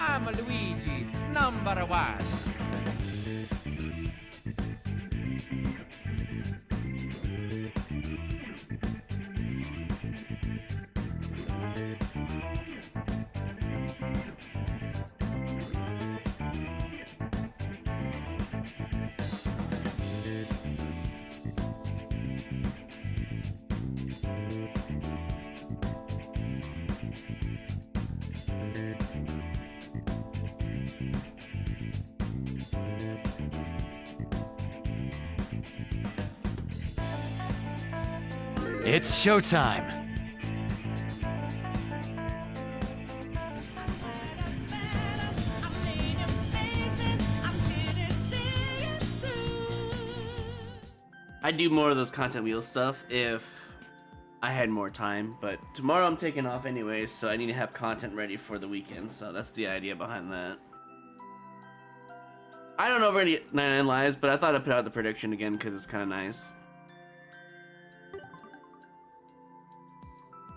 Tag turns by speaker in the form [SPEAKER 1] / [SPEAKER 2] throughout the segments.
[SPEAKER 1] I'm Luigi, number one.
[SPEAKER 2] It's showtime!
[SPEAKER 3] I'd do more of those content wheel stuff if I had more time, but tomorrow I'm taking off anyways, so I need to have content ready for the weekend, so that's the idea behind that. I don't know if we're gonna get 99 lives, but I thought I'd put out the prediction again because it's kind of nice.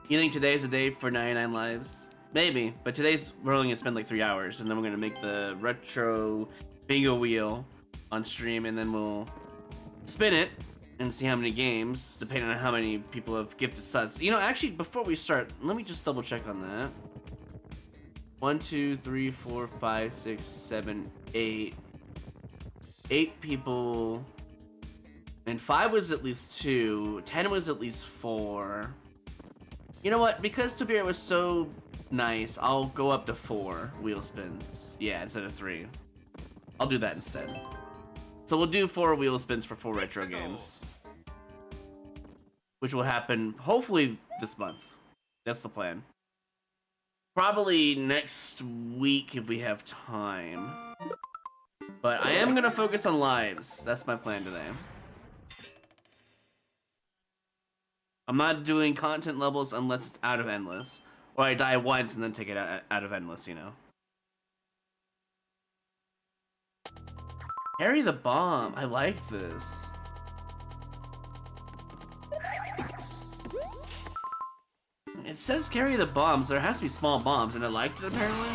[SPEAKER 3] You think today's a day for 99 lives? Maybe, but today's we're only gonna spend like 3 hours, and then we're gonna make the retro bingo wheel on stream, and then we'll spin it and see how many games, depending on how many people have gifted subs. You know, actually, before we start, let me just double check on that. 1, 2, 3, 4, 5, 6, 7, 8. 8 people, and 5 was at least 2. 10 was at least 4. You know what? Because Tobir was so nice, I'll go up to 4 wheel spins. Yeah, instead of 3. I'll do that instead. So we'll do 4 wheel spins for 4 retro games, which will happen hopefully this month. That's the plan. Probably next week if we have time. But I am gonna focus on lives. That's my plan today. I'm not doing content levels unless it's out of endless. Or I die once and then take it out of endless, you know. Carry the bomb. I like this. It says carry the bombs. There has to be small bombs, and I liked it apparently.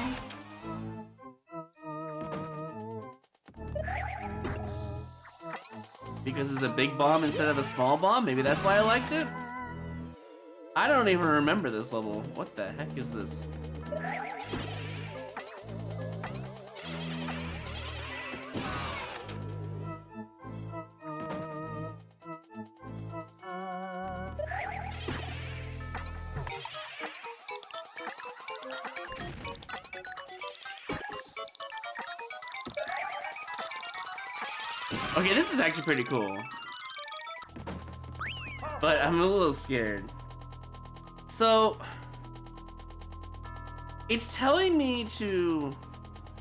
[SPEAKER 3] Because it's a big bomb instead of a small bomb? Maybe that's why I liked it? I don't even remember this level. What the heck is this? Okay, this is actually pretty cool. But I'm a little scared. So, it's telling me to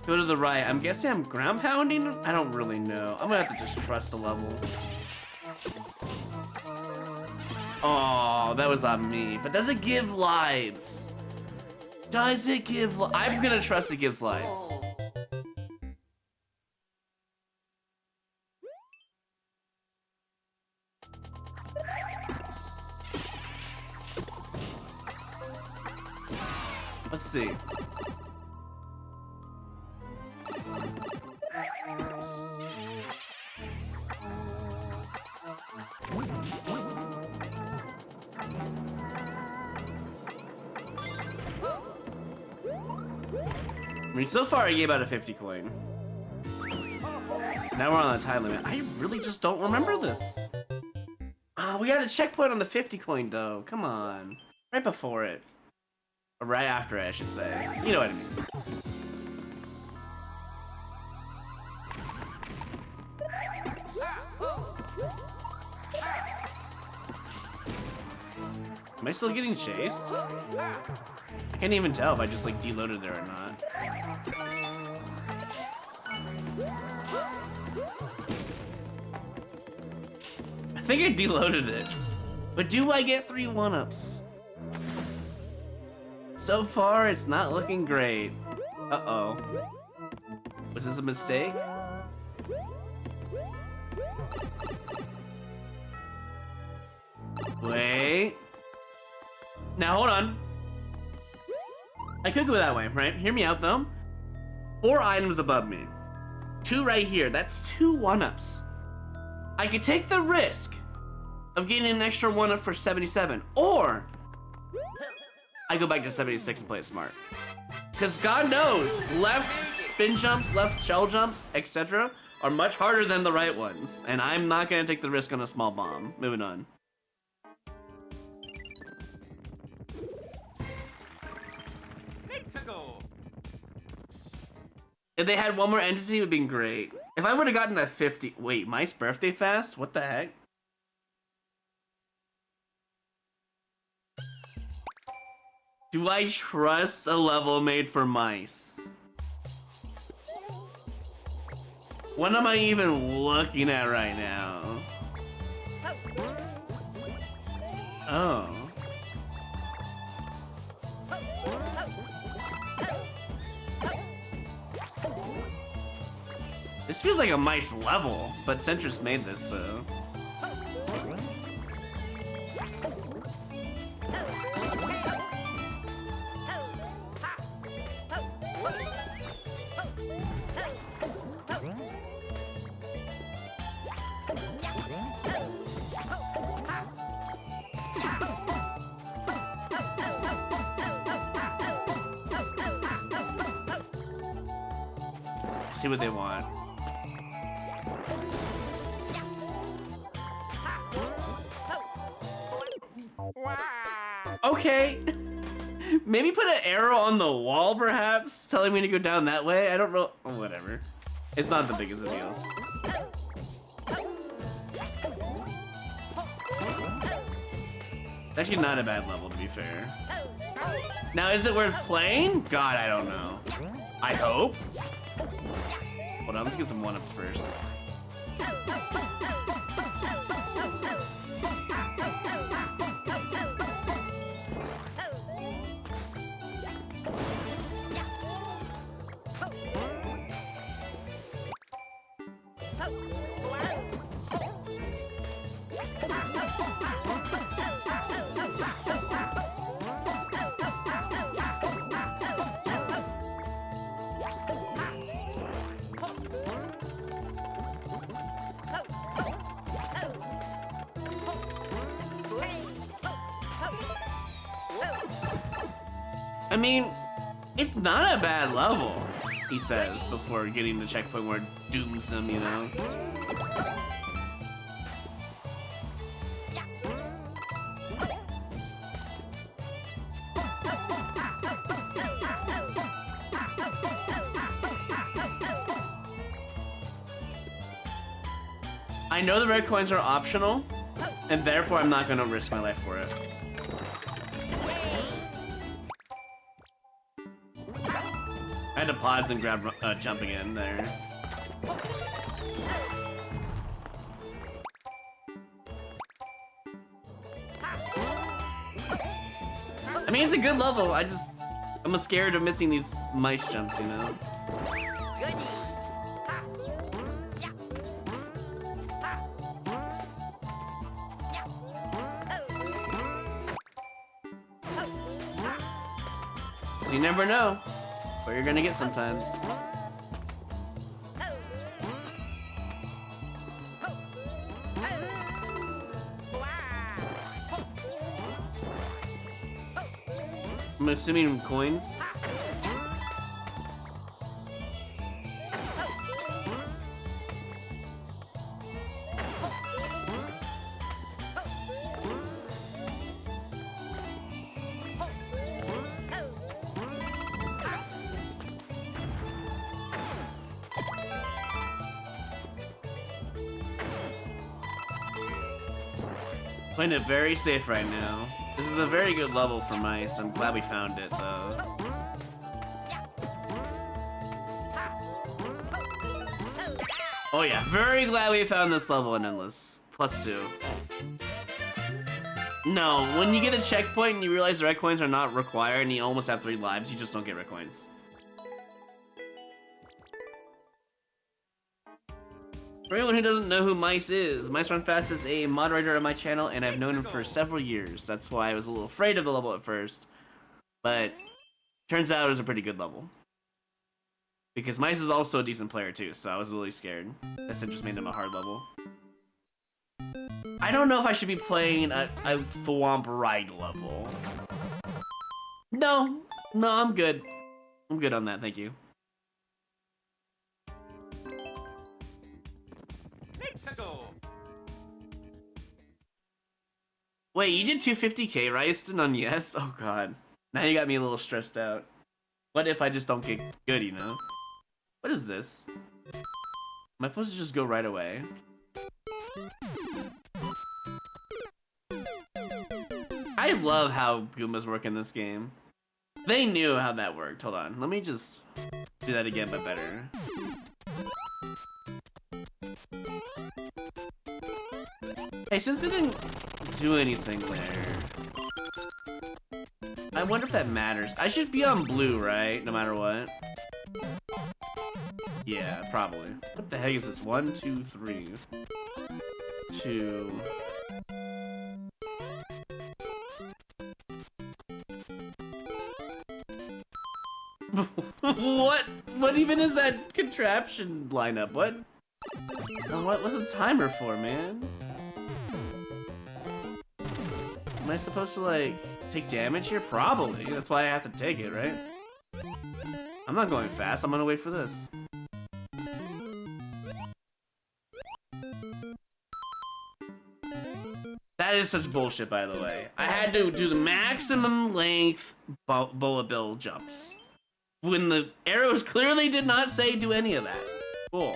[SPEAKER 3] go to the right. I'm guessing I'm ground pounding? I don't really know. I'm gonna have to just trust the level. Oh, that was on me. But does it give lives? Does it give I'm gonna trust it gives lives. Let's see. I mean, so far I gave out a 50 coin. Now we're on the time limit. I really just don't remember this. Ah, we got a checkpoint on the 50 coin though. Come on. Right before it. Or right after it, I should say. You know what I mean. Am I still getting chased? I can't even tell if I just like deloaded there or not. I think I deloaded it. But do I get 3 1-ups? So far, it's not looking great. Uh-oh. Was this a mistake? Wait. Now, hold on. I could go that way, right? Hear me out, though. 4 items above me. 2 right here. That's 2 1-ups. I could take the risk of getting an extra 1-up for 77, or I go back to 76 and play it smart. Because God knows, left spin jumps, left shell jumps, etc. are much harder than the right ones. And I'm not going to take the risk on a small bomb. Moving on. If they had one more entity, it would have been great. If I would have gotten a 50... Wait, Mice birthday fast? What the heck? Do I trust a level made for mice? What am I even looking at right now? Oh. This feels like a mice level, but Centris made this, so... See what they want. Okay. Maybe put an arrow on the wall, perhaps, telling me to go down that way. I don't know. Oh, whatever. It's not the biggest of deals. It's actually not a bad level, to be fair. Now, is it worth playing? God, I don't know. I hope. Hold on, let's get some 1-ups first. I mean, it's not a bad level, he says, before getting the checkpoint where it dooms him, you know? I know the red coins are optional, and therefore I'm not gonna risk my life for it. I had to pause and grab jumping in there. I mean, it's a good level. I'm scared of missing these mice jumps, you know? So you never know what you're gonna get sometimes. I'm assuming coins. Playing it very safe right now. This is a very good level for mice. I'm glad we found it, though. Oh yeah, very glad we found this level in Endless. +2. No, when you get a checkpoint and you realize the red coins are not required and you almost have 3 lives, you just don't get red coins. For anyone who doesn't know who Mice is, Mice Run Fast is a moderator on my channel, and I've known him for several years. That's why I was a little afraid of the level at first, but turns out it was a pretty good level. Because Mice is also a decent player too, so I was really scared. This just made him a hard level. I don't know if I should be playing a Thwomp Ride level. No, I'm good. I'm good on that, thank you. Wait, you did 250k, Ryston, on yes? Oh god. Now you got me a little stressed out. What if I just don't get good, you know? What is this? Am I supposed to just go right away? I love how Goombas work in this game. They knew how that worked. Hold on, let me just do that again, but better. Hey, since it didn't do anything there, I wonder if that matters. I should be on blue, right? No matter what. Yeah, probably. What the heck is this? 1, 2, 3. 2. What even is that contraption lineup? What? What's the timer for, man? Am I supposed to, like, take damage here? Probably. That's why I have to take it, right? I'm not going fast. I'm gonna wait for this. That is such bullshit, by the way. I had to do the maximum length bullet bill jumps when the arrows clearly did not say do any of that. Cool.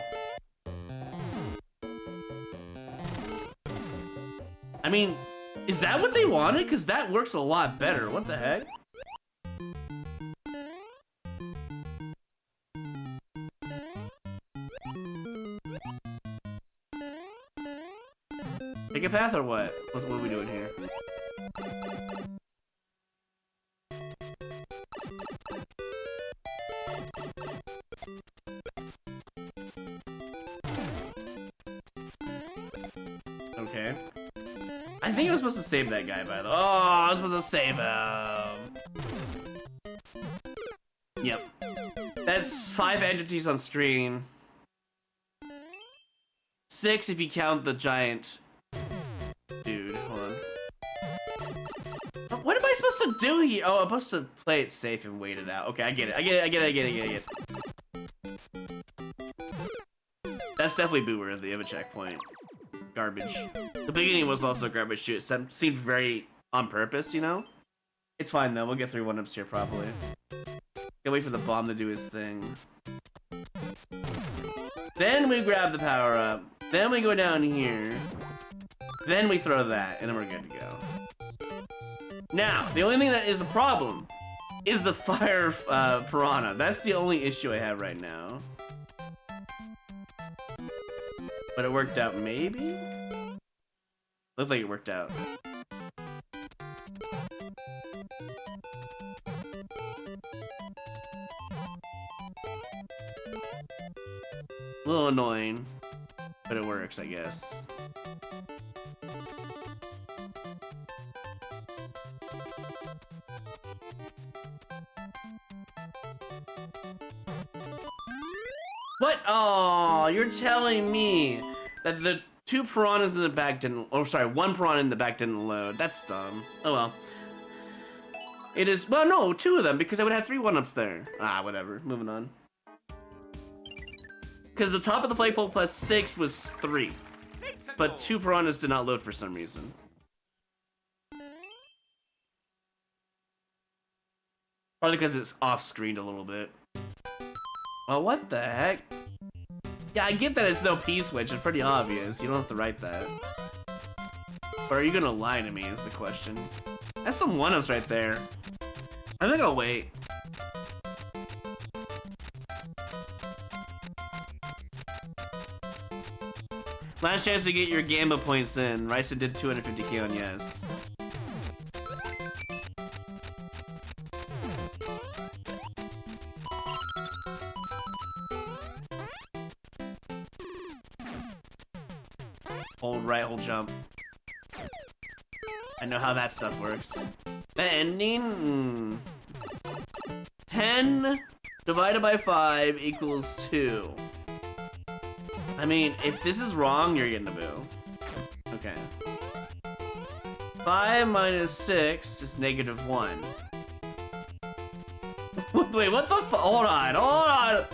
[SPEAKER 3] I mean, is that what they wanted? Because that works a lot better. What the heck? Take a path or what? What are we doing here? Okay. I think I was supposed to save that guy, by the way. Oh, I was supposed to save him. Yep. That's 5 entities on stream. 6 if you count the giant dude. Hold on. What am I supposed to do here? Oh, I'm supposed to play it safe and wait it out. Okay, I get it. That's definitely boo worthy of a checkpoint. Garbage. The beginning was also garbage too. It seemed very on purpose, you know? It's fine though, we'll get 3 1-ups here probably. Gotta wait for the bomb to do his thing. Then we grab the power up. Then we go down here. Then we throw that, and then we're good to go. Now, the only thing that is a problem is the fire piranha. That's the only issue I have right now. But it worked out, maybe? Looked like it worked out. A little annoying, but it works, I guess. What? Oh, you're telling me that the 2 piranhas in the back didn't, oh sorry, 1 piranha in the back didn't load. That's dumb. Oh well. It is, well no, 2 of them because I would have 3 1-ups there. Ah, whatever, moving on. Because the top of the flagpole plus 6 was 3. But 2 piranhas did not load for some reason. Probably because it's off-screened a little bit. Well, what the heck? Yeah, I get that it's no P-switch. It's pretty obvious. You don't have to write that. But are you gonna lie to me is the question. That's some 1-ups right there. I think I'll wait. Last chance to get your Gamba points in. Ryson did 250k on yes. Hold right, hold jump. I know how that stuff works. The ending? 10 divided by 5 equals 2. I mean, if this is wrong, you're getting a boo. Okay. 5 minus 6 is negative 1. Wait, what the fu- hold on.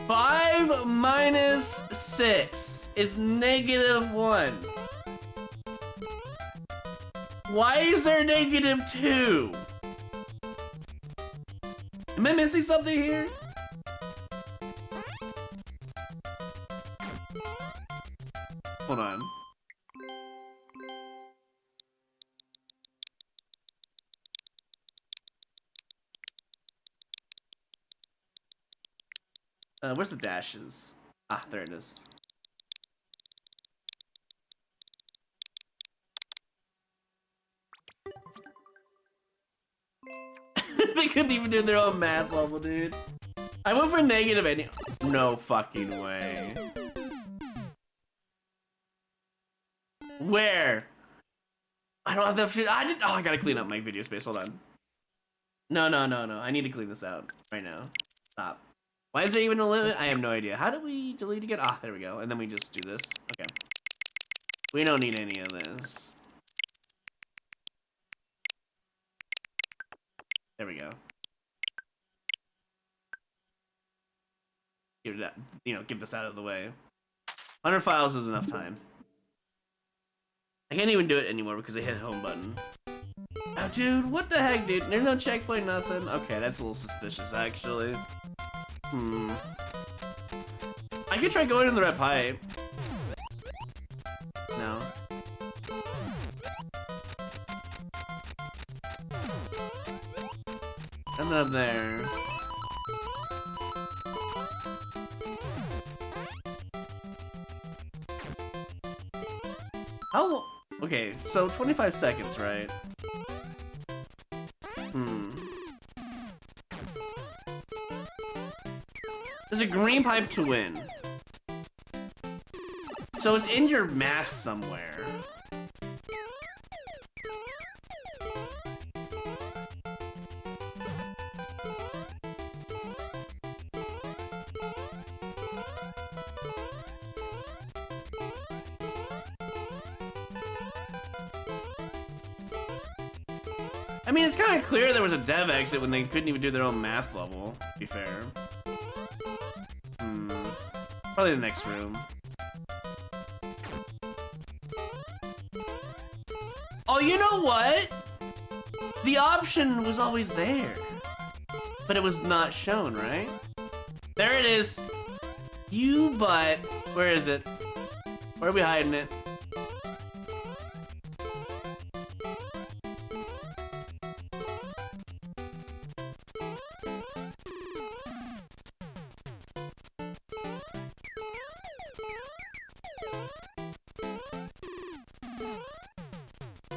[SPEAKER 3] 5 minus 6 is negative 1. Why is there negative 2? Am I missing something here? Hold on. Where's the dashes? Ah, there it is. They couldn't even do their own math level, dude. I went for negative any- No fucking way. Where? I don't have that shit. I gotta clean up my video space. Hold on. No. I need to clean this out right now. Stop. Why is there even a limit? I have no idea. How do we delete again? Ah, there we go. And then we just do this. Okay. We don't need any of this. There we go. Give that, get this out of the way. 100 files is enough time. I can't even do it anymore because I hit home button. Oh, dude, what the heck, dude? There's no checkpoint, nothing. Okay, that's a little suspicious, actually. I could try going in the red pipe. No. Nothing up there. How? Okay, so 25 seconds, right? There's a green pipe to win. So it's in your math somewhere. I mean, it's kind of clear there was a dev exit when they couldn't even do their own math level, to be fair. Probably the next room. Oh, you know what? The option was always there. But it was not shown, right? There it is. You butt. Where is it? Where are we hiding it?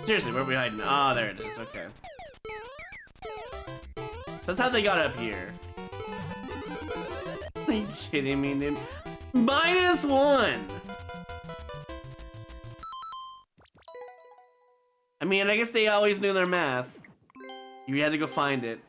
[SPEAKER 3] Seriously, where are we hiding? Ah, there it is. Okay. That's how they got up here. Are you kidding me, dude? -1! I mean, I guess they always knew their math. You had to go find it.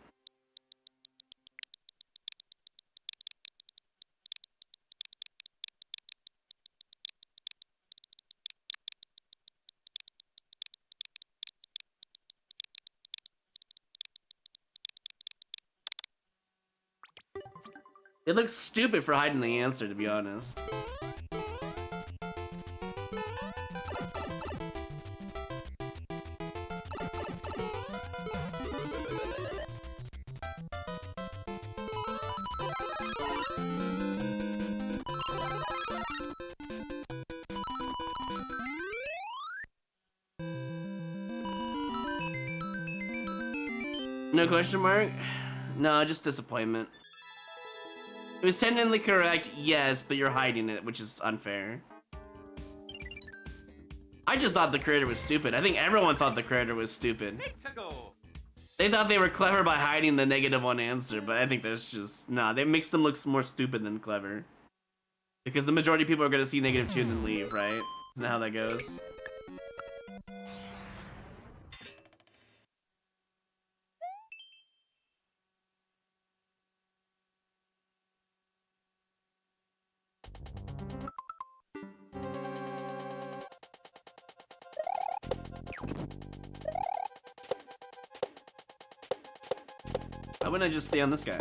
[SPEAKER 3] It looks stupid for hiding the answer, to be honest. No question mark? No, just disappointment. It was technically correct, yes, but you're hiding it, which is unfair. I just thought the creator was stupid. I think everyone thought the creator was stupid. They thought they were clever by hiding the -1 answer, but I think that's just... Nah, they makes them look more stupid than clever. Because the majority of people are going to see -2 and then leave, right? Isn't that how that goes? Why wouldn't I just stay on this guy?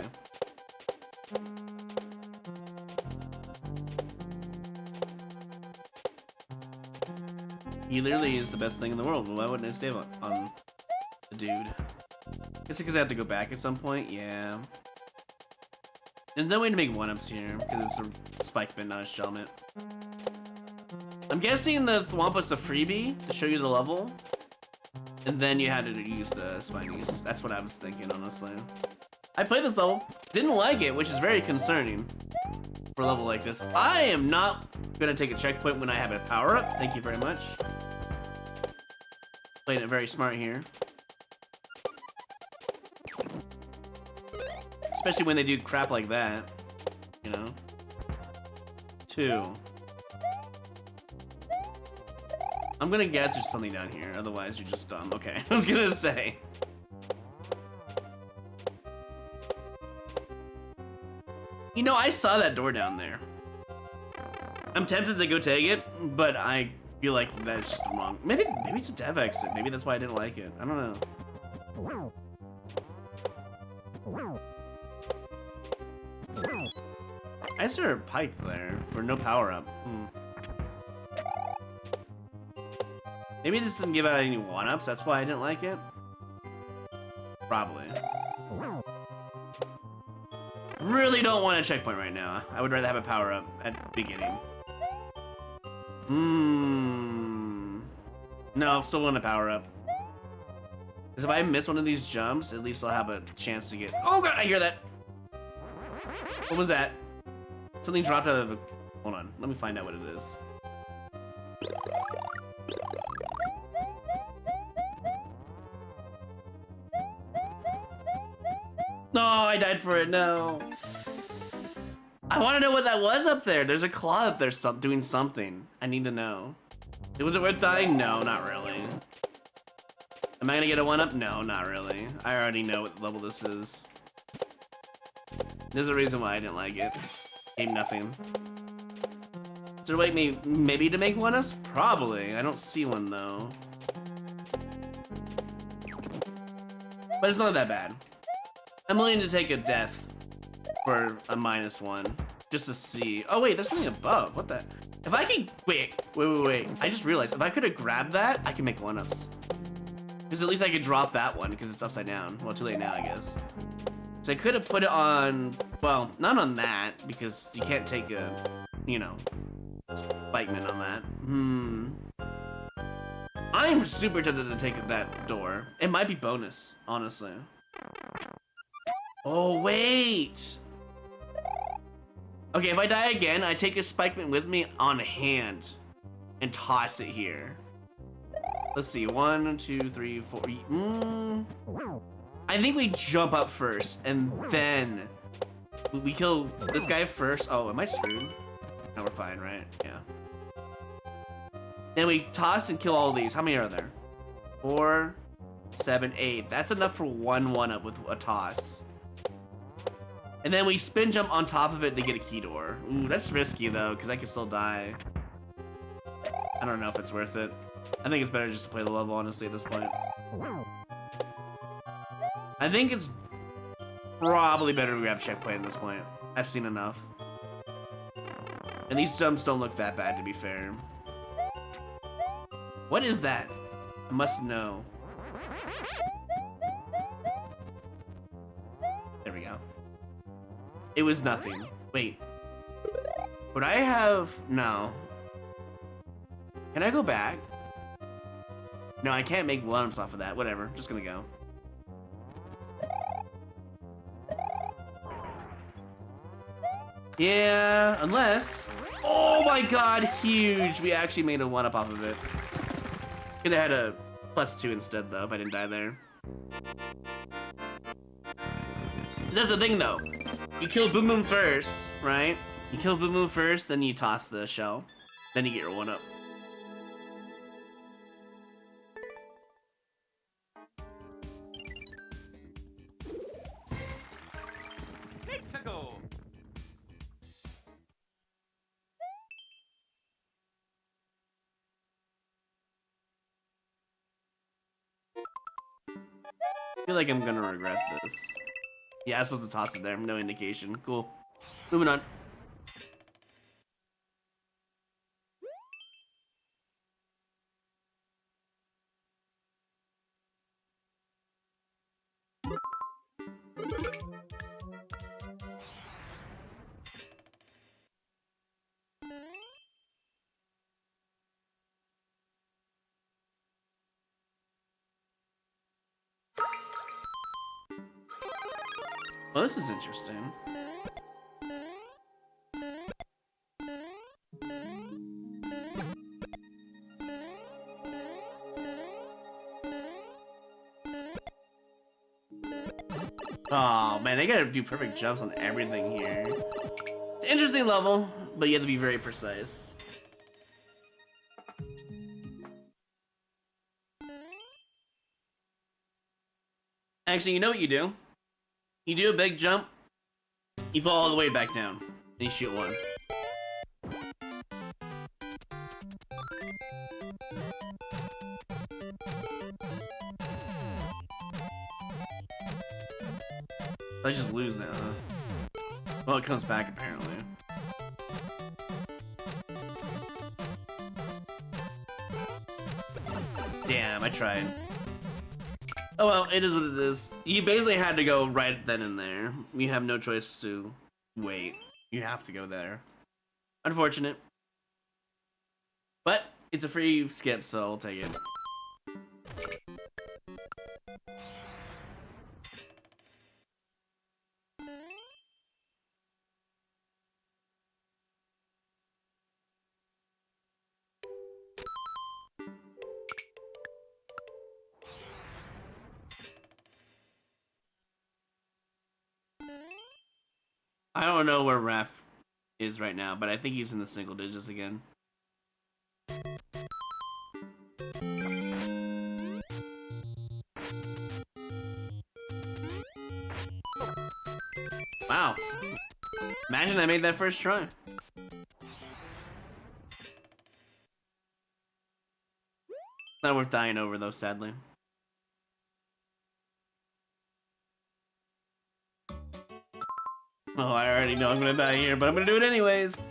[SPEAKER 3] He literally is the best thing in the world. Why wouldn't I stay on the dude? Guess because I have to go back at some point. Yeah. There's no way to make 1-ups here because it's a spike bit, not a shellmet. I'm guessing the Thwompa's a freebie to show you the level, and then you had to use the spinies. That's what I was thinking, honestly. I played this level, didn't like it, which is very concerning for a level like this. I am not gonna take a checkpoint when I have a power up. Thank you very much. Playing it very smart here. Especially when they do crap like that, you know? 2. I'm gonna guess there's something down here, otherwise you're just dumb. Okay, I was gonna say. You know, I saw that door down there. I'm tempted to go take it, but I feel like that's just wrong. Maybe it's a dev exit. Maybe that's why I didn't like it. I don't know. I saw a pipe there for no power up. Maybe it just didn't give out any 1-ups. That's why I didn't like it. Probably. Really don't want a checkpoint right now. I would rather have a power up at the beginning. No, still want a power up. Because if I miss one of these jumps, at least I'll have a chance to get. Oh god, I hear that. What was that? Something dropped out of the. Hold on, let me find out what it is. No, I died for it. No. I want to know what that was up there. There's a claw up there doing something. I need to know. Was it worth dying? No, not really. Am I gonna get a 1-up? No, not really. I already know what level this is. There's a reason why I didn't like it. Game nothing. Is there a way maybe to make 1-ups? Probably. I don't see one though. But it's not that bad. I'm willing to take a death for a -1 just to see. Oh wait, there's something above. What the? If I can wait. I just realized if I could have grabbed that, I can make 1-ups. Because at least I could drop that one because it's upside down. Well, too late now, I guess. So I could have put it on. Well, not on that because you can't take a, you know, spikeman on that. I'm super tempted to take that door. It might be bonus, honestly. Oh, wait! Okay, if I die again, I take a spikeman with me on hand and toss it here. Let's see, 1, 2, 3, 4. I think we jump up first and then we kill this guy first. Oh, am I screwed? No, we're fine, right? Yeah. Then we toss and kill all these. How many are there? 4, 7, 8. That's enough for 1-1-up with a toss. And then we spin jump on top of it to get a key door. Ooh, that's risky though, because I can still die. I don't know if it's worth it. I think it's better just to play the level, honestly, at this point. I think it's probably better to grab checkpoint at this point. I've seen enough. And these jumps don't look that bad, to be fair. What is that? I must know. There we go. It was nothing. Wait. Would I have... No. Can I go back? No, I can't make 1-ups off of that. Whatever. Just gonna go. Yeah, unless... Oh my god, huge! We actually made a 1-up off of it. Could have had a +2 instead, though, if I didn't die there. That's the thing, though. You kill Boom Boom first, right? You kill Boom Boom first, then you toss the shell. Then you get your 1-up. I feel like I'm gonna regret this. Yeah, I was supposed to toss it there. No indication. Cool. Moving on. Well, this is interesting. Oh man, they gotta do perfect jumps on everything here. It's an interesting level, but you have to be very precise. Actually, you know what you do? You do a big jump, you fall all the way back down, and you shoot one. I just lose now, huh? Well, it comes back apparently. Damn, I tried. Oh well, it is what it is. You basically had to go right then and there. You have no choice to wait. You have to go there. Unfortunate. But it's a free skip, so I'll take it. I don't know where Raph is right now, but I think he's in the single digits again. Wow. Imagine I made that first try. It's not worth dying over though, sadly. Oh, I already know I'm gonna die here, but I'm gonna do it anyways.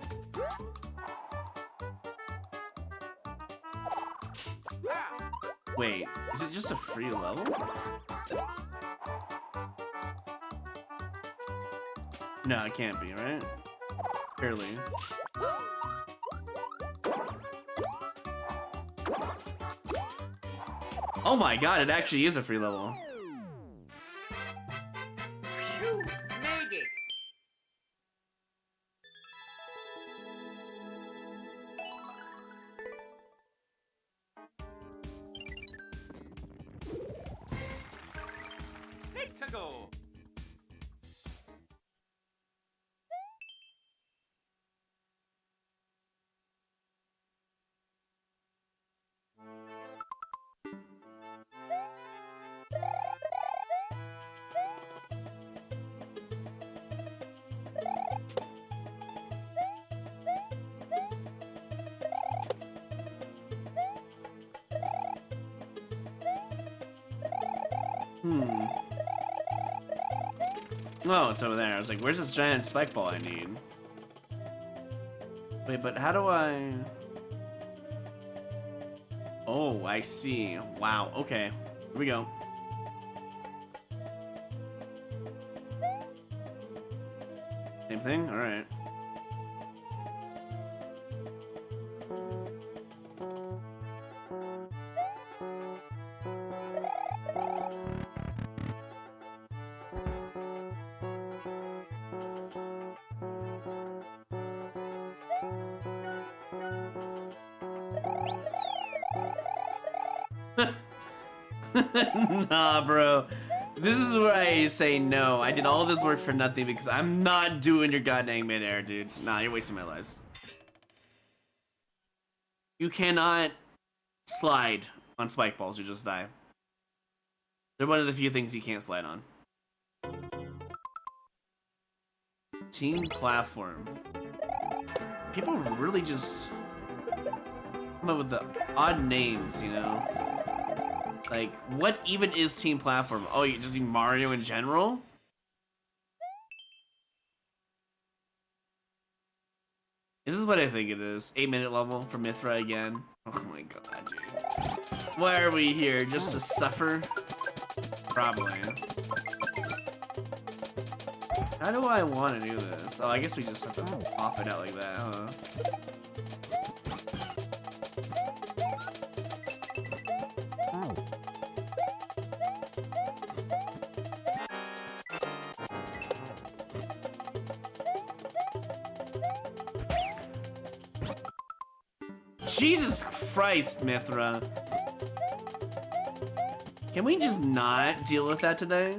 [SPEAKER 3] Wait, is it just a free level? No, it can't be, right? Barely. Oh my god, it actually is a free level.
[SPEAKER 1] Phew, made it. Let's go.
[SPEAKER 3] Oh, it's over there. I was like, where's this giant spike ball I need? Wait, but how do I... Oh, I see. Wow, okay. Here we go. Same thing? Alright. Nah, bro. This is where I say no. I did all this work for nothing because I'm not doing your goddamn midair, dude. Nah, you're wasting my lives. You cannot slide on spike balls, you just die. They're one of the few things you can't slide on. Team platform. People really just come up with the odd names, you know? Like, what even is team platform? Oh, you just mean Mario in general? Is this what I think it is? 8-minute level for Mithra again? Oh my god, dude. Why are we here? Just to suffer? Probably. How do I want to do this? Oh, I guess we just have to pop it out like that, huh? Jesus Christ, Mithra. Can we just not deal with that today?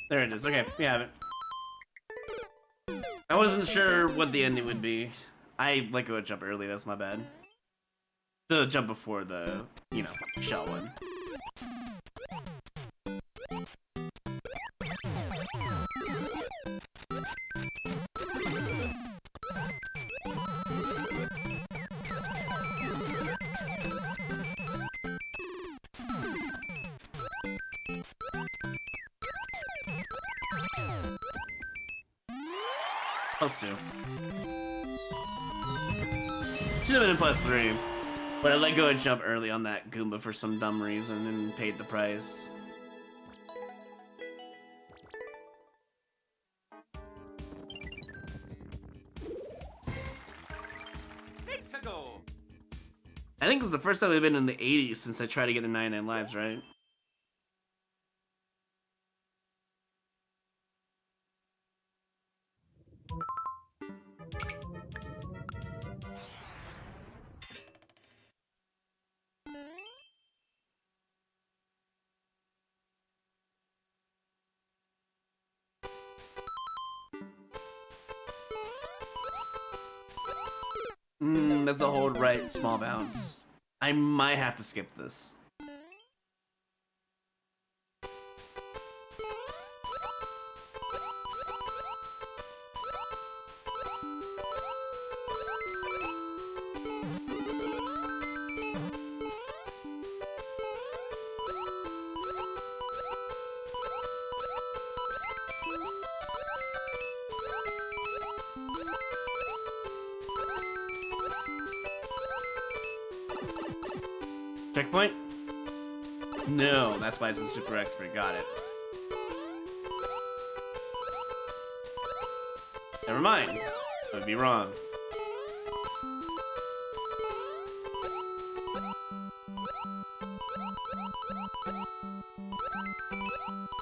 [SPEAKER 3] There it is. Okay, we have it. I wasn't sure what the ending would be. I let go of jump early, that's my bad. The jump before the, you know, shell one. +2. Should have been a +3. But I let go and jump early on that Goomba for some dumb reason and paid the price. I think it's the first time we've been in the 80s since I tried to get the 99 lives, right? That's a hold right, small bounce. I might have to skip this. Checkpoint? No, that's why it's a super expert. Got it. Never mind. I would be wrong.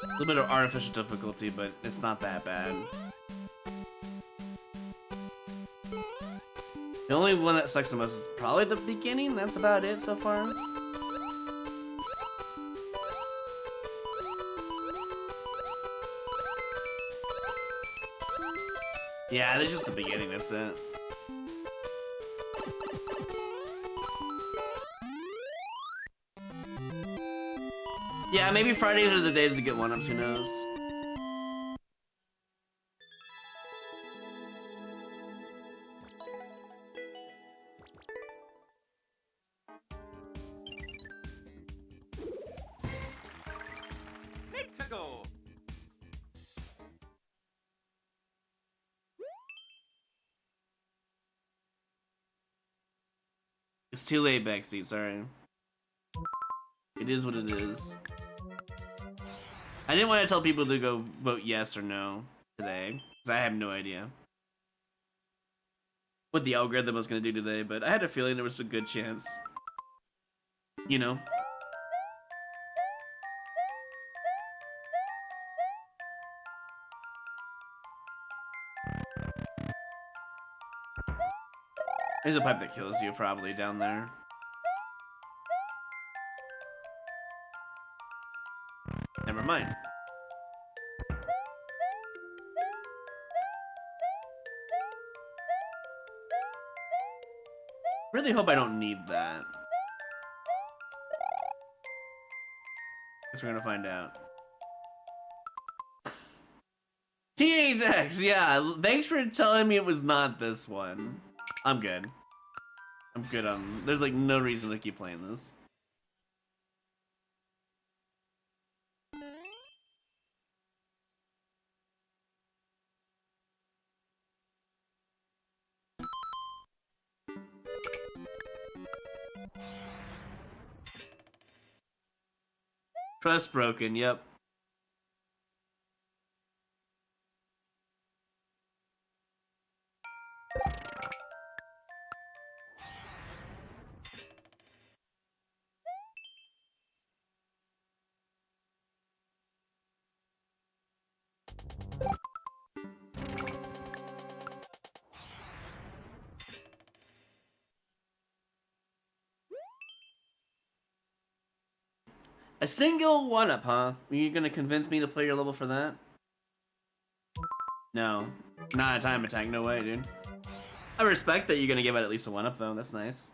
[SPEAKER 3] A little bit of artificial difficulty, but it's not that bad. The only one that sucks the most is probably the beginning. That's about it so far. Yeah, there's just the beginning, that's it. Yeah, maybe Fridays are the days to get one-ups, who knows?
[SPEAKER 1] Let's go.
[SPEAKER 3] It's too late, backseat, sorry. It is what it is. I didn't want to tell people to go vote yes or no today, because I have no idea what the algorithm was going to do today, but I had a feeling there was a good chance. You know? There's a pipe that kills you, probably, down there. Never mind. Really hope I don't need that. Guess we're gonna find out. THX, yeah, thanks for telling me it was not this one. I'm good. I'm good on. There's like no reason to keep playing this. Trust broken, yep. A single one-up, huh? Are you gonna convince me to play your level for that? No. Not a time attack, no way, dude. I respect that you're gonna give it at least a one-up, though. That's nice.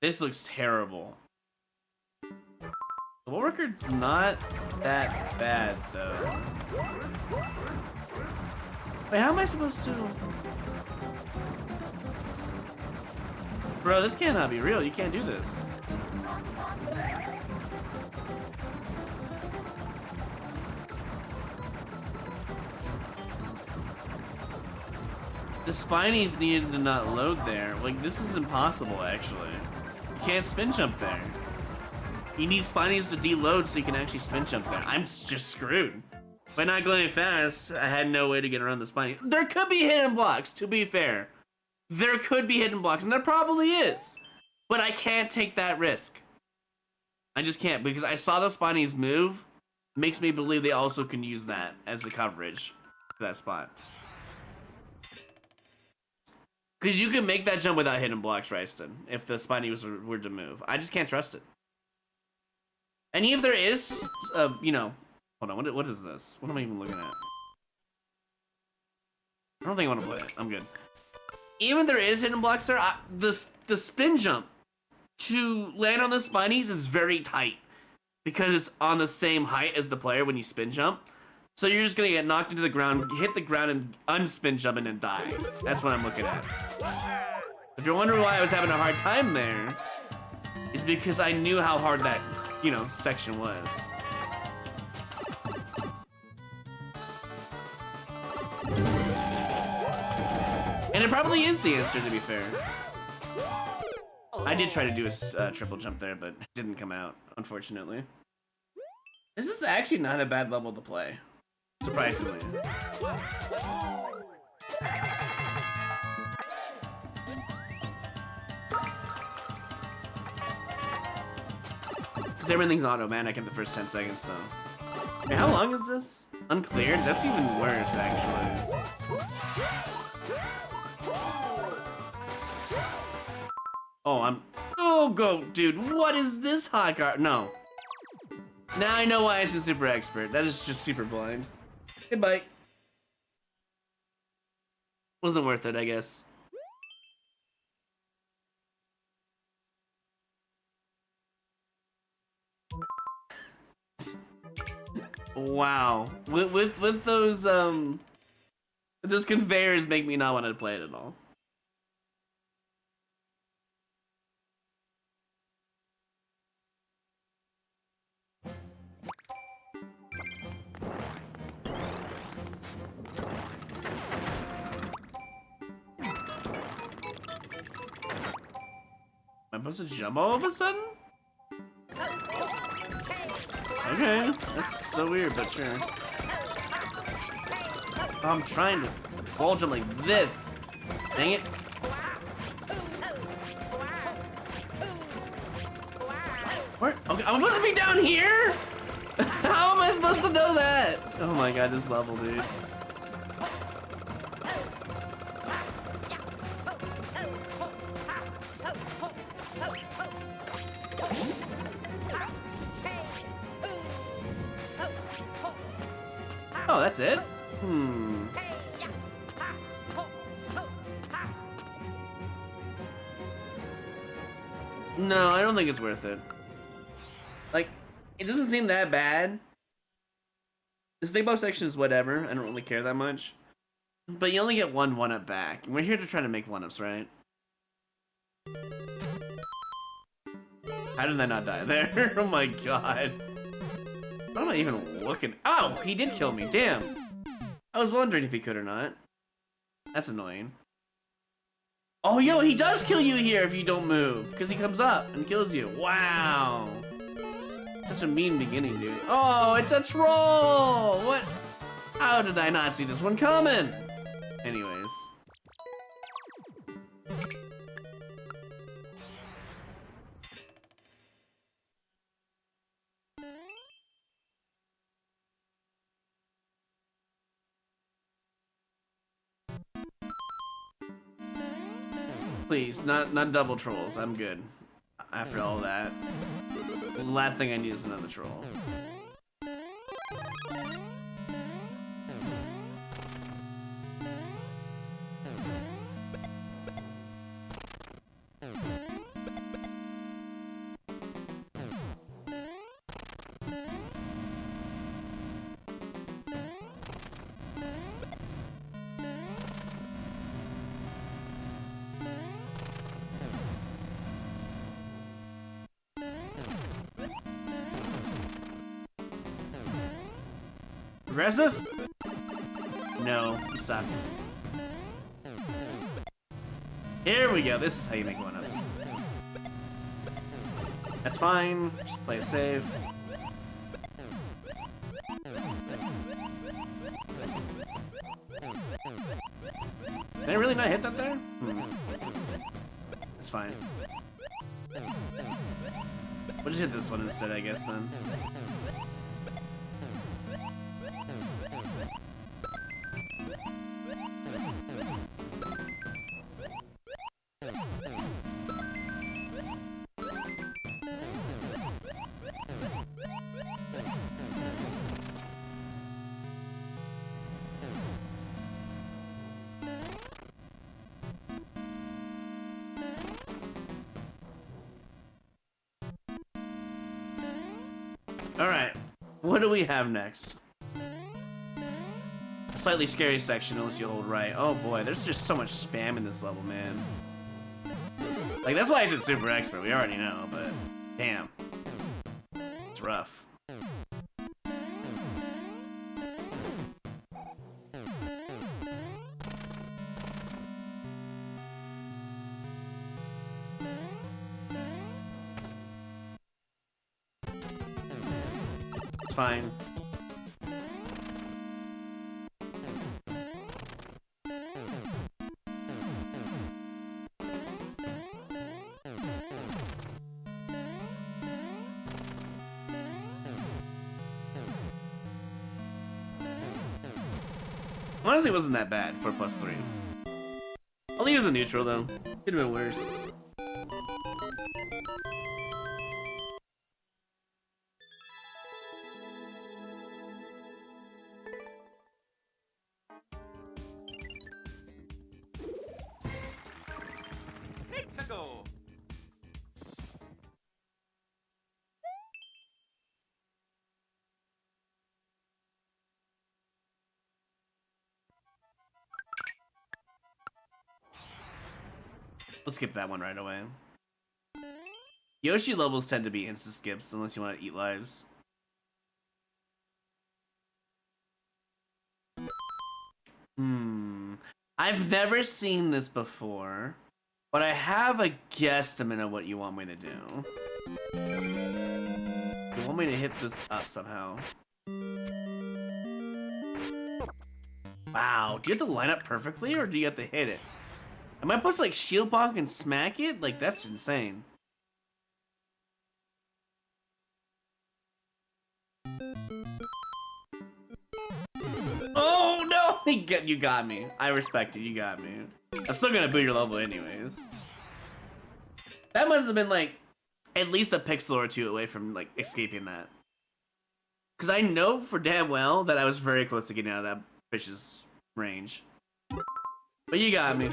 [SPEAKER 3] This looks terrible. The world record's not that bad, though. Wait, how am I supposed to... Bro, this cannot be real. You can't do this. The spinies needed to not load there. Like, this is impossible, actually. You can't spin jump there. You need spinies to deload so you can actually spin jump there. I'm just screwed. By not going fast, I had no way to get around the spiny. There could be hidden blocks, to be fair. There could be hidden blocks, and there probably is. But I can't take that risk. I just can't, because I saw the spinies move. Makes me believe they also can use that as a coverage for that spot. Because you can make that jump without hidden blocks, Ryston, if the spinies were to move. I just can't trust it. And if there is, you know... Hold on, what is this? What am I even looking at? I don't think I want to play it. I'm good. Even if there is hidden blocks there, the spin jump to land on the spinies is very tight. Because it's on the same height as the player when you spin jump. So you're just going to get knocked into the ground, hit the ground, and unspin jump and then die. That's what I'm looking at. If you're wondering why I was having a hard time there, it's because I knew how hard that, you know, section was. And it probably is the answer, to be fair. I did try to do a triple jump there, but it didn't come out, unfortunately. This is actually not a bad level to play, surprisingly. Because everything's automatic in the first 10 seconds, so... Wait, how long is this? Uncleared? That's even worse, actually. Oh, go, dude. What is this hot car? No. Now I know why it's a super expert. That is just super blind. Goodbye. Wasn't worth it, I guess. Wow. With those those conveyors make me not want to play it at all. Am I supposed to jump all of a sudden? Okay, that's so weird, but sure. I'm trying to wall jump like this. Dang it. Where? Okay, I'm supposed to be down here? How am I supposed to know that? Oh my god, this level, dude. Oh, that's it? Hmm. No, I don't think it's worth it. Like, it doesn't seem that bad. The stick box section is whatever. I don't really care that much. But you only get one 1-up back. And we're here to try to make 1-ups, right? How did I not die there? Oh my god. What am I even looking? Oh, he did kill me. Damn. I was wondering if he could or not. That's annoying. Oh, yo, he does kill you here if you don't move. Because he comes up and kills you. Wow. Such a mean beginning, dude. Oh, it's a troll! What? How did I not see this one coming? Anyways. Please, not double trolls. I'm good. After all that. The last thing I need is another troll. Aggressive? No, you suck. Here we go. This is how you make 1-ups. That's fine. Just play it safe. Did I really not hit that there? It's fine. We'll just hit this one instead, I guess, then. Alright, what do we have next? A slightly scary section unless you hold right. Oh boy, there's just so much spam in this level, man. Like, that's why I said super expert, we already know, but damn. It's rough. Fine. Honestly, it wasn't that bad for +3. I'll leave it as a neutral though. Could have been worse. Let's skip that one right away. Yoshi levels tend to be insta skips unless you want to eat lives. I've never seen this before, but I have a guesstimate of what you want me to do. You want me to hit this up somehow. Wow, do you have to line up perfectly or do you have to hit it? Am I supposed to like shield bonk and smack it? Like, that's insane. Oh no! You got me. I respect it, you got me. I'm still gonna boot your level anyways. That must have been like at least a pixel or two away from like escaping that. Because I know for damn well that I was very close to getting out of that fish's range. But you got me.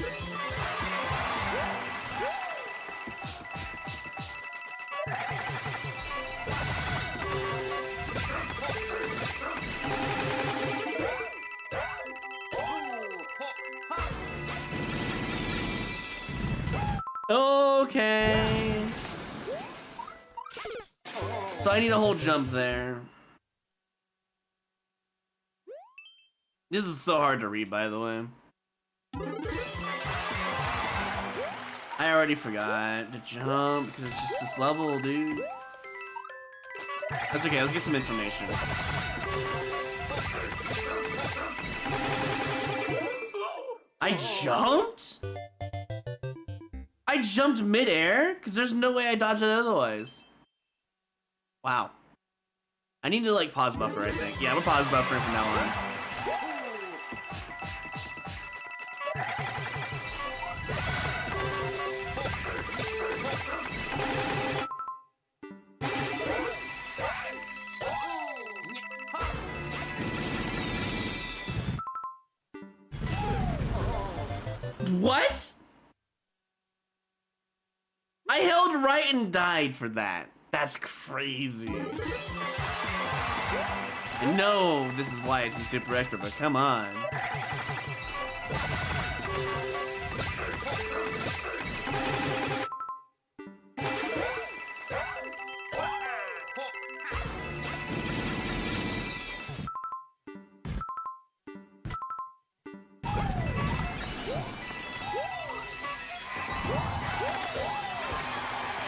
[SPEAKER 3] Okay. So I need a whole jump there. This is so hard to read, by the way. I already forgot to jump because it's just this level, dude. That's okay, let's get some information. I jumped? I jumped mid-air? Because there's no way I dodged it otherwise. Wow. I need to, like, pause buffer, I think. Yeah, I'm gonna pause buffer from now on. What? I held right and died for that. That's crazy. And no, this is why it's in Super Expert, but come on.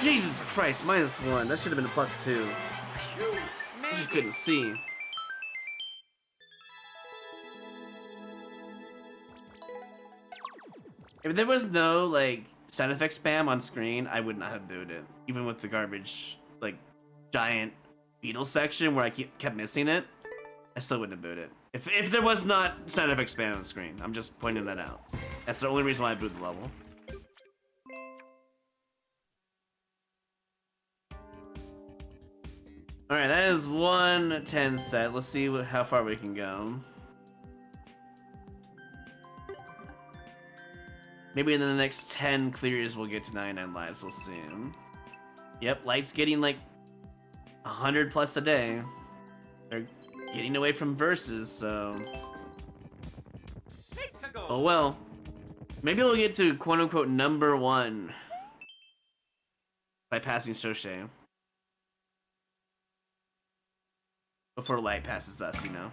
[SPEAKER 3] Jesus Christ, -1. That should have been a +2. I just couldn't see. If there was no, like, sound effect spam on screen, I would not have booted it. Even with the garbage, like, giant beetle section where I kept missing it, I still wouldn't have booted it. If there was not sound effect spam on the screen, I'm just pointing that out. That's the only reason why I booted the level. Alright, that is 110 set. Let's see how far we can go. Maybe in the next 10 clears we'll get to 99 lives, we'll see. Yep, Light's getting like 100 plus a day. They're getting away from verses, so... Oh well. Maybe we'll get to quote-unquote #1 by passing Soche. Before Light passes us, you know.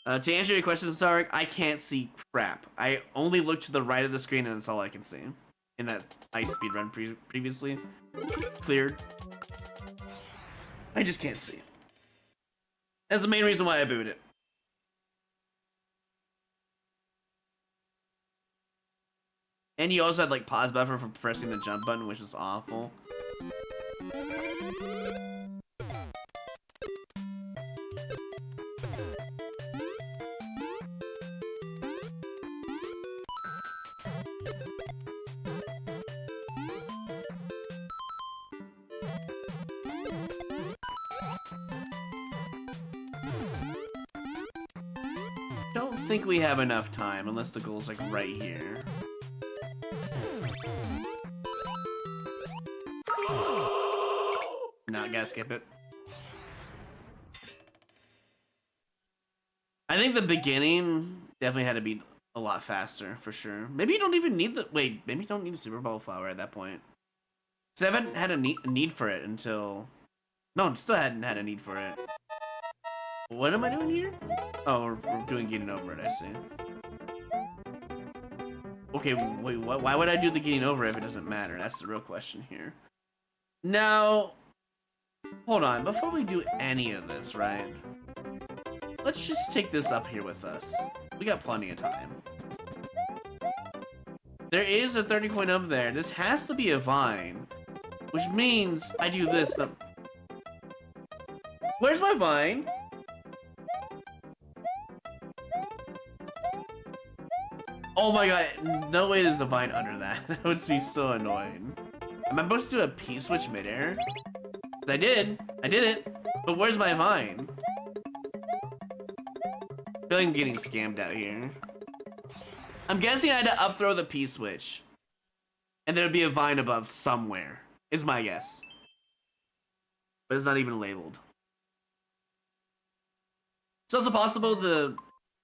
[SPEAKER 3] To answer your question, Sarek, I can't see crap. I only look to the right of the screen and that's all I can see. In that ice speed run previously cleared. I just can't see. That's the main reason why I booted it. And you also had like pause buffer for pressing the jump button, which was awful. Don't think we have enough time unless the goal's like right here. Not gotta skip it. I think the beginning definitely had to be a lot faster for sure. Maybe you don't even need the maybe you don't need a Super Bowl flower at that point. Because I haven't had a need for it until still hadn't had a need for it. What am I doing here? Oh, we're doing getting over it, I see. Okay, wait, why would I do the getting over if it doesn't matter? That's the real question here. Now, hold on, before we do any of this, right? Let's just take this up here with us. We got plenty of time. There is a 30 coin up there. This has to be a vine, which means I do this. Where's my vine? Oh my god, no way there's a vine under that. That would be so annoying. Am I supposed to do a P-switch midair? I did it. But where's my vine? I feel like I'm getting scammed out here. I'm guessing I had to upthrow the P-switch. And there'd be a vine above somewhere, is my guess. But it's not even labeled. It's also possible the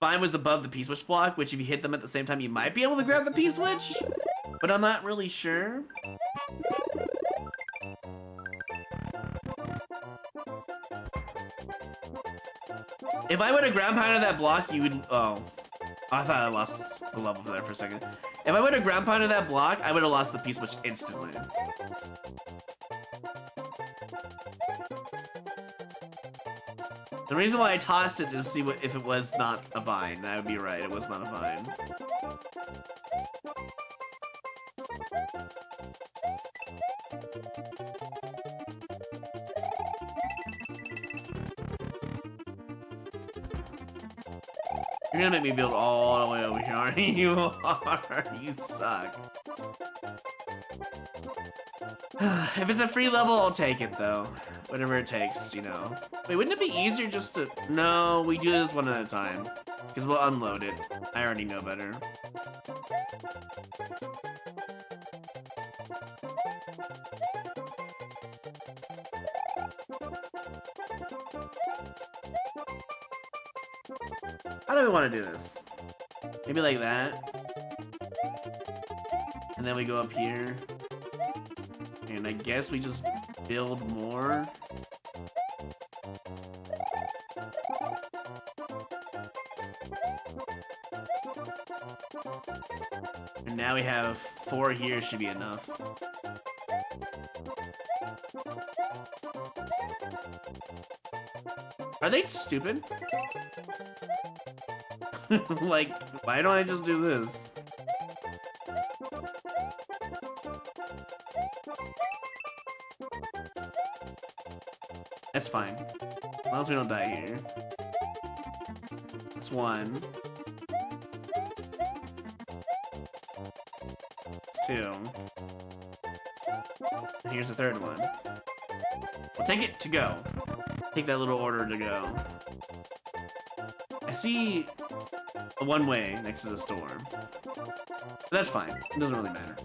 [SPEAKER 3] vine was above the P-switch block, which if you hit them at the same time, you might be able to grab the P-switch. But I'm not really sure. If I would have ground pounded that block, you would... Oh. I thought I lost the level for that for a second. If I would have ground pounded that block, I would have lost the P-switch instantly. The reason why I tossed it is to see if it was not a vine. That would be right, it was not a vine. You're gonna make me build all the way over here, aren't you? You are. You suck. If it's a free level, I'll take it, though. Whatever it takes, you know. Wait, wouldn't it be easier just to... No, we do this one at a time. Because we'll unload it. I already know better. How do we want to do this? Maybe like that. And then we go up here. And I guess we just build more. And now we have 4 here, should be enough. Are they stupid? Like, why don't I just do this? That's fine. As long as we don't die here. That's 1. That's 2. And here's the 3rd one. We'll take it to go. Take that little order to go. I see a one-way next to the store. But that's fine. It doesn't really matter.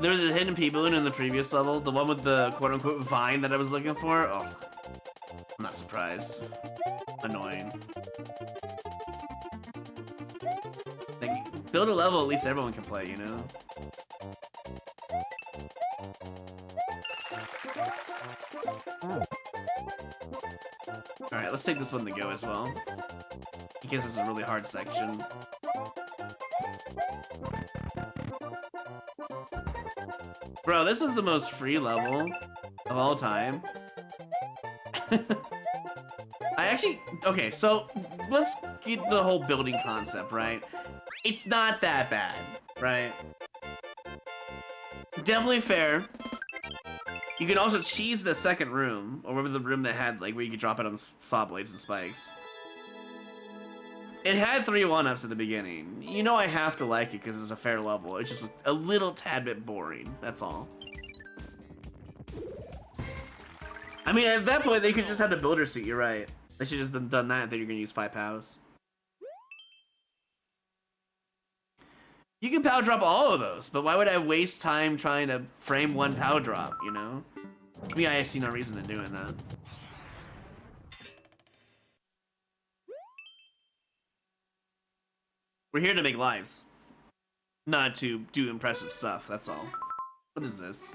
[SPEAKER 3] There was a hidden P-balloon in the previous level, the one with the quote-unquote vine that I was looking for. Oh, I'm not surprised. Annoying. Like, build a level at least everyone can play, you know? Alright, let's take this one to go as well. In case it's a really hard section. Bro, this was the most free level of all time. I actually... Okay, so let's get the whole building concept, right? It's not that bad, right? Definitely fair. You can also cheese the second room, or whatever the room that had, like, where you could drop it on saw blades and spikes. It had 3 1-ups at the beginning. You know I have to like it because it's a fair level. It's just a little tad bit boring, that's all. I mean, at that point, they could just have the builder suit, you're right. They should just have done that, then you're gonna use 5 POWs. You can POW drop all of those, but why would I waste time trying to frame 1 POW drop, you know? I mean, I see no reason in doing that. We're here to make lives. Not to do impressive stuff, that's all. What is this?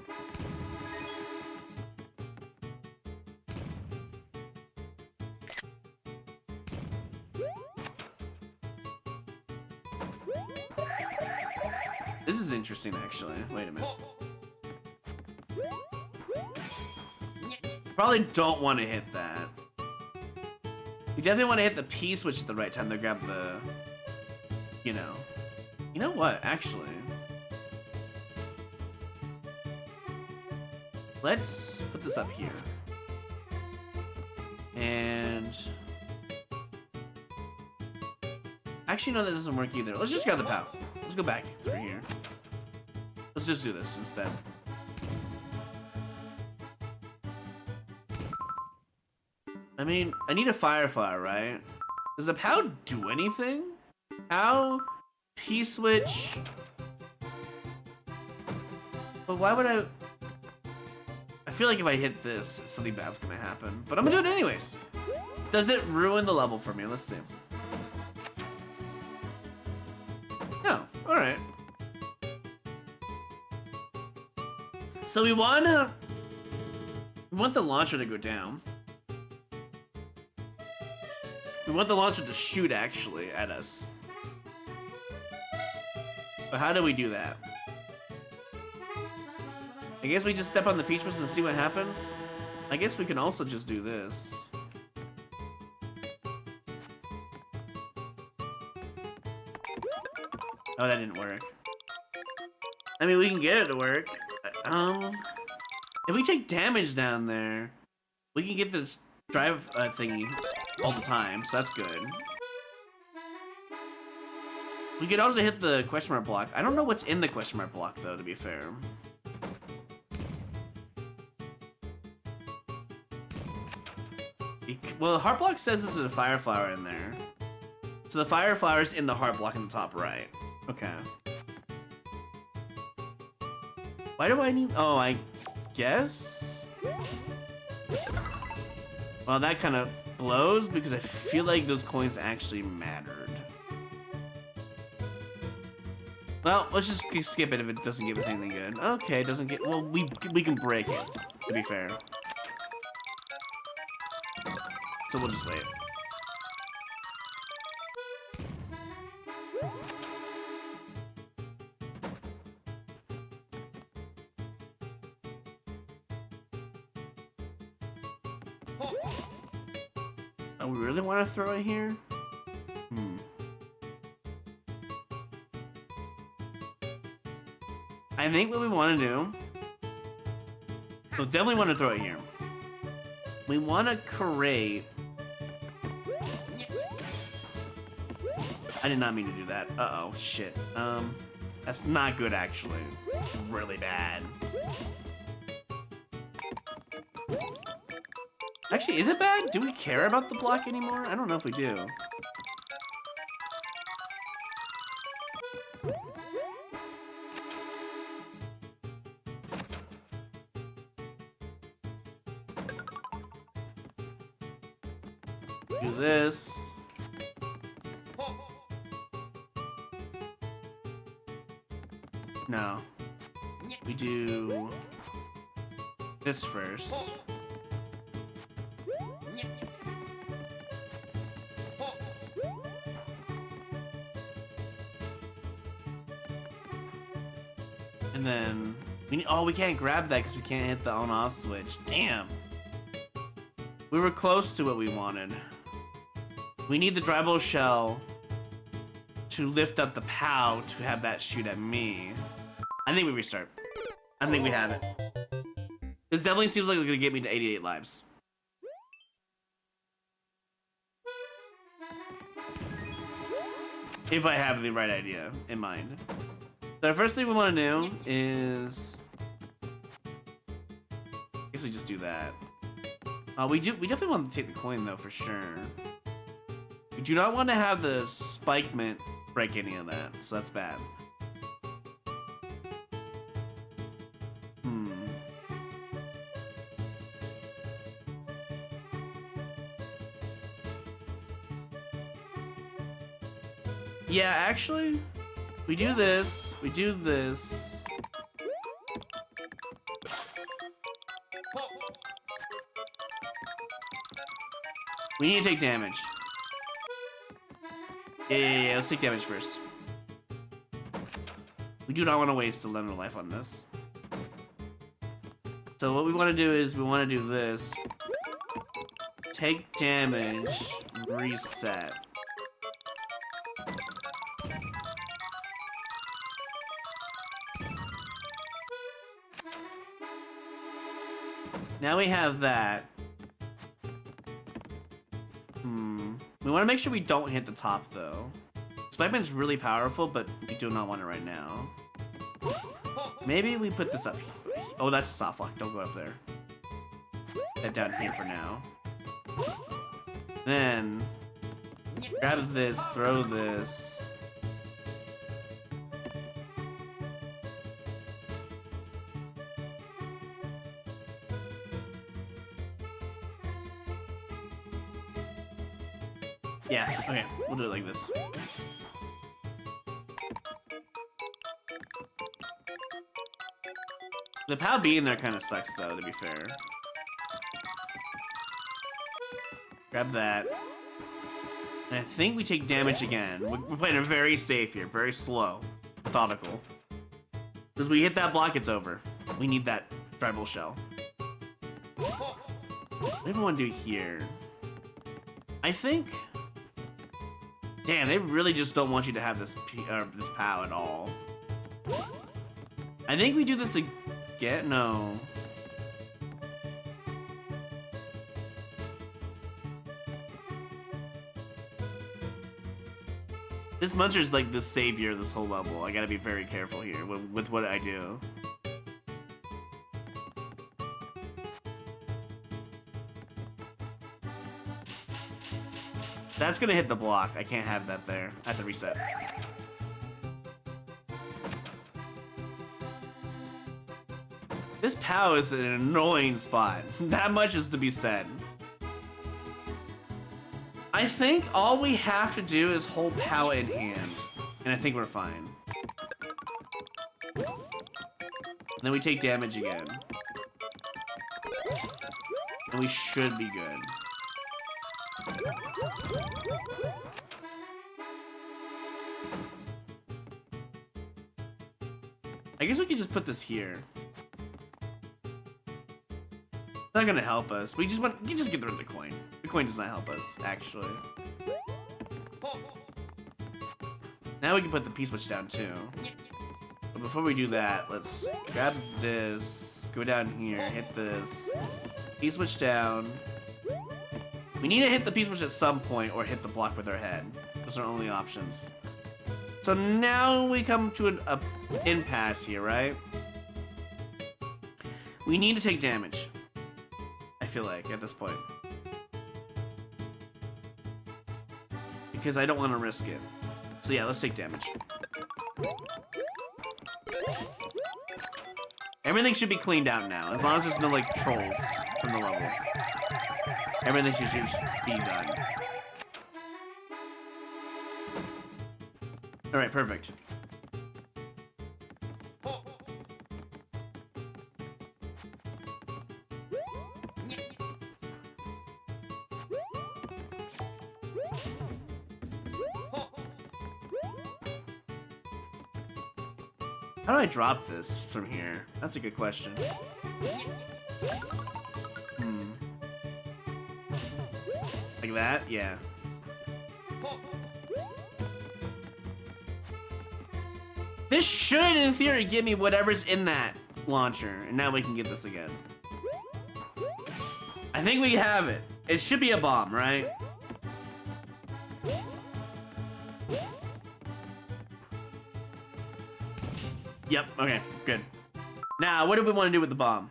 [SPEAKER 3] This is interesting, actually. Wait a minute. Probably don't want to hit that. You definitely want to hit the P-switch at the right time to grab the... You know. You know what, actually? Let's put this up here. And actually, no, that doesn't work either. Let's just grab the POW. Let's go back through here. Let's just do this instead. I mean, I need a Firefly, right? Does the POW do anything? POW, P-switch. But why would I feel like if I hit this, something bad's gonna happen. But I'm gonna do it anyways. Does it ruin the level for me? Let's see. No. Alright. So we want the launcher to go down. We want the launcher to shoot, actually, at us. But how do we do that? I guess we just step on the Peach Bus and see what happens. I guess we can also just do this. Oh, that didn't work. I mean, we can get it to work. If we take damage down there, we can get this drive thingy all the time, so that's good. We could also hit the question mark block. I don't know what's in the question mark block, though, to be fair. Well, the heart block says there's a fire flower in there. So the fire flower's in the heart block in the top right. Okay. Why do I need... Oh, I guess? Well, that kind of blows because I feel like those coins actually mattered. Well, let's just skip it if it doesn't give us anything good. Okay, it doesn't get... Well, we can break it, to be fair. So we'll just wait. Oh, we really want to throw it here? I think what we want to do... We'll definitely want to throw it here. We want to create... I did not mean to do that. Uh-oh, shit. That's not good, actually. It's really bad. Actually, is it bad? Do we care about the block anymore? I don't know if we do. Do this. No. We do this first. And then we need, oh, we can't grab that because we can't hit the on-off switch. Damn. We were close to what we wanted. We need the Dryball shell to lift up the POW to have that shoot at me. I think we restart. I think we have it. This definitely seems like it's gonna get me to 88 lives. If I have the right idea in mind. So the first thing we want to do is... I guess we just do that. We definitely want to take the coin though, for sure. We do not want to have the spikement break any of that, so that's bad. Yeah, actually, we do this, we do this. We need to take damage. Yeah, let's take damage first. We do not want to waste a lemon of life on this. So what we want to do is we want to do this. Take damage, reset. Now we have that. We want to make sure we don't hit the top, though. Spikeman's really powerful, but we do not want it right now. Maybe we put this up here. Oh, that's soft lock. Don't go up there. Head down here for now. Then grab this, throw this. Yeah, okay, we'll do it like this. The POW being there kind of sucks, though, to be fair. Grab that. And I think we take damage again. We're playing it very safe here, very slow, methodical. Because we hit that block, it's over. We need that tribal shell. What do we want to do here? I think... Damn, they really just don't want you to have this this POW at all. I think we do this again. No. This monster's like the savior of this whole level. I gotta be very careful here with what I do. That's gonna hit the block. I can't have that there. I have to reset. This POW is an annoying spot. That much is to be said. I think all we have to do is hold POW in hand. And I think we're fine. And then we take damage again. And we should be good. I guess we could just put this here. It's not gonna help us. You just get rid of the coin. The coin does not help us, actually. Now we can put the P-switch down too. But before we do that, let's grab this, go down here, hit this, P-switch down. We need to hit the P-switch at some point or hit the block with our head. Those are our only options. So now we come to an impasse here, right? We need to take damage. I feel like, at this point. Because I don't want to risk it. So yeah, let's take damage. Everything should be cleaned out now, as long as there's no, like, trolls from the level. Everything should just be done. Alright, perfect. How do I drop this from here? That's a good question. Like that? Yeah. This should, in theory, give me whatever's in that launcher. And now we can get this again. I think we have it. It should be a bomb, right? Yep, okay, good. Now, what do we want to do with the bomb?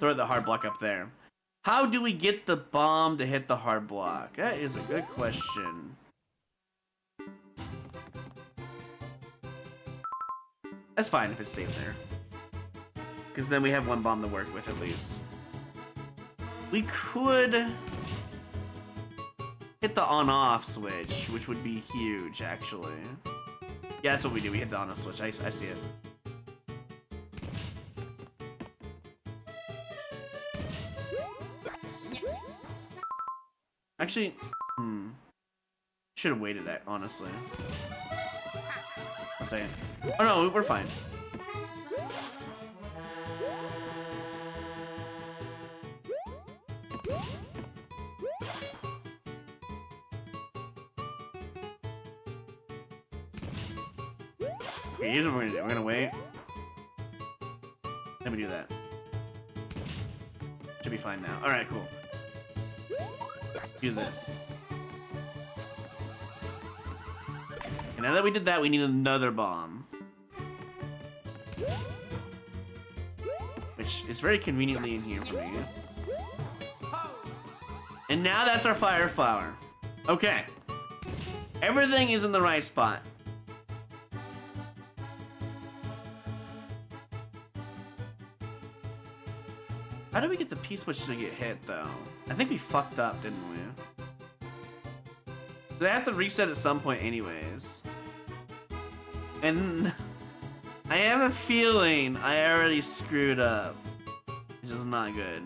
[SPEAKER 3] Throw the hard block up there. How do we get the bomb to hit the hard block? That is a good question. That's fine if it stays there. Because then we have one bomb to work with at least. We could hit the on-off switch, which would be huge, actually. Yeah, that's what we do. We hit the on-off switch. I see it. Actually, should have waited that, honestly. One second. Oh no, we're fine. Okay, here's what we're gonna do. We're gonna wait. Then we do that. Should be fine now. Alright, cool. Do this. Now that we did that, we need another bomb. Which is very conveniently in here for me. And now that's our fire flower. Okay. Everything is in the right spot. How did we get the P-switch to get hit, though? I think we fucked up, didn't we? They have to reset at some point anyways. And I have a feeling I already screwed up. Which is not good.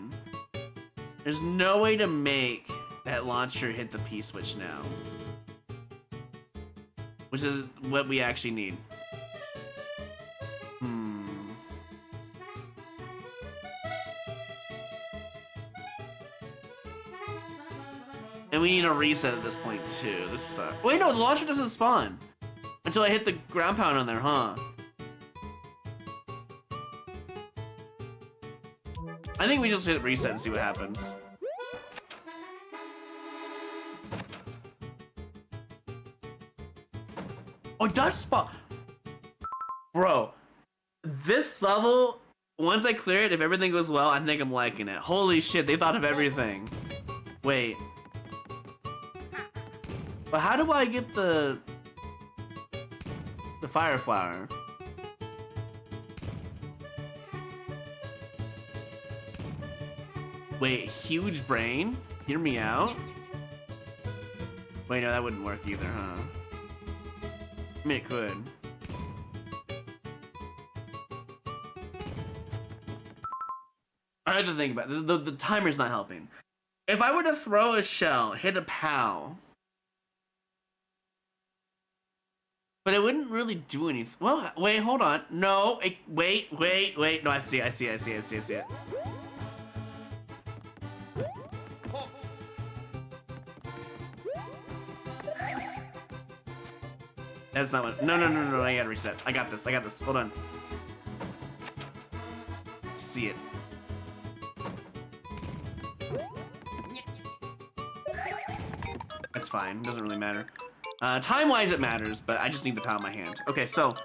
[SPEAKER 3] There's no way to make that launcher hit the P-switch now. Which is what we actually need. And we need a reset at this point too. This sucks. Wait, no, the launcher doesn't spawn until I hit the ground pound on there, huh? I think we just hit reset and see what happens. Oh, it does spawn. Bro, this level, once I clear it, if everything goes well, I think I'm liking it. Holy shit, they thought of everything. Wait. But how do I get the fire flower? Wait, huge brain? Hear me out? Wait, no, that wouldn't work either, huh? I mean, it could. I have to think about it. The timer's not helping. If I were to throw a shell, hit a POW, but it wouldn't really do anything. Well, wait, hold on. No, wait. No, I see it. That's not what. No, I gotta reset. I got this. Hold on. See it. That's fine. Doesn't really matter. Time-wise, it matters, but I just need the POW in my hand. Okay, so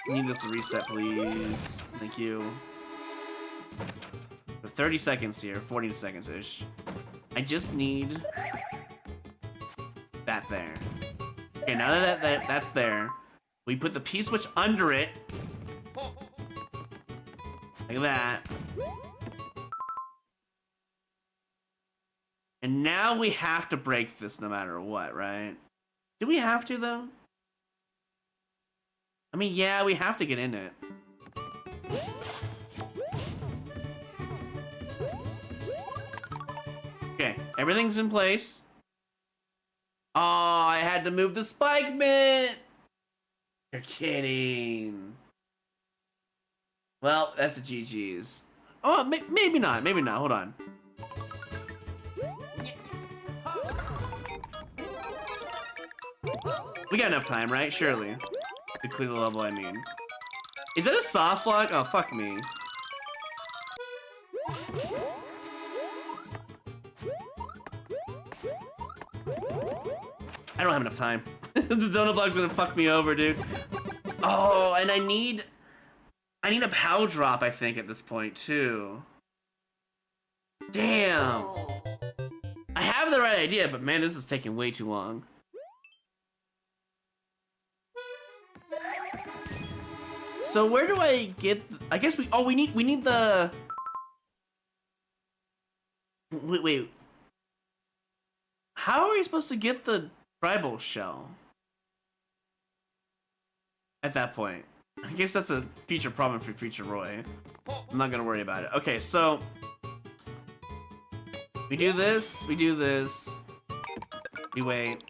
[SPEAKER 3] I need this to reset, please. Thank you. For 30 seconds here, 40 seconds-ish. I just need that there. Okay, now that that's there, we put the P-switch under it. Like that. And now we have to break this no matter what, right? Do we have to, though? I mean, yeah, we have to get in it. Okay, everything's in place. Oh, I had to move the spike mitt! You're kidding. Well, that's a GG's. Oh, maybe not, hold on. We got enough time, right? Surely. To clear the level, I mean. Is that a soft lock? Oh, fuck me. I don't have enough time. The donut block's gonna fuck me over, dude. Oh, and I need a POW drop, I think, at this point, too. Damn. I have the right idea, but man, this is taking way too long. So where do I get? I guess we need the. Wait. How are we supposed to get the tribal shell? At that point, I guess that's a future problem for future Roy. I'm not gonna worry about it. Okay, so we do this. We wait.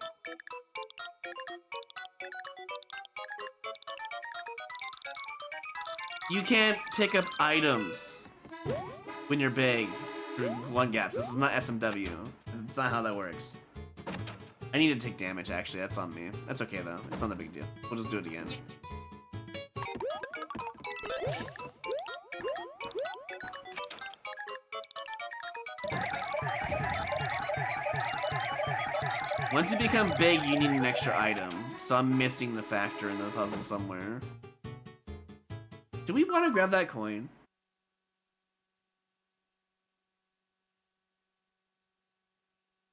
[SPEAKER 3] You can't pick up items when you're big through one gaps. This is not SMW. It's not how that works. I need to take damage, actually. That's on me. That's okay, though. It's not a big deal. We'll just do it again. Once you become big, you need an extra item. So I'm missing the factor in the puzzle somewhere. Do we want to grab that coin?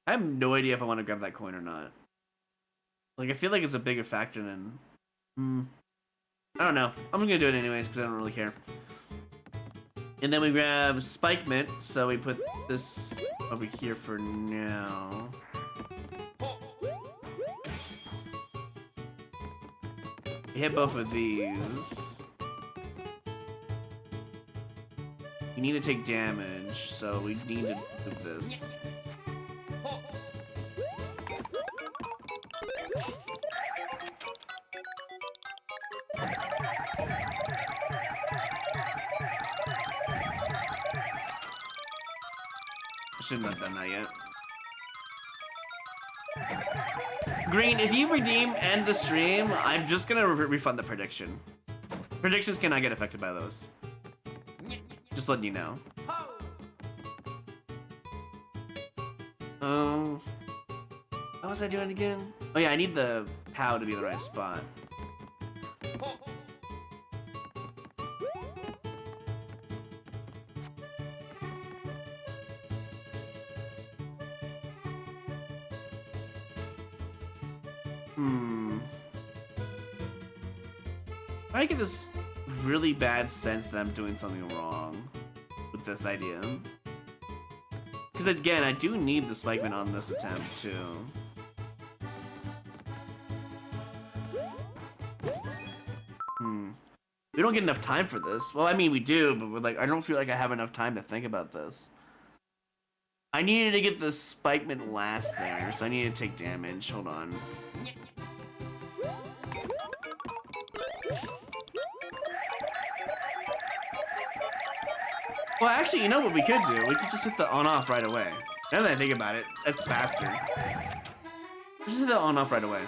[SPEAKER 3] I have no idea if I want to grab that coin or not. Like, I feel like it's a bigger factor than... I don't know. I'm gonna do it anyways, because I don't really care. And then we grab Spike Mint, so we put this over here for now. We hit both of these. We need to take damage, so we need to do this. Shouldn't have done that yet. Green, if you redeem end the stream, I'm just gonna refund the prediction. Predictions cannot get affected by those. Just letting you know. How was I doing again? Oh yeah, I need the POW to be the right spot. I get this really bad sense that I'm doing something wrong with this idea. Because again, I do need the Spike Mint on this attempt too. We don't get enough time for this. Well, I mean, we do, but we're like, I don't feel like I have enough time to think about this. I needed to get the Spike Mint last there, so I need to take damage. Hold on. Well, actually, you know what we could do? We could just hit the on-off right away. Now that I think about it, that's faster. Just hit the on-off right away.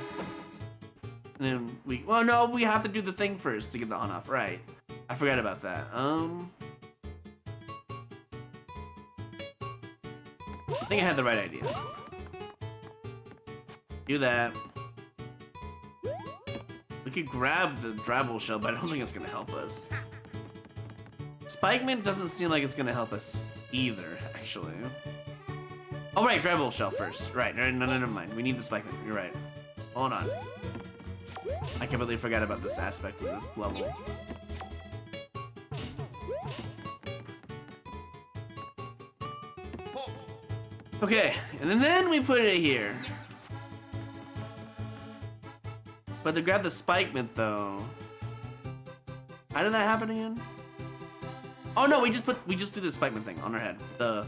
[SPEAKER 3] And then we... Well, no, we have to do the thing first to get the on-off. Right. I forgot about that. I think I had the right idea. Do that. We could grab the Drabble Shell, but I don't think it's going to help us. Spike Mint doesn't seem like it's gonna help us either, actually. Oh right, Drabble Shell first. Right, no, never mind. We need the Spike Mint. You're right. Hold on. I completely forgot about this aspect of this level. Okay, and then we put it here. But to grab the Spike Mint, though, how did that happen again? Oh no, we just do the Spike Mint thing on our head. The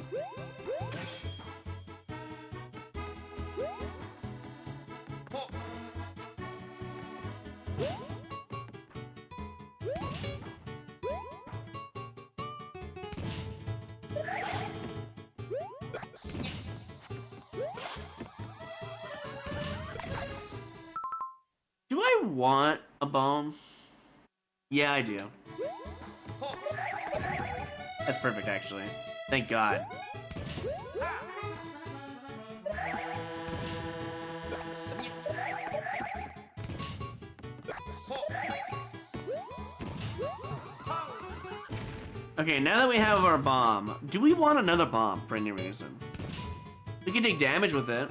[SPEAKER 3] Do I want a bomb? Yeah, I do. That's perfect, actually. Thank God. Okay, now that we have our bomb, do we want another bomb for any reason? We can take damage with it.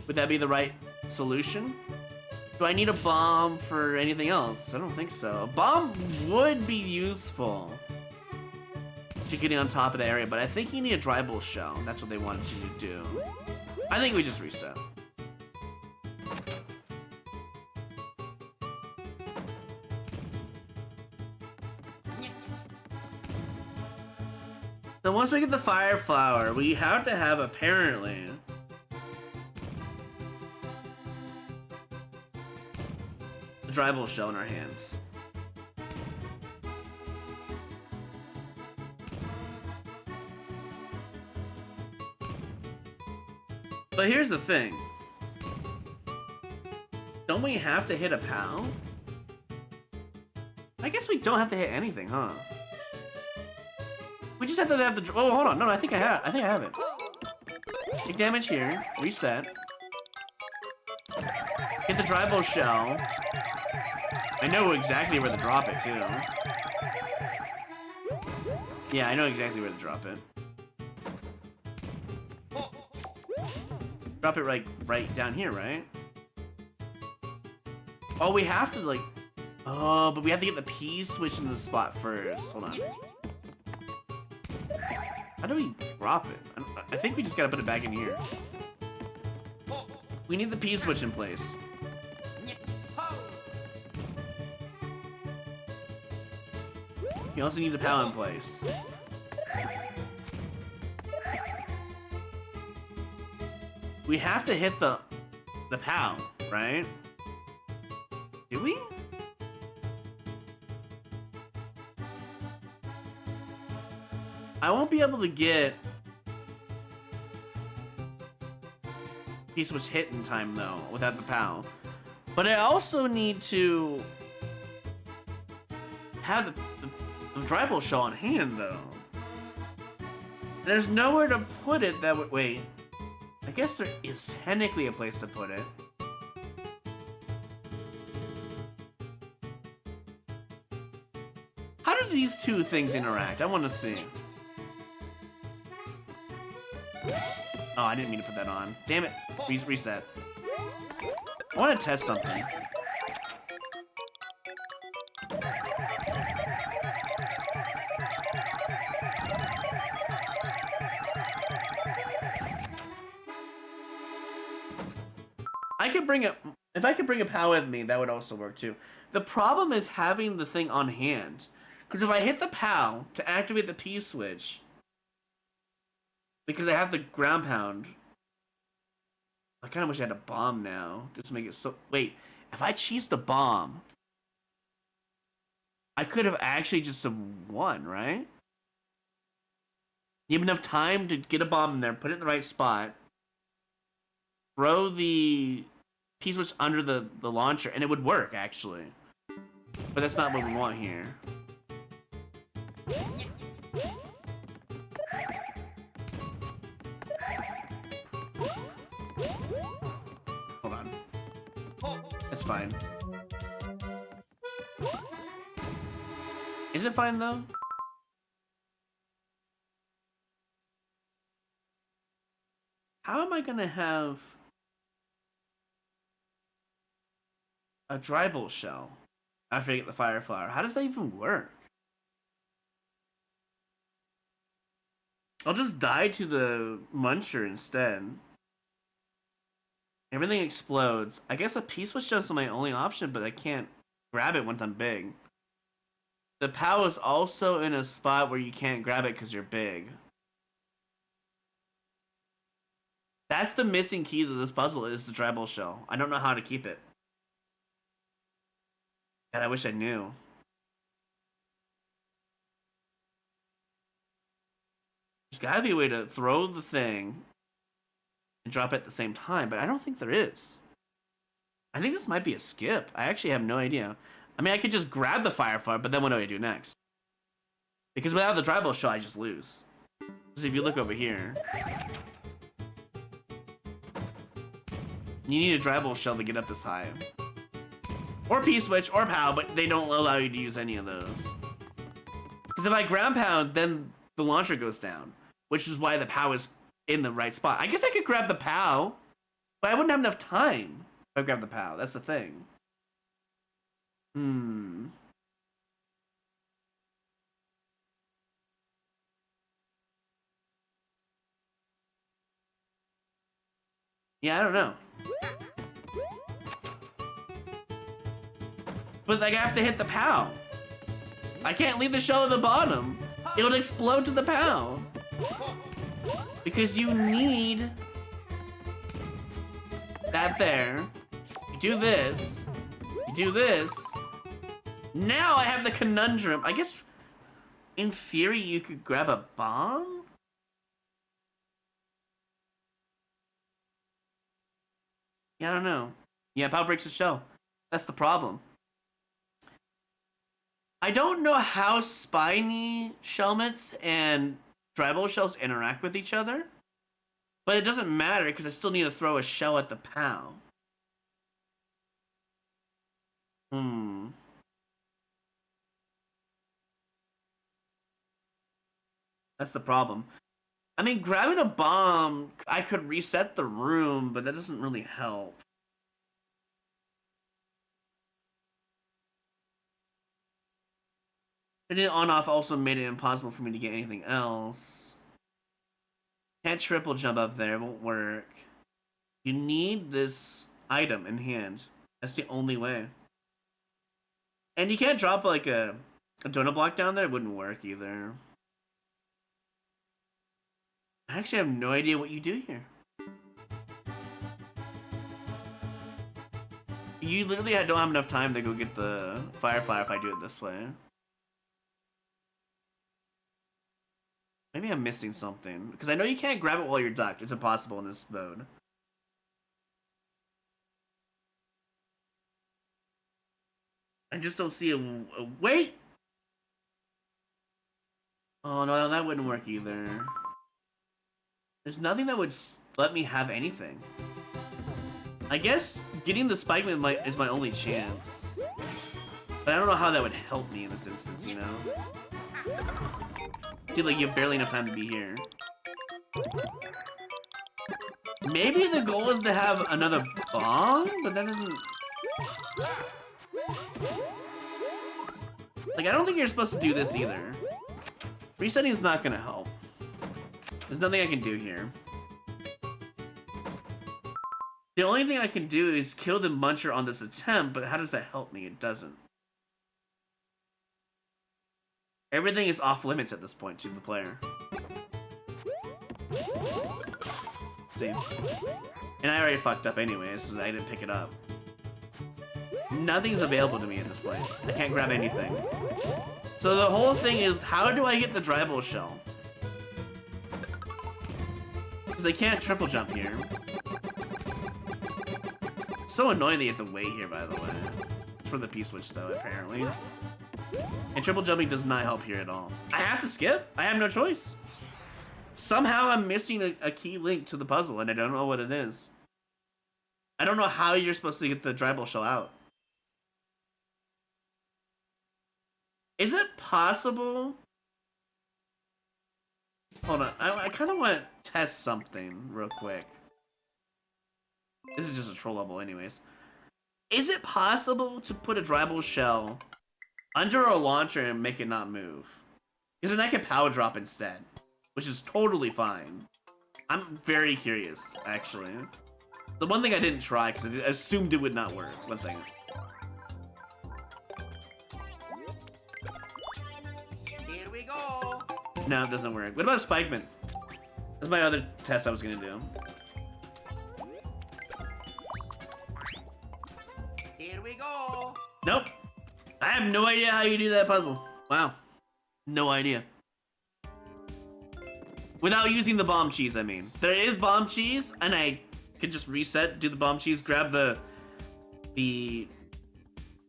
[SPEAKER 3] Would that be the right solution? Do I need a bomb for anything else? I don't think so. A bomb would be useful to getting on top of the area, but I think you need a Dribble Shell. That's what they wanted you to do. I think we just reset. So once we get the Fire Flower, we have to have, apparently, the Dribble Shell in our hands. But here's the thing. Don't we have to hit a POW? I guess we don't have to hit anything, huh? We just have to have the... Oh, hold on. No, I think I have it. Take damage here. Reset. Get the tribal shell. I know exactly where to drop it, too. Yeah, I know exactly where to drop it. Drop it right down here, right? Oh, we have to, like... Oh, but we have to get the P switch in the spot first. Hold on. How do we drop it? I think we just gotta put it back in here. We need the P switch in place. You also need the POW in place. We have to hit the POW, right? Do we? I won't be able to get P switch hit in time though without the POW. But I also need to have the tribal shell on hand though. There's nowhere to put it that would wait. I guess there is technically a place to put it. How do these two things interact? I want to see. Oh, I didn't mean to put that on. Damn it. Reset. I want to test something. I could bring a... If I could bring a POW with me, that would also work too. The problem is having the thing on hand. Because if I hit the POW to activate the P switch, because I have the ground pound, I kind of wish I had a bomb now. Just to make it so... Wait, if I cheese the bomb, I could have actually just won, right? You have enough time to get a bomb in there, put it in the right spot, throw the P switch under the launcher, and it would work, actually. But that's not what we want here. Hold on. It's fine. Is it fine, though? How am I gonna have a tribal shell after I get the fire flower? How does that even work? I'll just die to the muncher instead. Everything explodes. I guess a P switch is my only option, but I can't grab it once I'm big. The POW is also in a spot where you can't grab it because you're big. That's the missing key to this puzzle, is the tribal shell. I don't know how to keep it. God, I wish I knew. There's gotta be a way to throw the thing and drop it at the same time, but I don't think there is. I think this might be a skip. I actually have no idea. I mean, I could just grab the firefly, but then what do I do next? Because without the tribal shell, I just lose. Because if you look over here, you need a tribal shell to get up this high. Or P-switch, or POW, but they don't allow you to use any of those. Because if I ground pound, then the launcher goes down. Which is why the POW is in the right spot. I guess I could grab the POW, but I wouldn't have enough time if I grab the POW. That's the thing. Yeah, I don't know. But like, I have to hit the POW. I can't leave the shell at the bottom. It would explode to the POW. Because you need that there. You do this. You do this. Now I have the conundrum. I guess, in theory, you could grab a bomb? Yeah, I don't know. Yeah, POW breaks the shell. That's the problem. I don't know how spiny shellmets and tribal shells interact with each other, but it doesn't matter because I still need to throw a shell at the POW. Hmm. That's the problem. I mean, grabbing a bomb, I could reset the room, but that doesn't really help. And then on-off also made it impossible for me to get anything else. Can't triple jump up there, it won't work. You need this item in hand. That's the only way. And you can't drop like a donut block down there, it wouldn't work either. I actually have no idea what you do here. You literally don't have enough time to go get the Firefly if I do it this way. Maybe I'm missing something. Because I know you can't grab it while you're ducked. It's impossible in this mode. I just don't see a wait! Oh no, that wouldn't work either. There's nothing that would let me have anything. I guess getting the spike is my only chance. But I don't know how that would help me in this instance, you know? I feel like you have barely enough time to be here. Maybe the goal is to have another bomb, but that doesn't... Like, I don't think you're supposed to do this either. Resetting is not gonna help. There's nothing I can do here. The only thing I can do is kill the muncher on this attempt, but how does that help me? It doesn't. Everything is off limits at this point to the player. See? And I already fucked up anyways, so I didn't pick it up. Nothing's available to me at this point. I can't grab anything. So the whole thing is, how do I get the Drybble shell? Because I can't triple jump here. So annoying that you have to wait here, by the way. It's for the P-switch, though, apparently. And triple jumping does not help here at all. I have to skip. I have no choice. Somehow I'm missing a key link to the puzzle, and I don't know what it is. I don't know how you're supposed to get the Drybble shell out. Is it possible? Hold on. I kind of want to test something real quick. This is just a troll level anyways. Is it possible to put a Drybble shell under a launcher and make it not move? Because then I can power drop instead, which is totally fine. I'm very curious, actually. The one thing I didn't try because I assumed it would not work. One second.
[SPEAKER 1] Here we go.
[SPEAKER 3] No, it doesn't work. What about a spikeman? That's my other test I was gonna do.
[SPEAKER 1] Here we go.
[SPEAKER 3] Nope. I have no idea how you do that puzzle. Wow. No idea. Without using the bomb cheese, I mean. There is bomb cheese, and I could just reset, do the bomb cheese, grab the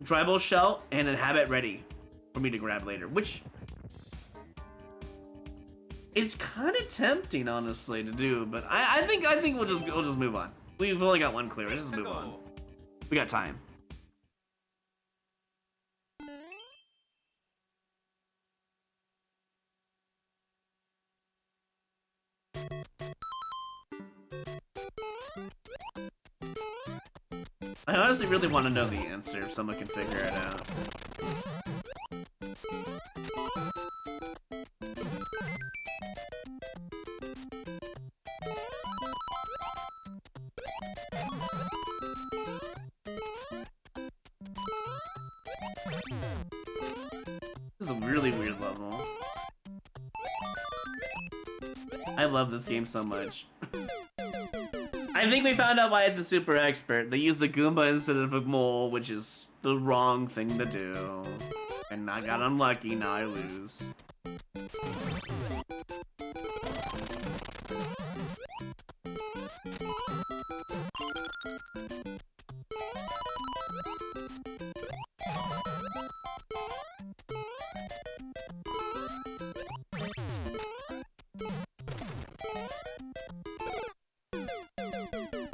[SPEAKER 3] Drybble shell, and then have it ready for me to grab later, which it's kind of tempting, honestly, to do, but I think we'll just move on. We've only got one clear. Let's just move on. We got time. I honestly really want to know the answer if someone can figure it out. This is a really weird level. I love this game so much. I think they found out why it's a super expert. They used a Goomba instead of a mole, which is the wrong thing to do. And I got unlucky, now I lose.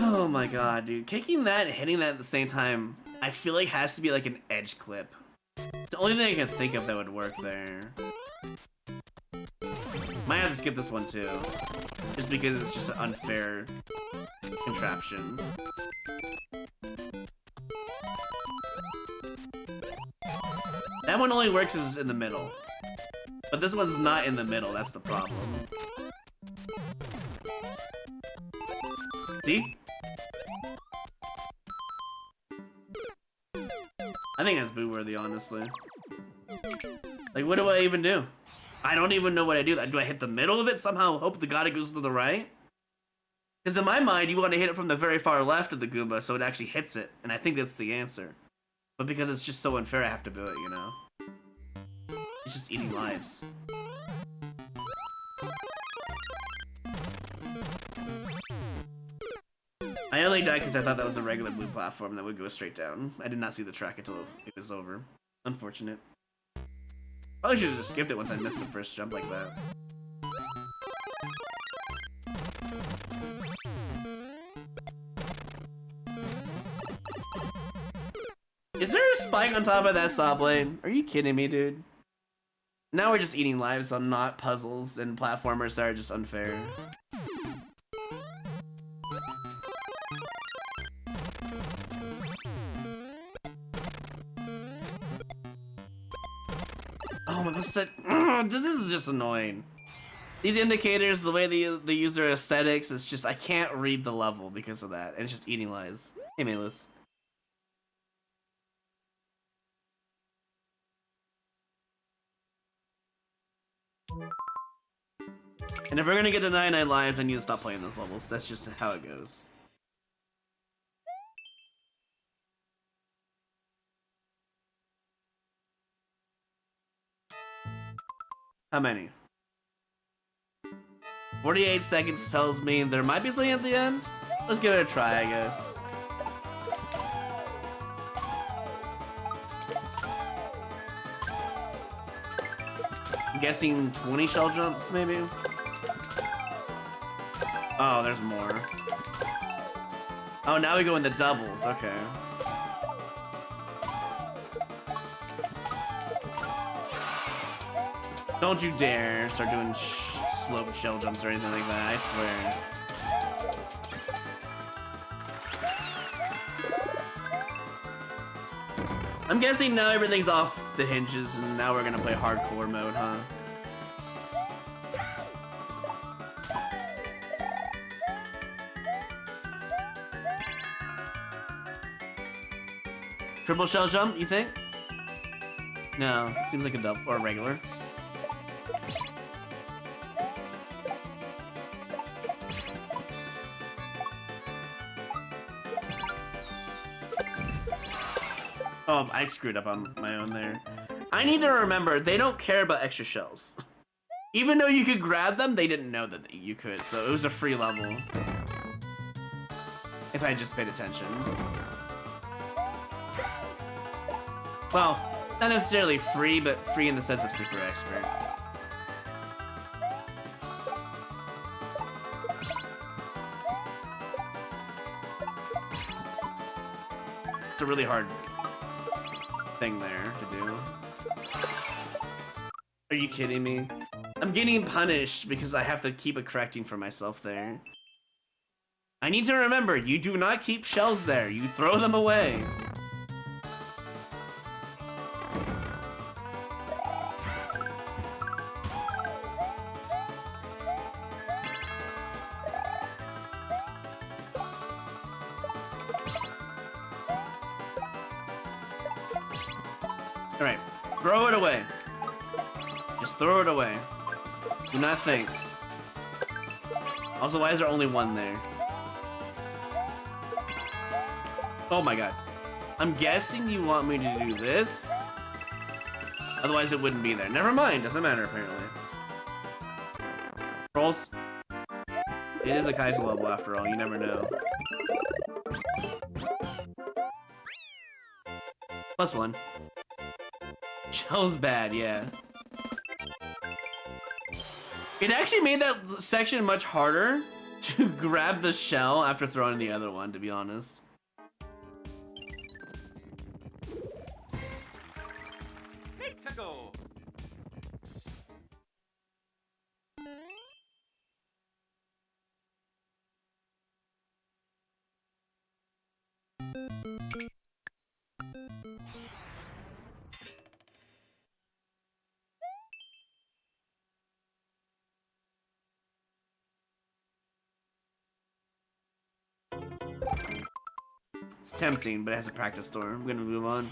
[SPEAKER 3] Oh my god, dude. Kicking that and hitting that at the same time I feel like has to be like an edge clip. It's the only thing I can think of that would work there. Might have to skip this one too. Just because it's just an unfair contraption. That one only works as in the middle. But this one's not in the middle, that's the problem. See? I think that's boo-worthy, honestly. Like, what do I even do? I don't even know what I do. Do I hit the middle of it somehow, hope the god goes to the right? Because in my mind, you want to hit it from the very far left of the Goomba so it actually hits it, and I think that's the answer. But because it's just so unfair, I have to do it, you know? It's just eating lives. I only died because I thought that was a regular blue platform that would go straight down. I did not see the track until it was over. Unfortunate. Probably should have just skipped it once I missed the first jump like that. Is there a spike on top of that saw blade? Are you kidding me, dude? Now we're just eating lives on not puzzles and platformers that are just unfair. Oh my god, this is just annoying. These indicators, the way they use their aesthetics, it's just, I can't read the level because of that. And it's just eating lives. Hey, Malus. And if we're gonna get to 99 lives, I need to stop playing those levels. That's just how it goes. How many? 48 seconds tells me there might be something at the end. Let's give it a try, I guess. I'm guessing 20 shell jumps, maybe? Oh, there's more. Oh, now we go into doubles, okay. Don't you dare start doing slope shell jumps or anything like that, I swear. I'm guessing now everything's off the hinges and now we're gonna play hardcore mode, huh? Triple shell jump, you think? No, seems like a double or a regular. Oh, I screwed up on my own there. I need to remember, they don't care about extra shells. Even though you could grab them, they didn't know that you could, so it was a free level. If I just paid attention. Well, not necessarily free, but free in the sense of super expert. It's a really hard thing there to do. Are you kidding me? I'm getting punished because I have to keep it correcting for myself there. I need to remember, you do not keep shells there. You throw them away. Alright, throw it away. Just throw it away. Do not think. Also, why is there only one there? Oh my god. I'm guessing you want me to do this? Otherwise it wouldn't be there. Never mind, doesn't matter apparently. Trolls. It is a Kaiser level after all, you never know. +1. Shell's bad, yeah. It actually made that section much harder to grab the shell after throwing the other one, to be honest. It's tempting, but it has a practice store. I'm gonna move on.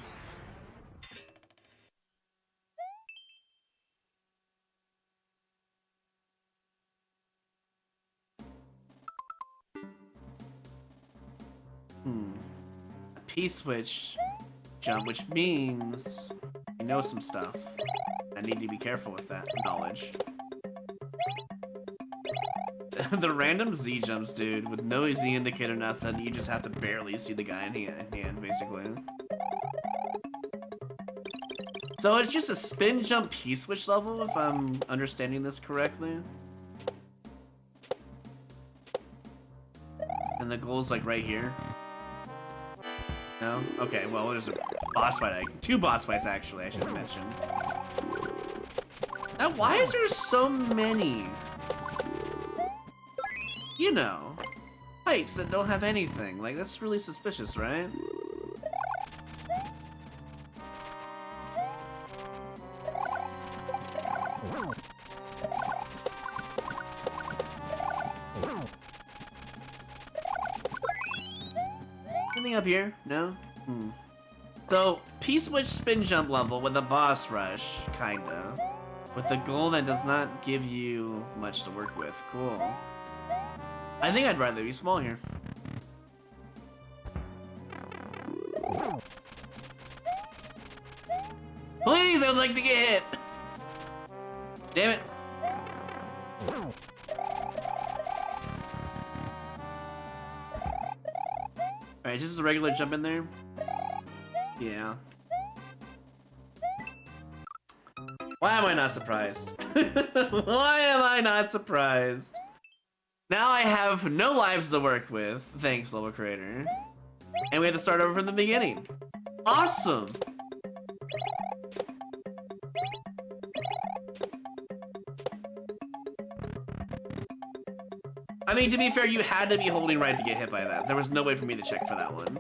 [SPEAKER 3] A P-switch jump, which means you know some stuff. I need to be careful with that knowledge. The random Z jumps, dude, with no Z indicator, nothing. You just have to barely see the guy in hand, basically. So it's just a spin jump P-switch level, if I'm understanding this correctly. And the goal's like right here. No? Okay, well, there's a boss fight. Two boss fights, actually, I should have mentioned. Now, why is there so many? You know, pipes that don't have anything. Like, that's really suspicious, right? Anything up here? No? So, P-switch spin jump level with a boss rush, kinda. With a goal that does not give you much to work with. Cool. I think I'd rather be small here. Please, I would like to get hit! Damn it. Alright, is this a regular jump in there? Yeah. Why am I not surprised? Why am I not surprised? Now I have no lives to work with, thanks, level creator. And we have to start over from the beginning. Awesome! I mean, to be fair, you had to be holding right to get hit by that. There was no way for me to check for that one.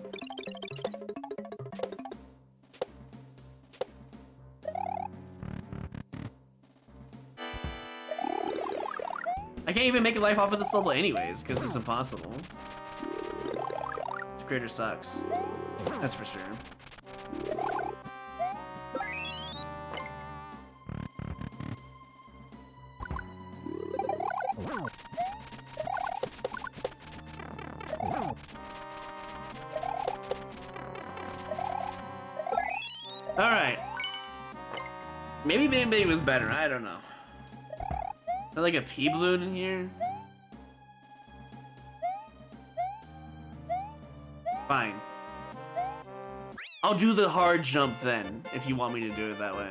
[SPEAKER 3] I can't even make a life off of this level anyways, because it's impossible. This creator sucks. That's for sure. Alright. Maybe Bang was better, I don't know. Is there like a pea balloon in here? Fine. I'll do the hard jump then, if you want me to do it that way.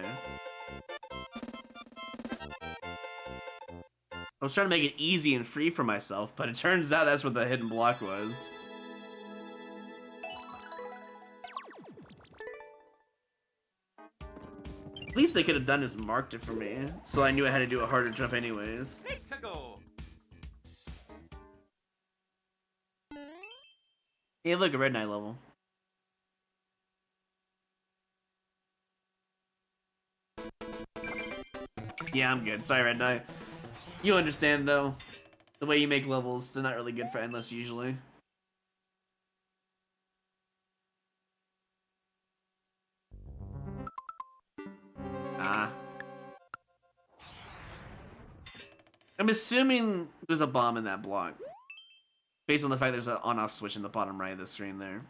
[SPEAKER 3] I was trying to make it easy and free for myself, but it turns out that's what the hidden block was. At least they could have done is marked it for me, so I knew I had to do a harder jump anyways. Hey, look, a Red Knight level. Yeah, I'm good. Sorry, Red Knight. You understand, though. The way you make levels, they're not really good for endless, usually. Ah. I'm assuming there's a bomb in that block. Based on the fact there's an on-off switch in the bottom right of the screen there.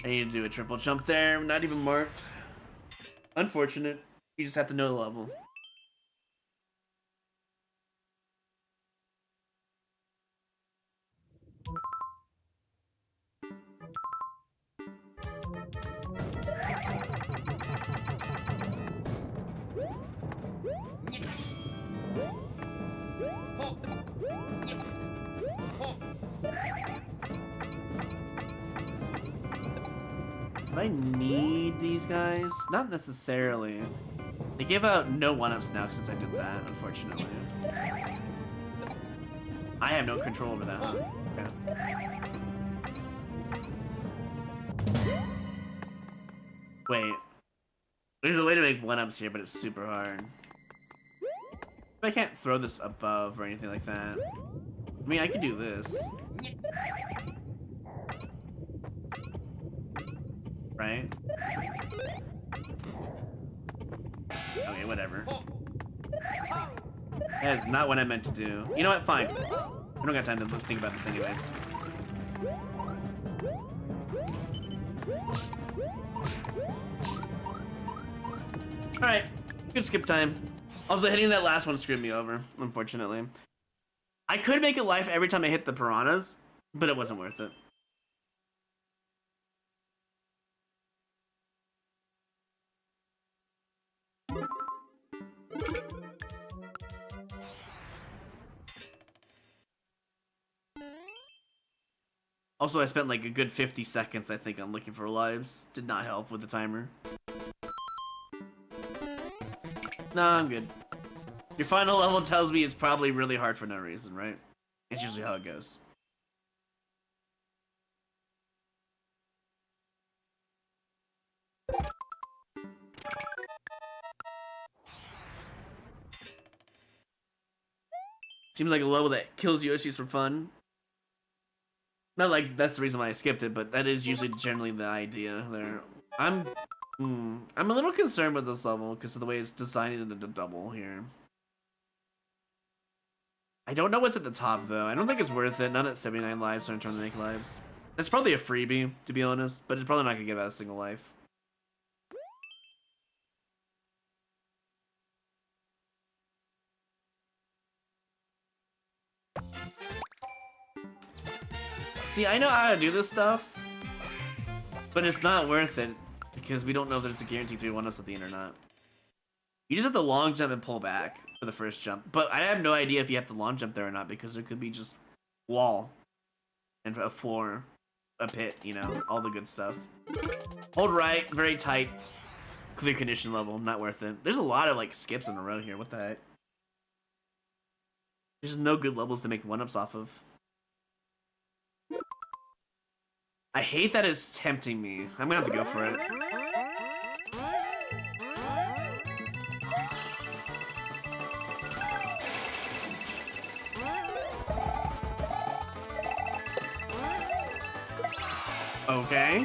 [SPEAKER 3] I need to do a triple jump there, not even marked. Unfortunate. You just have to know the level. Do I need these guys? Not necessarily. They give out no one-ups now since I did that, unfortunately. I have no control over that, huh? Okay. Wait. There's a way to make 1-ups here, but it's super hard. I can't throw this above or anything like that. I mean, I could do this. Right? Okay, whatever. That is not what I meant to do. You know what? Fine. We don't got time to think about this anyways. Alright. Good skip time. Also, hitting that last one screwed me over, unfortunately. I could make it life every time I hit the piranhas, but it wasn't worth it. Also, I spent like a good 50 seconds, I think, on looking for lives. Did not help with the timer. Nah, I'm good. Your final level tells me it's probably really hard for no reason, right? It's usually how it goes. Seems like a level that kills Yoshis for fun. Not like that's the reason why I skipped it, but that is usually generally the idea there. I'm a little concerned with this level because of the way it's designed into double here. I don't know what's at the top though. I don't think it's worth it. Not at 79 lives, so I'm trying to make lives. It's probably a freebie, to be honest, but it's probably not gonna give out a single life. See, I know how to do this stuff, but it's not worth it because we don't know if there's a guaranteed 3 1-ups at the end or not. You just have to long jump and pull back for the first jump, but I have no idea if you have to long jump there or not because there could be just wall and a floor, a pit, you know, all the good stuff. Hold right, very tight, clear condition level, not worth it. There's a lot of like skips in a row here. What the heck? There's no good levels to make 1-ups off of. I hate that it's tempting me. I'm gonna have to go for it. Okay.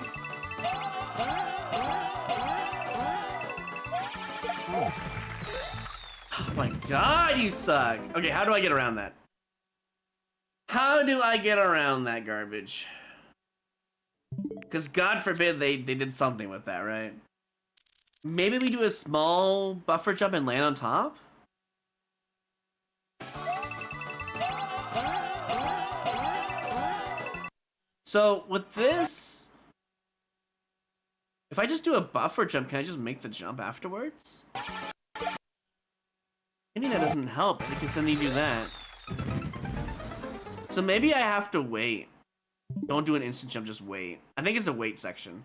[SPEAKER 3] Oh my god, you suck. Okay, how do I get around that? How do I get around that garbage? Because God forbid they did something with that, right? Maybe we do a small buffer jump and land on top? So with this, if I just do a buffer jump, can I just make the jump afterwards? Maybe that doesn't help because then you do that. So maybe I have to wait. Don't do an instant jump, just wait. I think it's the wait section.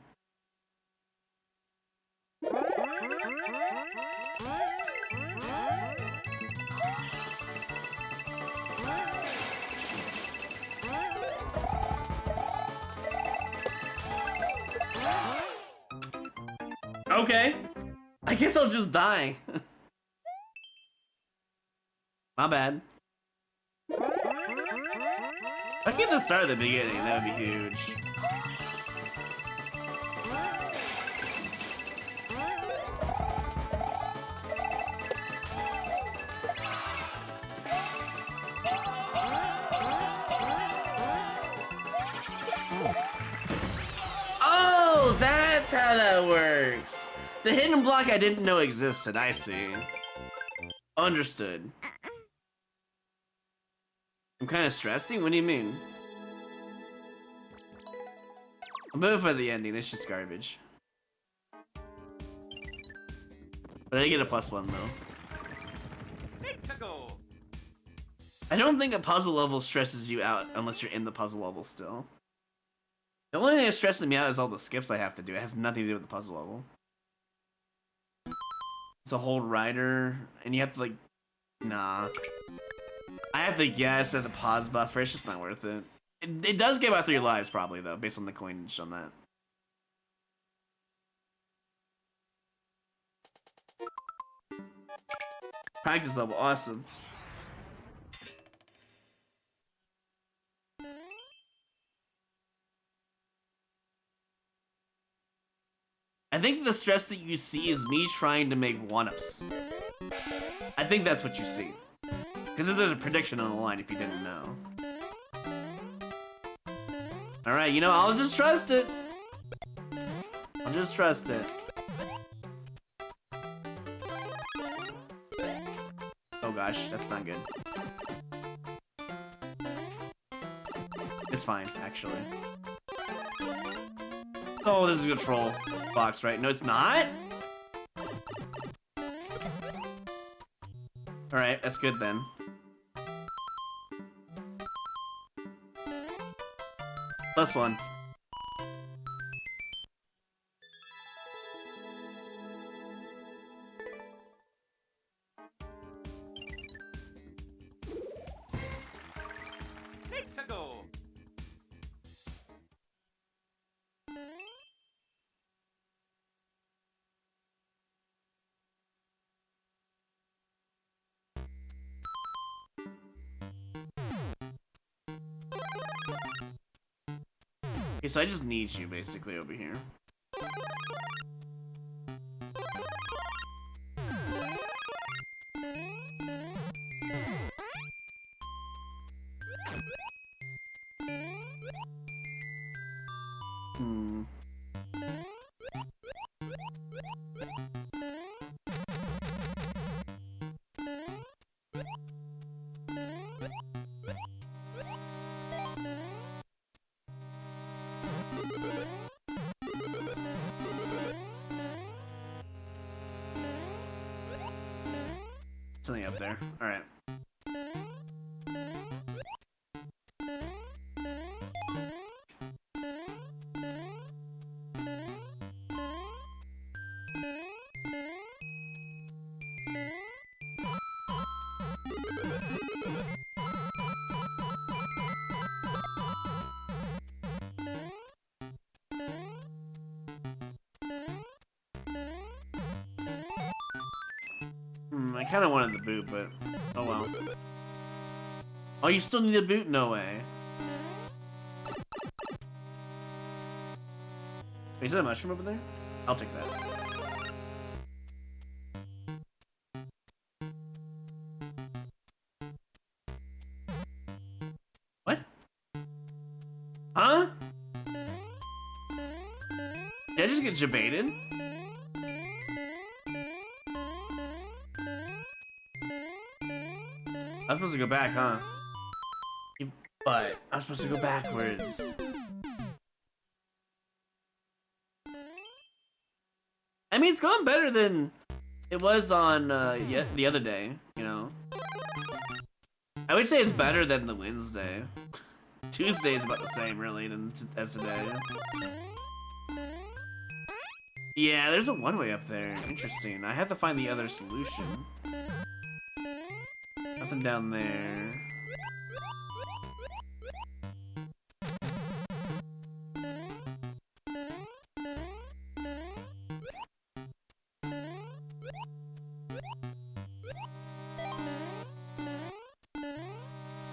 [SPEAKER 3] Okay. I guess I'll just die. My bad. If I get the start at the beginning, that would be huge. Oh, that's how that works. The hidden block I didn't know existed, I see. Understood. I'm kind of stressing? What do you mean? I'm moving for the ending, this is garbage. But I get a +1 though. I don't think a puzzle level stresses you out unless you're in the puzzle level still. The only thing that's stressing me out is all the skips I have to do. It has nothing to do with the puzzle level. It's a whole rider, and you have to like... Nah. I have to guess at the pause buffer, it's just not worth it. It does give out 3 lives probably though, based on the coinage on that. Practice level, awesome. I think the stress that you see is me trying to make one-ups. I think that's what you see. Because there's a prediction on the line if you didn't know. Alright, you know, I'll just trust it. I'll just trust it. Oh gosh, that's not good. It's fine, actually. Oh, this is a troll box, right? No, it's not? Alright, that's good then. +1.
[SPEAKER 1] Let's go.
[SPEAKER 3] Okay, so I just need you basically over here. Hmm. Something up there. Alright. I kind of wanted the boot, but oh well. Oh, you still need a boot? No way. Wait, is that a mushroom over there? I'll take that. What? Huh? Did I just get jebaited? I'm supposed to go back, huh? But I'm supposed to go backwards. I mean, it's gone better than it was on the other day, you know? I would say it's better than the Wednesday. Tuesday is about the same, really, as today. Yeah, there's a one-way up there. Interesting. I have to find the other solution. Nothing down there.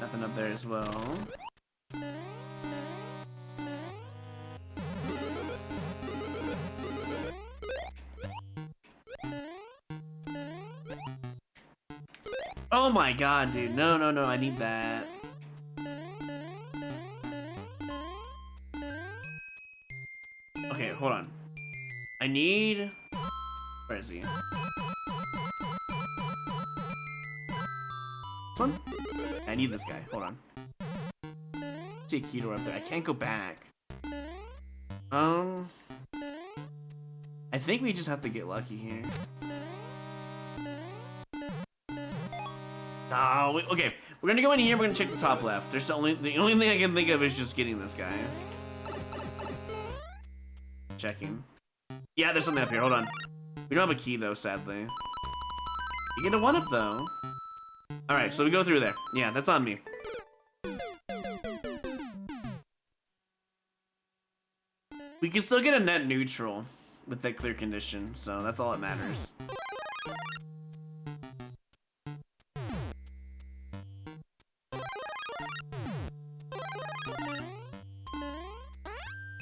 [SPEAKER 3] Nothing up there as well. Oh my god, dude. No, no, no, I need that. Okay, hold on. I need... Where is he? This one? I need this guy. Hold on. See a key door up there. I can't go back. I think we just have to get lucky here. No, okay. We're gonna go in here. We're gonna check the top left. There's the only thing I can think of is just getting this guy. Checking. Yeah, there's something up here. Hold on. We don't have a key though, sadly. You get a 1-up though. All right, so we go through there. Yeah, that's on me. We can still get a net neutral with that clear condition, so that's all that matters.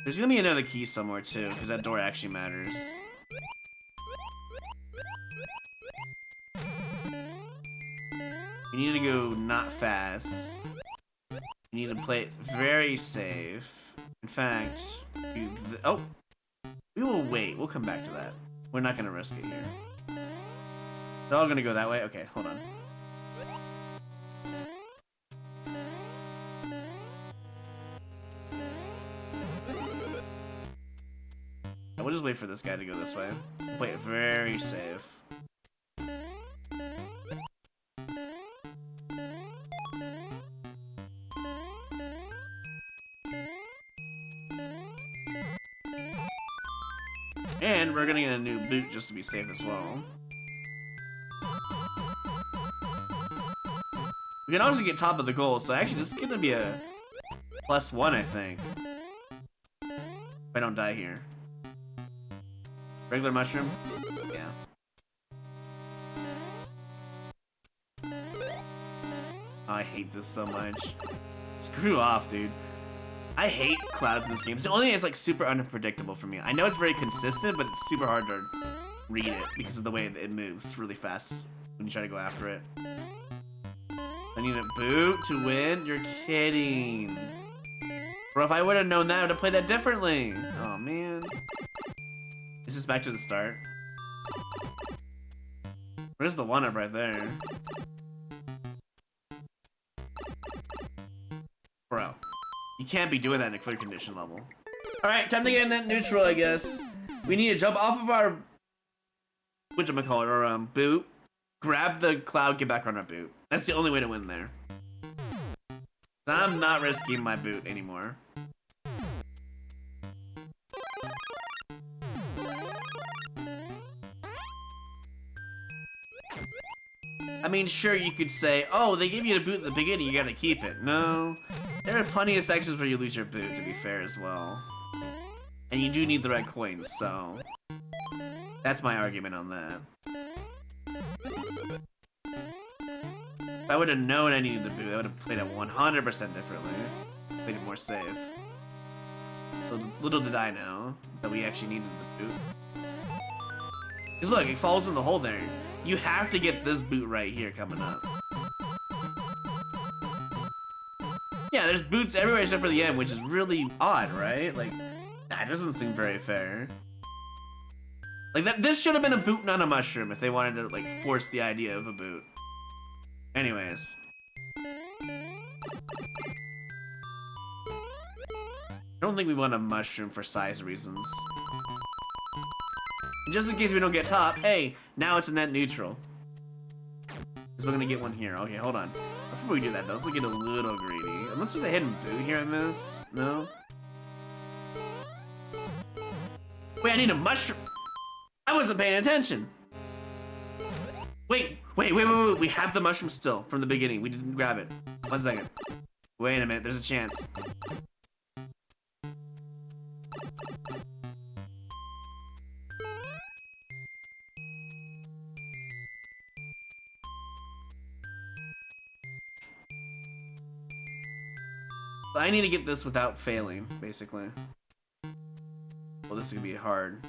[SPEAKER 3] There's gonna be another key somewhere too, because that door actually matters. You need to go not fast. You need to play it very safe. In fact, oh, we will wait. We'll come back to that. We're not gonna risk it here. They're all gonna go that way. Okay, hold on. We'll just wait for this guy to go this way. Play it very safe. And we're gonna get a new boot just to be safe as well. We can also get top of the goal, so actually this is gonna be a +1, I think. If I don't die here. Regular mushroom? Yeah. Oh, I hate this so much. Screw off, dude. I hate clouds in this game. The only thing is like super unpredictable for me. I know it's very consistent, but it's super hard to read it because of the way it moves really fast when you try to go after it. I need a boot to win? You're kidding. Bro, if I would have known that, I would have played that differently. Oh, man. Is this back to the start? Where's the 1-up right there? Bro. You can't be doing that in a clear condition level. Alright, time to get in that neutral, I guess. We need to jump off of our... whatchamacallit, our boot. Grab the cloud, get back on our boot. That's the only way to win there. I'm not risking my boot anymore. I mean, sure, you could say, oh, they gave you a boot at the beginning, you gotta keep it. No. There are plenty of sections where you lose your boot, to be fair as well. And you do need the red coins, so... that's my argument on that. If I would have known I needed the boot, I would have played it 100% differently. Played it more safe. Little did I know that we actually needed the boot. Because look, it falls in the hole there. You have to get this boot right here coming up. Yeah, there's boots everywhere except for the end, which is really odd, right? Like, that doesn't seem very fair. Like, this should have been a boot, not a mushroom, if they wanted to, like, force the idea of a boot. Anyways. I don't think we want a mushroom for size reasons. And just in case we don't get top, hey, now it's a net neutral. Because we're gonna get one here. Okay, hold on. Before we do that, though, let's get a little greedy. Unless there's a hidden boot here I missed. No? Wait, I need a mushroom. I wasn't paying attention. Wait. We have the mushroom still from the beginning. We didn't grab it. 1 second. Wait a minute, there's a chance. I need to get this without failing, basically. Well, this is gonna be hard.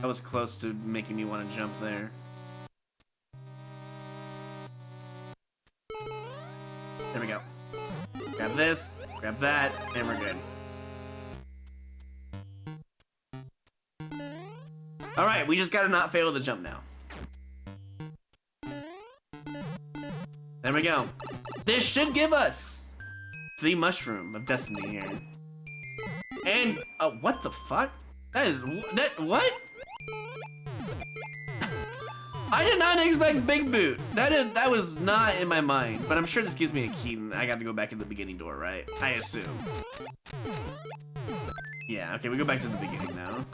[SPEAKER 3] That was close to making me want to jump there. There we go. Grab this, grab that, and we're good. Alright, we just gotta not fail the jump now. There we go. This should give us the mushroom of destiny here. And, what the fuck? What? I did not expect Big Boot. That was not in my mind. But I'm sure this gives me a key and I got to go back in the beginning door, right? I assume. Yeah, okay, we go back to the beginning now.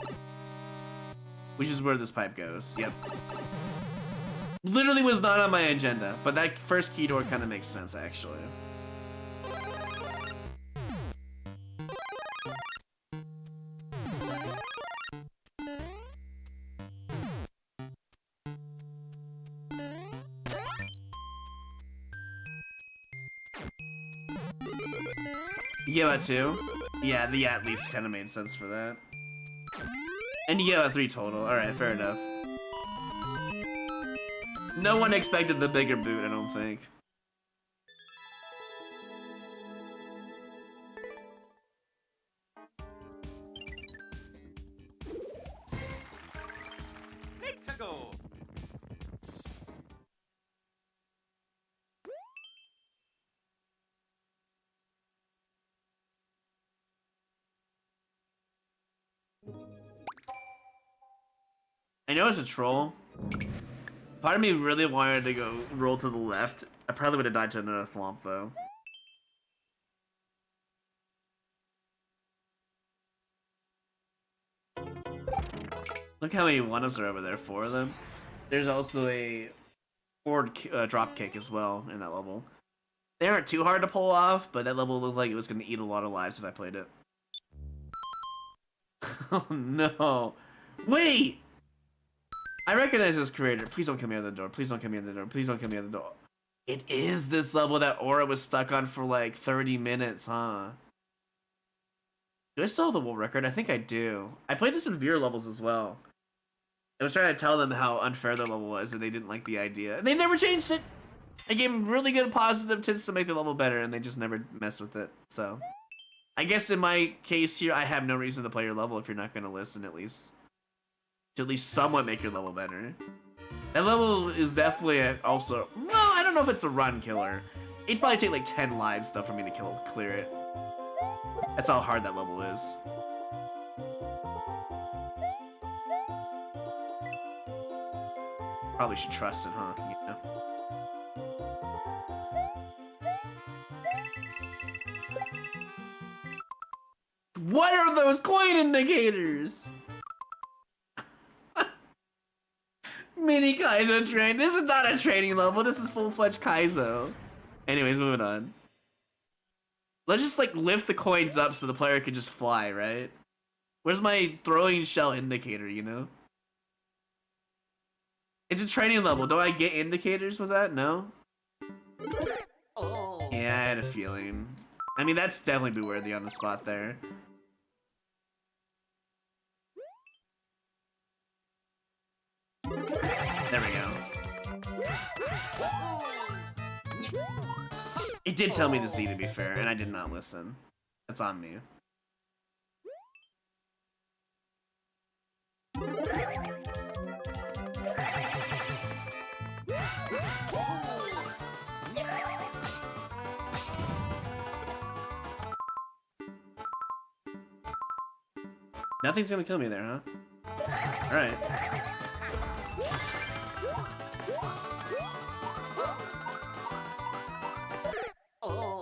[SPEAKER 3] Which is where this pipe goes. Yep. Literally was not on my agenda, but that first key door kind of makes sense, actually. You get about 2? Yeah, the at least kind of made sense for that. And you get about 3 total. Alright, fair enough. No one expected the bigger boot, I don't think.
[SPEAKER 1] Let's go.
[SPEAKER 3] I know it's a troll. Part of me really wanted to go roll to the left. I probably would have died to another thwomp though. Look how many one-ups are over there, 4 of them. There's also a forward drop kick as well in that level. They aren't too hard to pull off, but that level looked like it was going to eat a lot of lives if I played it. Oh no. Wait! I recognize this creator. Please don't kill me out the door. Please don't kill me out the door. Please don't kill me out the door. It is this level that Aura was stuck on for like 30 minutes, huh? Do I still have the world record? I think I do. I played this in viewer levels as well. I was trying to tell them how unfair the level was, and they didn't like the idea. And they never changed it! I gave them really good positive tips to make the level better, and they just never messed with it, so... I guess in my case here, I have no reason to play your level if you're not going to listen, at least. To at least somewhat make your level better. That level is definitely also... Well, I don't know if it's a run killer. It'd probably take like 10 lives, though, for me to clear it. That's how hard that level is. Probably should trust it, huh? Yeah. What are those coin indicators? Mini Kaizo train. This is not a training level. This is full-fledged Kaizo. Anyways, moving on. Let's just like lift the coins up so the player can just fly, right? Where's my throwing shell indicator, you know? It's a training level. Don't I get indicators with that? No?
[SPEAKER 1] Oh.
[SPEAKER 3] Yeah, I had a feeling. I mean, that's definitely be worthy on the spot there. There we go. It did tell me the Z, to be fair, and I did not listen. That's on me. Nothing's gonna kill me there, huh? Alright.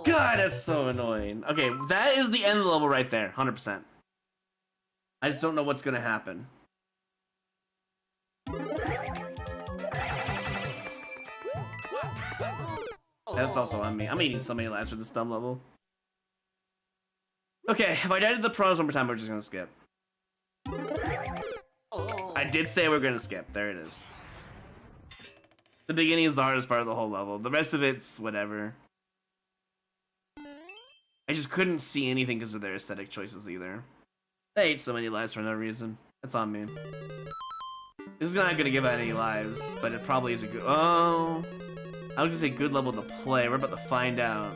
[SPEAKER 3] God, that's so annoying. Okay, that is the end of the level right there, 100%. I just don't know what's gonna happen. That's also on me. I'm eating so many lives for this dumb level. Okay, if I died to the pros one more time, we're just gonna skip. I did say we're gonna skip. There it is. The beginning is the hardest part of the whole level. The rest of it's whatever. I just couldn't see anything because of their aesthetic choices either. I ate so many lives for no reason. That's on me. This is not gonna give out any lives, but it probably is a good... Oh... I was gonna say good level to play. We're about to find out.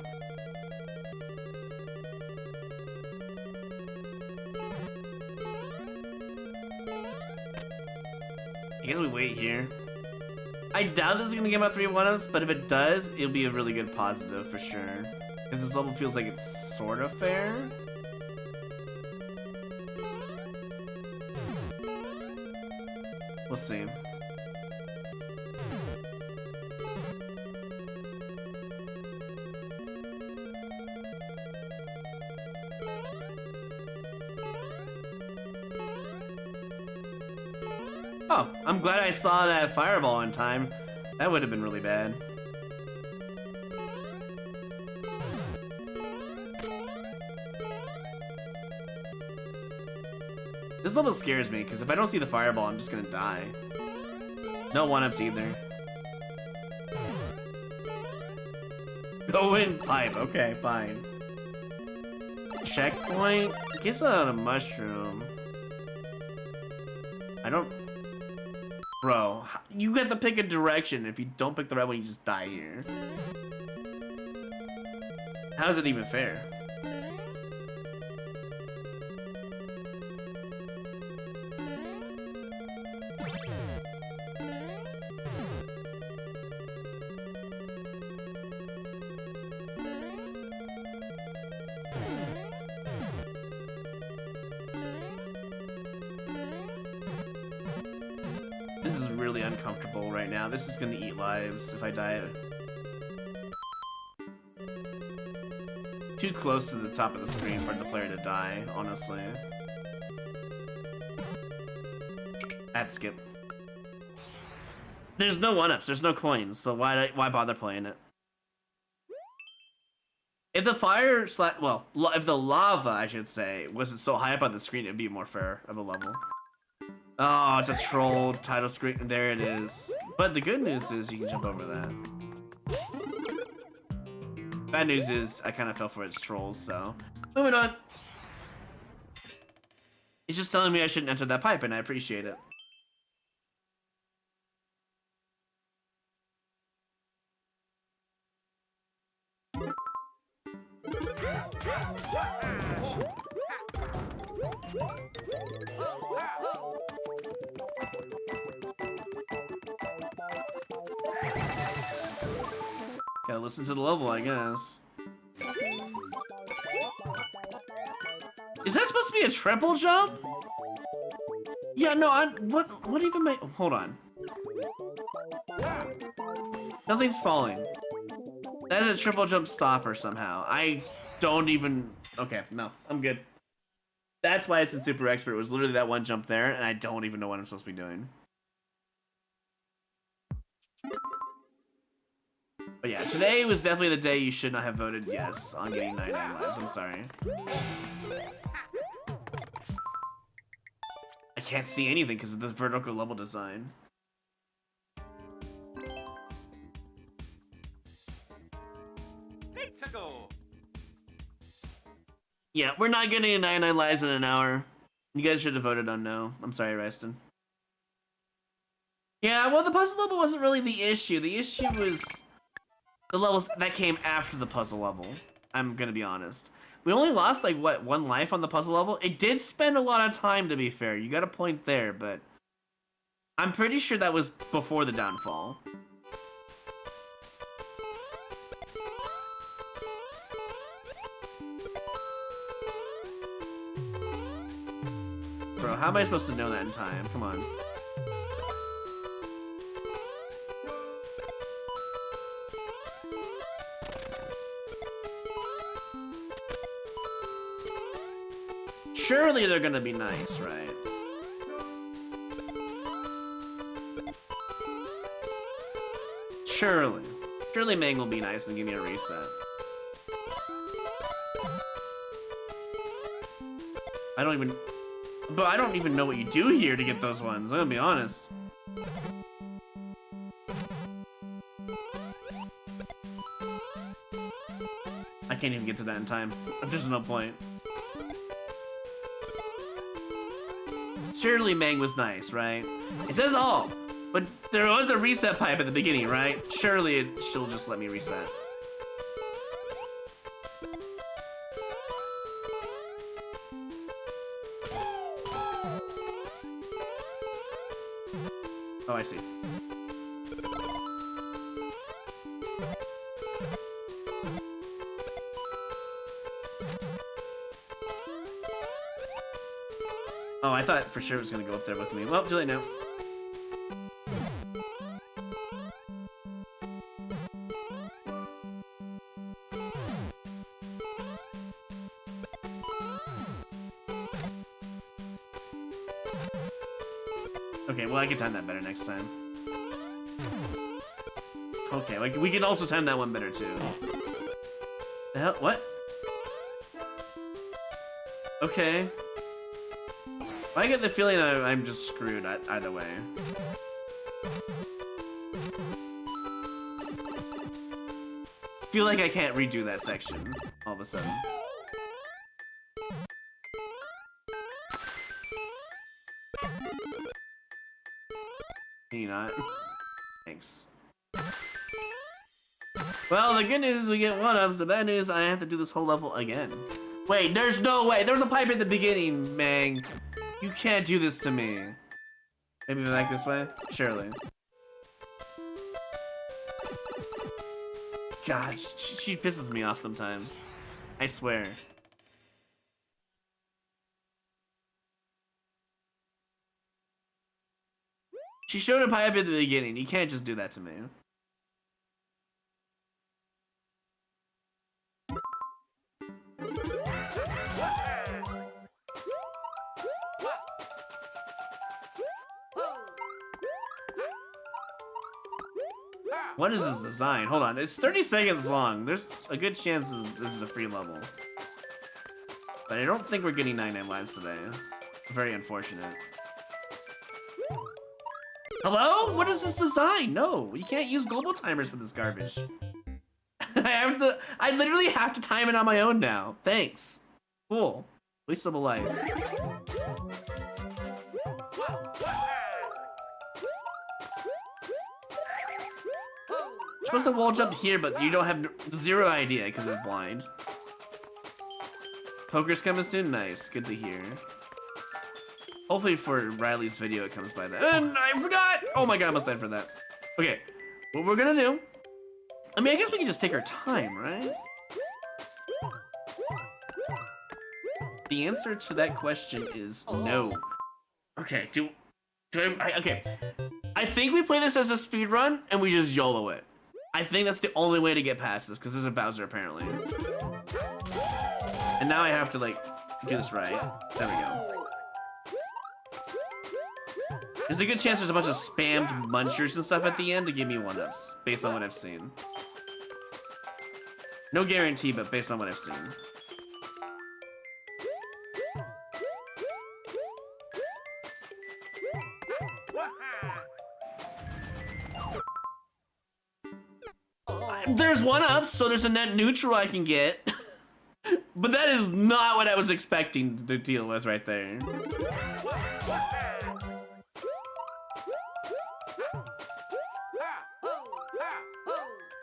[SPEAKER 3] I guess we wait here. I doubt this is gonna give out 3 1-ups, but if it does, it'll be a really good positive for sure. Because this level feels like it's sort of fair. We'll see. Oh, I'm glad I saw that fireball in time. That would have been really bad. This level scares me, because if I don't see the fireball, I'm just gonna die. No one-ups either. Go in pipe. Okay, fine. checkpoint? In case on a mushroom. I don't... Bro, you get to pick a direction. If you don't pick the right one, you just die here. How is it even fair? This is really uncomfortable right now. This is gonna eat lives if I die. Too close to the top of the screen for the player to die, honestly. I'd skip. There's no one-ups, there's no coins, so why bother playing it? If the fire if the lava, I should say, wasn't so high up on the screen, it'd be more fair of a level. Oh, it's a troll title screen. There it is. But the good news is you can jump over that. Bad news is I kind of fell for its trolls, so. Moving on. It's just telling me I shouldn't enter that pipe, and I appreciate it. Gotta listen to the level, I guess. Is that supposed to be a triple jump? Yeah, no, what even hold on. Nothing's falling. That is a triple jump stopper somehow. I don't even, okay, no, I'm good. That's why it's in Super Expert. It was literally that one jump there, and I don't even know what I'm supposed to be doing. But yeah, today was definitely the day you should not have voted yes on getting 99 lives. I'm sorry. I can't see anything because of the vertical level design. Yeah, we're not getting 99 lives in an hour. You guys should have voted on no. I'm sorry, Ryston. Yeah, well, the puzzle level wasn't really the issue. The issue was the levels that came after the puzzle level. I'm gonna be honest. We only lost, like, what, 1 life on the puzzle level? It did spend a lot of time, to be fair. You got a point there, but I'm pretty sure that was before the downfall. Bro, how am I supposed to know that in time? Come on. Surely they're gonna be nice, right? Surely. Surely Mang will be nice and give me a reset. I don't even know what you do here to get those ones, I'm gonna be honest. I can't even get to that in time. There's no point. Surely Mang was nice, right? It says all, but there was a reset pipe at the beginning, right? Surely she'll just let me reset. Oh, I see. Oh, I thought for sure it was gonna go up there with me. Well, too late now. Okay, well, I can time that better next time. Okay, like, we can also time that one better, too. The hell? What? Okay. I get the feeling I'm just screwed either way. Feel like I can't redo that section all of a sudden. not. Thanks. Well, the good news is we get 1-ups. The bad news, I have to do this whole level again. Wait, there's no way. There was a pipe at the beginning, Mang. You can't do this to me. Maybe back this way? Surely. God, she pisses me off sometimes. I swear. She showed a pipe at the beginning. You can't just do that to me. What is this design? Hold on, it's 30 seconds long. There's a good chance this is a free level. But I don't think we're getting 99 lives today. Very unfortunate. Hello? What is this design? No, you can't use global timers for this garbage. I literally have to time it on my own now. Thanks. Cool. Waste of a life. You're supposed to wall jump here, but you don't have zero idea because it's blind. Poker's coming soon? Nice. Good to hear. Hopefully for Riley's video it comes by that. And I forgot! Oh my god, I must died for that. Okay, what we're gonna do... I mean, I guess we can just take our time, right? The answer to that question is no. Okay, okay. I think we play this as a speed run and we just YOLO it. I think that's the only way to get past this because there's a Bowser apparently. And now I have to like do this right. There we go. There's a good chance there's a bunch of spammed munchers and stuff at the end to give me 1-ups, based on what I've seen. No guarantee, but based on what I've seen. There's 1-ups, so there's a net neutral I can get. But that is not what I was expecting to deal with right there.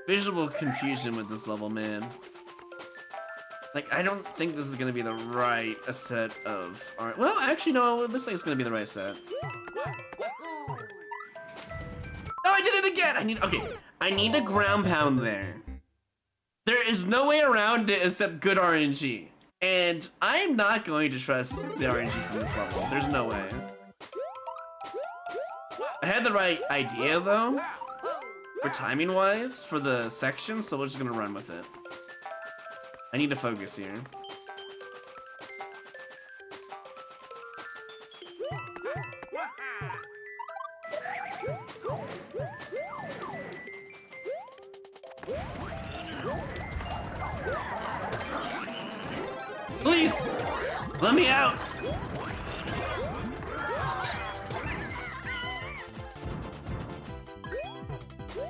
[SPEAKER 3] Visual confusion with this level, man. Like, I don't think this is gonna be the right set of art. Well, actually, no, it looks like it's gonna be the right set. No, I did it again! I need a ground pound there. There is no way around it except good RNG. And I'm not going to trust the RNG from this level. There's no way. I had the right idea, though. For timing wise, for the section, so we're just gonna run with it. I need to focus here. Please! Let me out!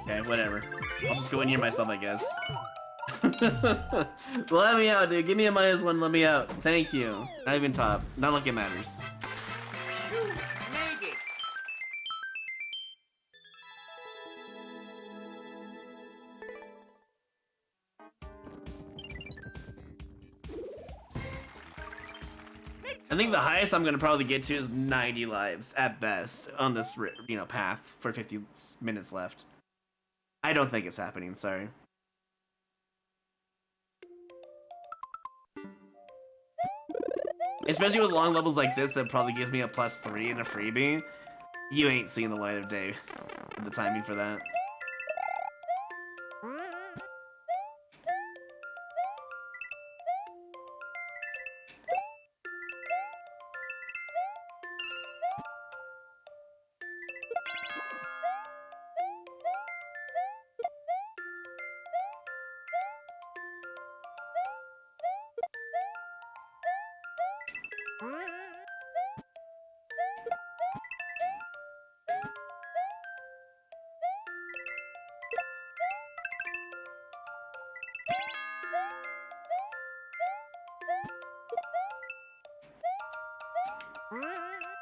[SPEAKER 3] Okay, whatever. I'll just go in here myself, I guess. Let me out, dude. Give me a -1, let me out. Thank you. Not even top. Not like it matters.
[SPEAKER 1] Make it.
[SPEAKER 3] I think the highest I'm gonna probably get to is 90 lives at best on this, path for 50 minutes left. I don't think it's happening, sorry. Especially with long levels like this that probably gives me a +3 and a freebie. You ain't seeing the light of day. The timing for that.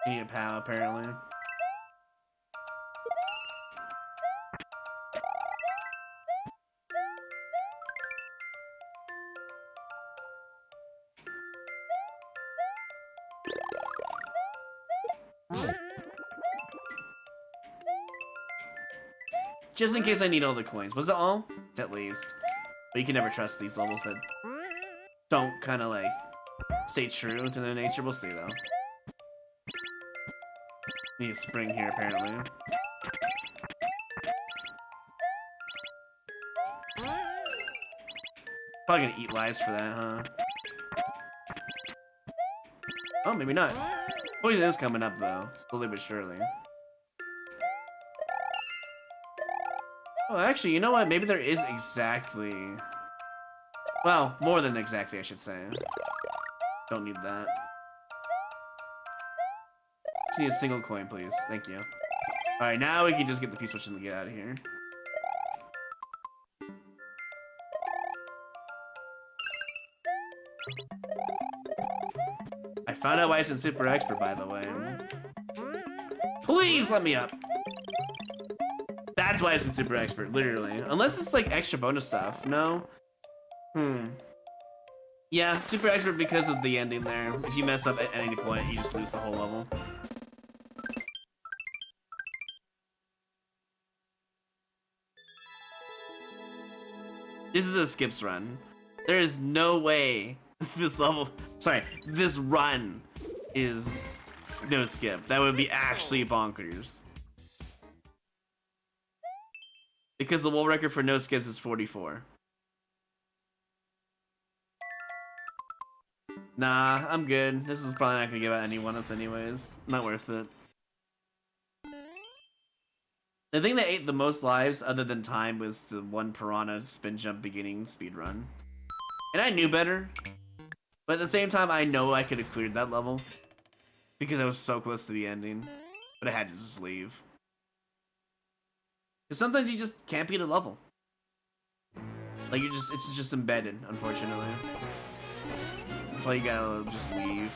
[SPEAKER 3] I need a POW, apparently. Just in case I need all the coins. Was it all? At least. But you can never trust these levels that don't kind of like stay true to their nature. We'll see though. Need a spring here apparently. Probably gonna eat lives for that, huh? Oh, maybe not. Poison is coming up though, slowly but surely. Oh, actually, you know what? Maybe there is exactly... Well, more than exactly, I should say. Don't need that. Just need a single coin, please. Thank you. Alright, now we can just get the P-switch and get out of here. I found out why it's in Super Expert, by the way. Please let me up! That's why it's in Super Expert, literally. Unless it's like extra bonus stuff. No? Yeah, Super Expert because of the ending there. If you mess up at any point, you just lose the whole level. This is a skips run. There is no way this level... Sorry, this run is no skip. That would be actually bonkers. Because the world record for no skips is 44. Nah, I'm good. This is probably not gonna give out any one-ups anyways. Not worth it. The thing that ate the most lives, other than time, was the one piranha spin jump beginning speedrun. And I knew better. But at the same time, I know I could have cleared that level. Because I was so close to the ending. But I had to just leave. Because sometimes you just can't beat a level. Like, it's just embedded, unfortunately. That's why you gotta just leave.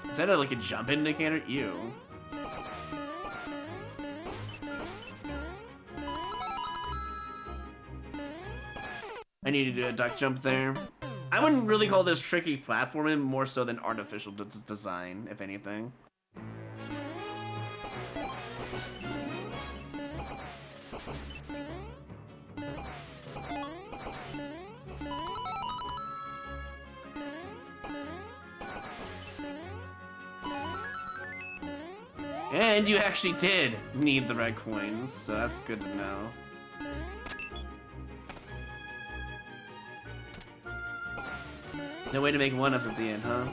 [SPEAKER 3] Is that like a jump indicator? Ew. I need to do a duck jump there. I wouldn't really call this tricky platforming, more so than artificial design, if anything. And you actually did need the red coins, so that's good to know. No way to make one up at the end, huh?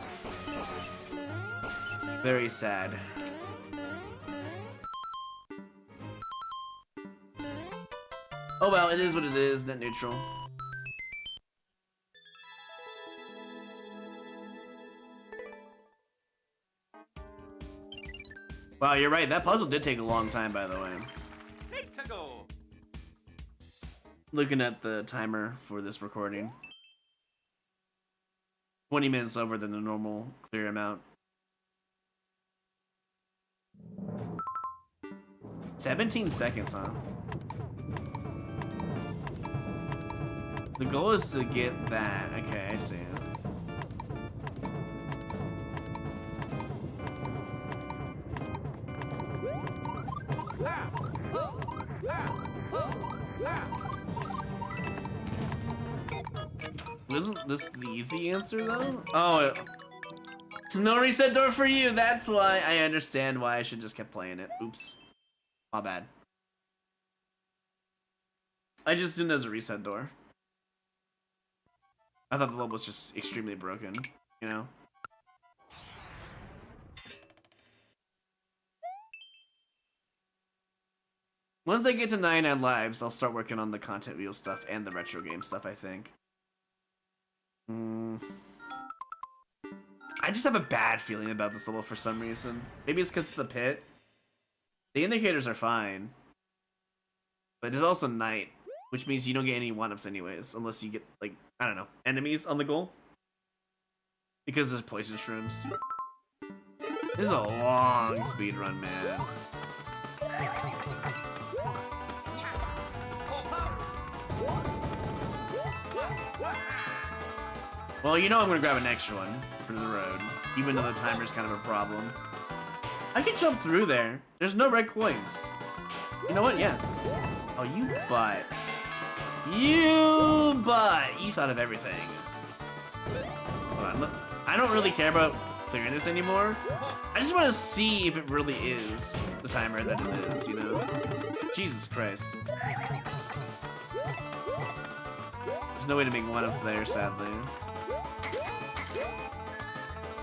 [SPEAKER 3] Very sad. Oh well, it is what it is, net neutral. Wow, you're right, that puzzle did take a long time, by the way. Looking at the timer for this recording. 20 minutes over than the normal clear amount. 17 seconds, huh? The goal is to get that. Okay, I see. Wasn't this the easy answer though? Oh, no reset door for you. That's why. I understand why I should just kept playing it. Oops, my bad. I just assumed there's a reset door. I thought the level was just extremely broken, you know? Once I get to 99 lives, I'll start working on the content wheel stuff and the retro game stuff, I think. I just have a bad feeling about this level for some reason. Maybe it's because it's the pit. The indicators are fine. But it's also night, which means you don't get any one-ups anyways, unless you get, like, I don't know, enemies on the goal. Because there's poison shrooms. This is a long speedrun, man. Well, you know I'm gonna grab an extra one for the road, even though the timer's kind of a problem. I can jump through there. There's no red coins. You know what? Yeah. Oh, you butt. You butt. You thought of everything. Hold on. Look, I don't really care about clearing this anymore. I just want to see if it really is the timer that it is, you know? Jesus Christ. There's no way to make one-ups there, sadly.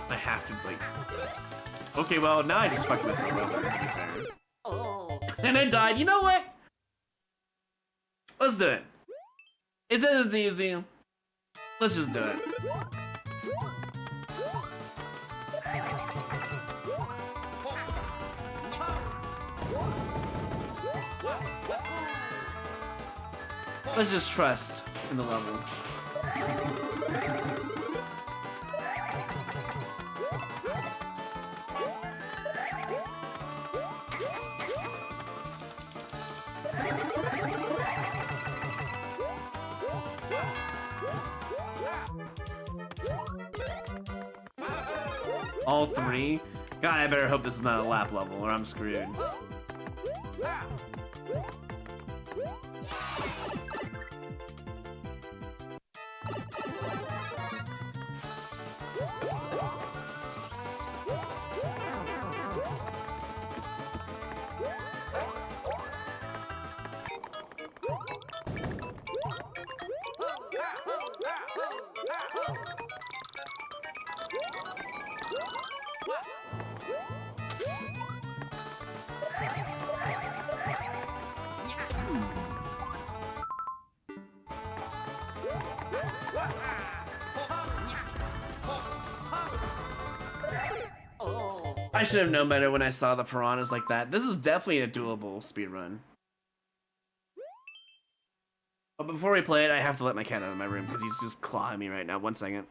[SPEAKER 3] I have to, like... Okay, well, now I just fucked myself over, to be fair.
[SPEAKER 1] Oh.
[SPEAKER 3] And I died. You know what? Let's do it. It says it's easy. Let's just do it. Let's just trust in the level. All three? God, I better hope this is not a lap level or I'm screwed. I should have known better when I saw the piranhas like that. This is definitely a doable speedrun. But before we play it, I have to let my cat out of my room because he's just clawing me right now. 1 second.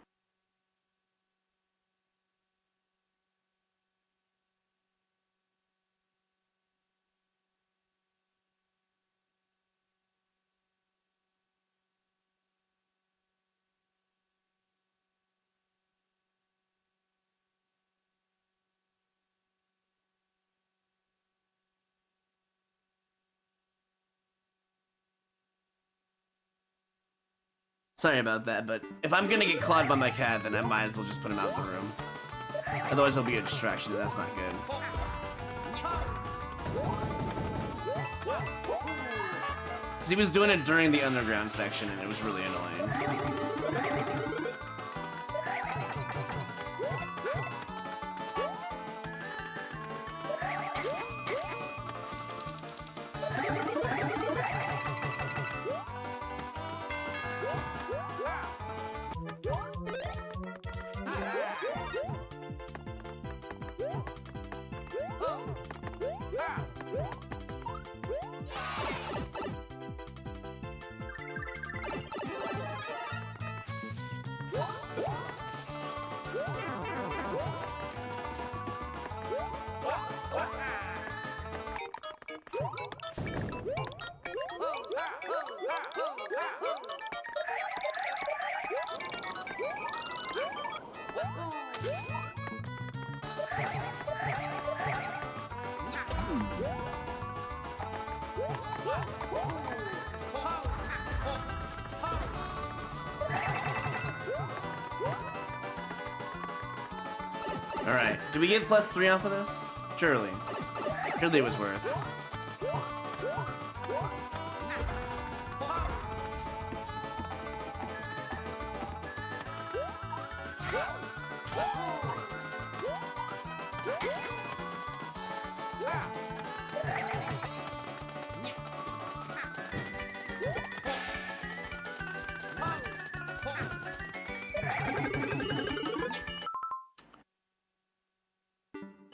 [SPEAKER 3] Sorry about that, but if I'm gonna get clawed by my cat, then I might as well just put him out the room. Otherwise, he'll be a distraction, and that's not good. Because he was doing it during the underground section, and it was really annoying. Alright, do we get +3 off of this? Surely. Surely it was worth.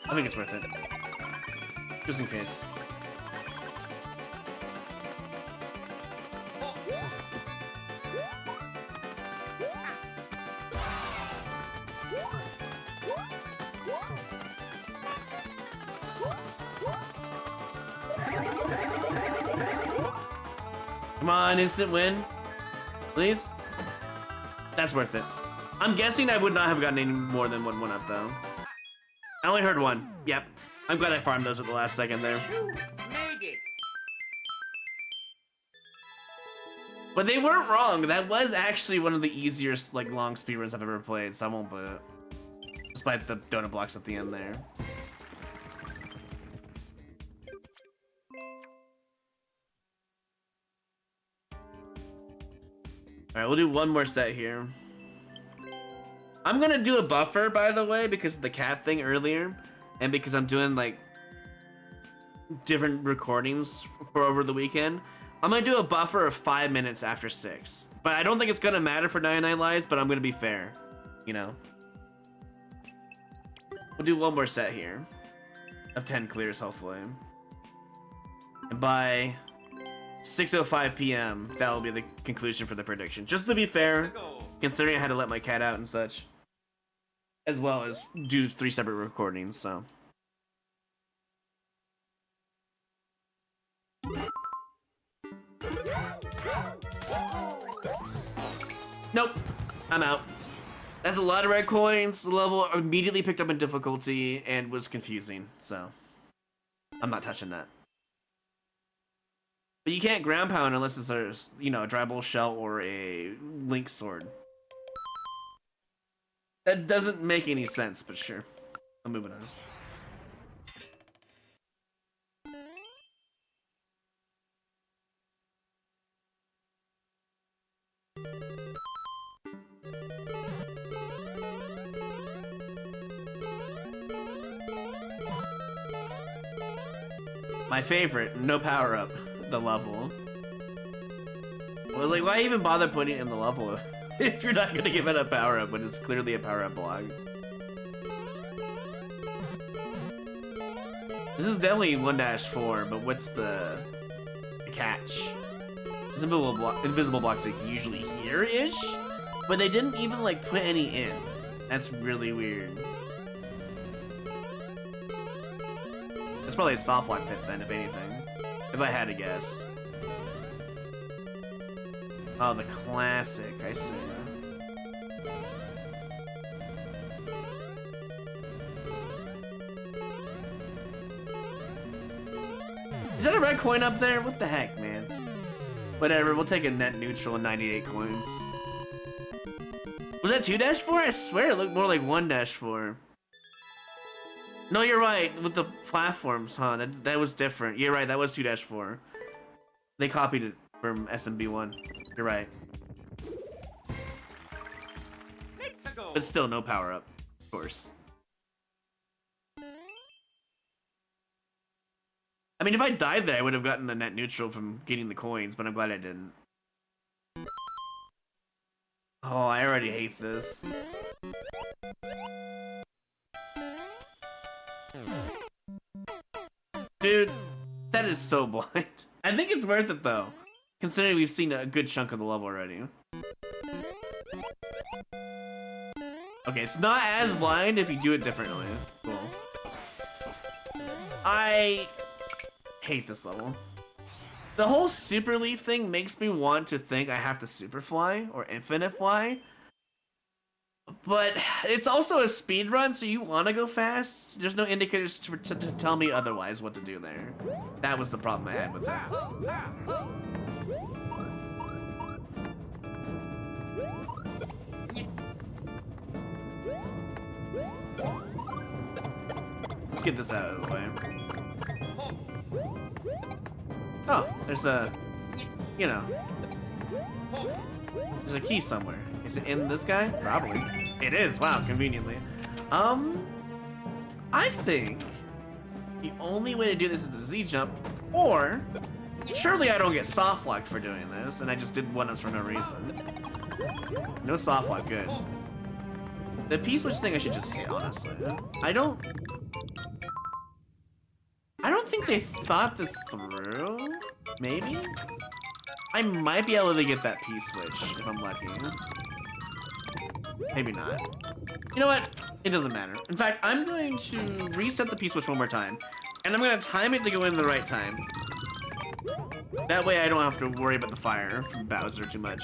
[SPEAKER 3] I think it's worth it. Just in case. Come on, instant win. Please? That's worth it. I'm guessing I would not have gotten any more than one up though. I only heard one. Yep. I'm glad I farmed those at the last second there.
[SPEAKER 1] You made it.
[SPEAKER 3] But they weren't wrong. That was actually one of the easier like long speedruns I've ever played, so I won't put it. Despite the donut blocks at the end there. Alright, we'll do one more set here. I'm gonna do a buffer, by the way, because of the cat thing earlier, and because I'm doing like different recordings for over the weekend. I'm gonna do a buffer of 5 minutes after 6. But I don't think it's gonna matter for 99 lives, but I'm gonna be fair, you know. We'll do one more set here of 10 clears, hopefully. And by 6:05 p.m., that will be the conclusion for the prediction. Just to be fair, considering I had to let my cat out and such, as well as do 3 separate recordings, so. Nope, I'm out. That's a lot of red coins. The level immediately picked up in difficulty and was confusing, so I'm not touching that. But you can't ground pound unless there's, you know, a dry bowl shell or a link sword. That doesn't make any sense, but sure. I'm moving on. My favorite, no power up, the level. Well, like, why even bother putting it in the level if you're not gonna give it a power up when it's clearly a power up block? This is definitely 1-4, but what's the catch? These invisible blocks are usually here-ish, but they didn't even like put any in. That's really weird. It's probably a soft lock pit then, if anything. If I had to guess. Oh, the classic, I see. Is that a red coin up there? What the heck, man? Whatever, we'll take a net neutral and 98 coins. Was that 2-4? I swear it looked more like 1-4. No, you're right, with the platforms, huh? That was different. You're right, that was 2-4. They copied it from SMB1. You're right. But still, no power up, of course. I mean, if I died there, I would have gotten the net neutral from getting the coins, but I'm glad I didn't. Oh, I already hate this. Dude, that is so blind. I think it's worth it though, considering we've seen a good chunk of the level already. Okay, it's not as blind if you do it differently. Cool. I hate this level. The whole super leaf thing makes me want to think I have to super fly or infinite fly. But it's also a speed run, so you want to go fast. There's no indicators to tell me otherwise what to do there. That was the problem I had with that. Let's get this out of the way. Oh, there's a, you know, there's a key somewhere. Is it in this guy? Probably. It is. Wow, conveniently. I think the only way to do this is the Z jump, or surely I don't get soft locked for doing this, and I just did 1-ups for no reason. No soft lock, good. The P-switch thing I should just hit, honestly. I don't think they thought this through. Maybe? I might be able to get that P-switch if I'm lucky. Maybe not. You know what? It doesn't matter. In fact, I'm going to reset the P-switch one more time, and I'm going to time it to go in the right time. That way I don't have to worry about the fire from Bowser too much.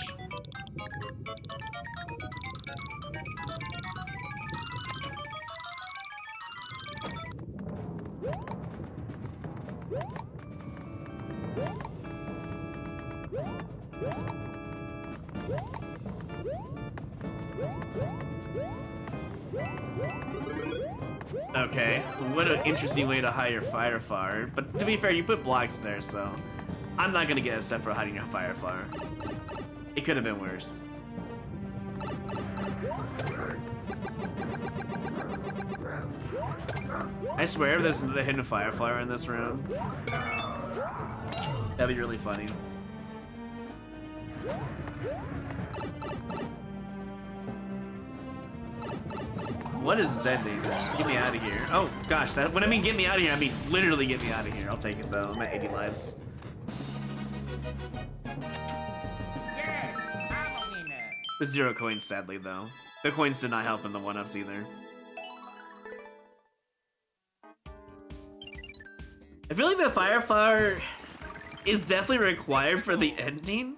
[SPEAKER 3] Okay, what an interesting way to hide your fire flower. But to be fair, you put blocks there, so I'm not gonna get upset for hiding your fire flower. It could have been worse. I swear there's a hidden fire flower in this room. That'd be really funny. What is this ending? Get me out of here. Oh gosh, that when I mean get me out of here, I mean literally get me out of here. I'll take it though. I'm at 80 lives.
[SPEAKER 1] Yes, I'm a winner.
[SPEAKER 3] With 0 coins, sadly though. The coins did not help in the 1-ups either. I feel like the fire flower is definitely required for the ending.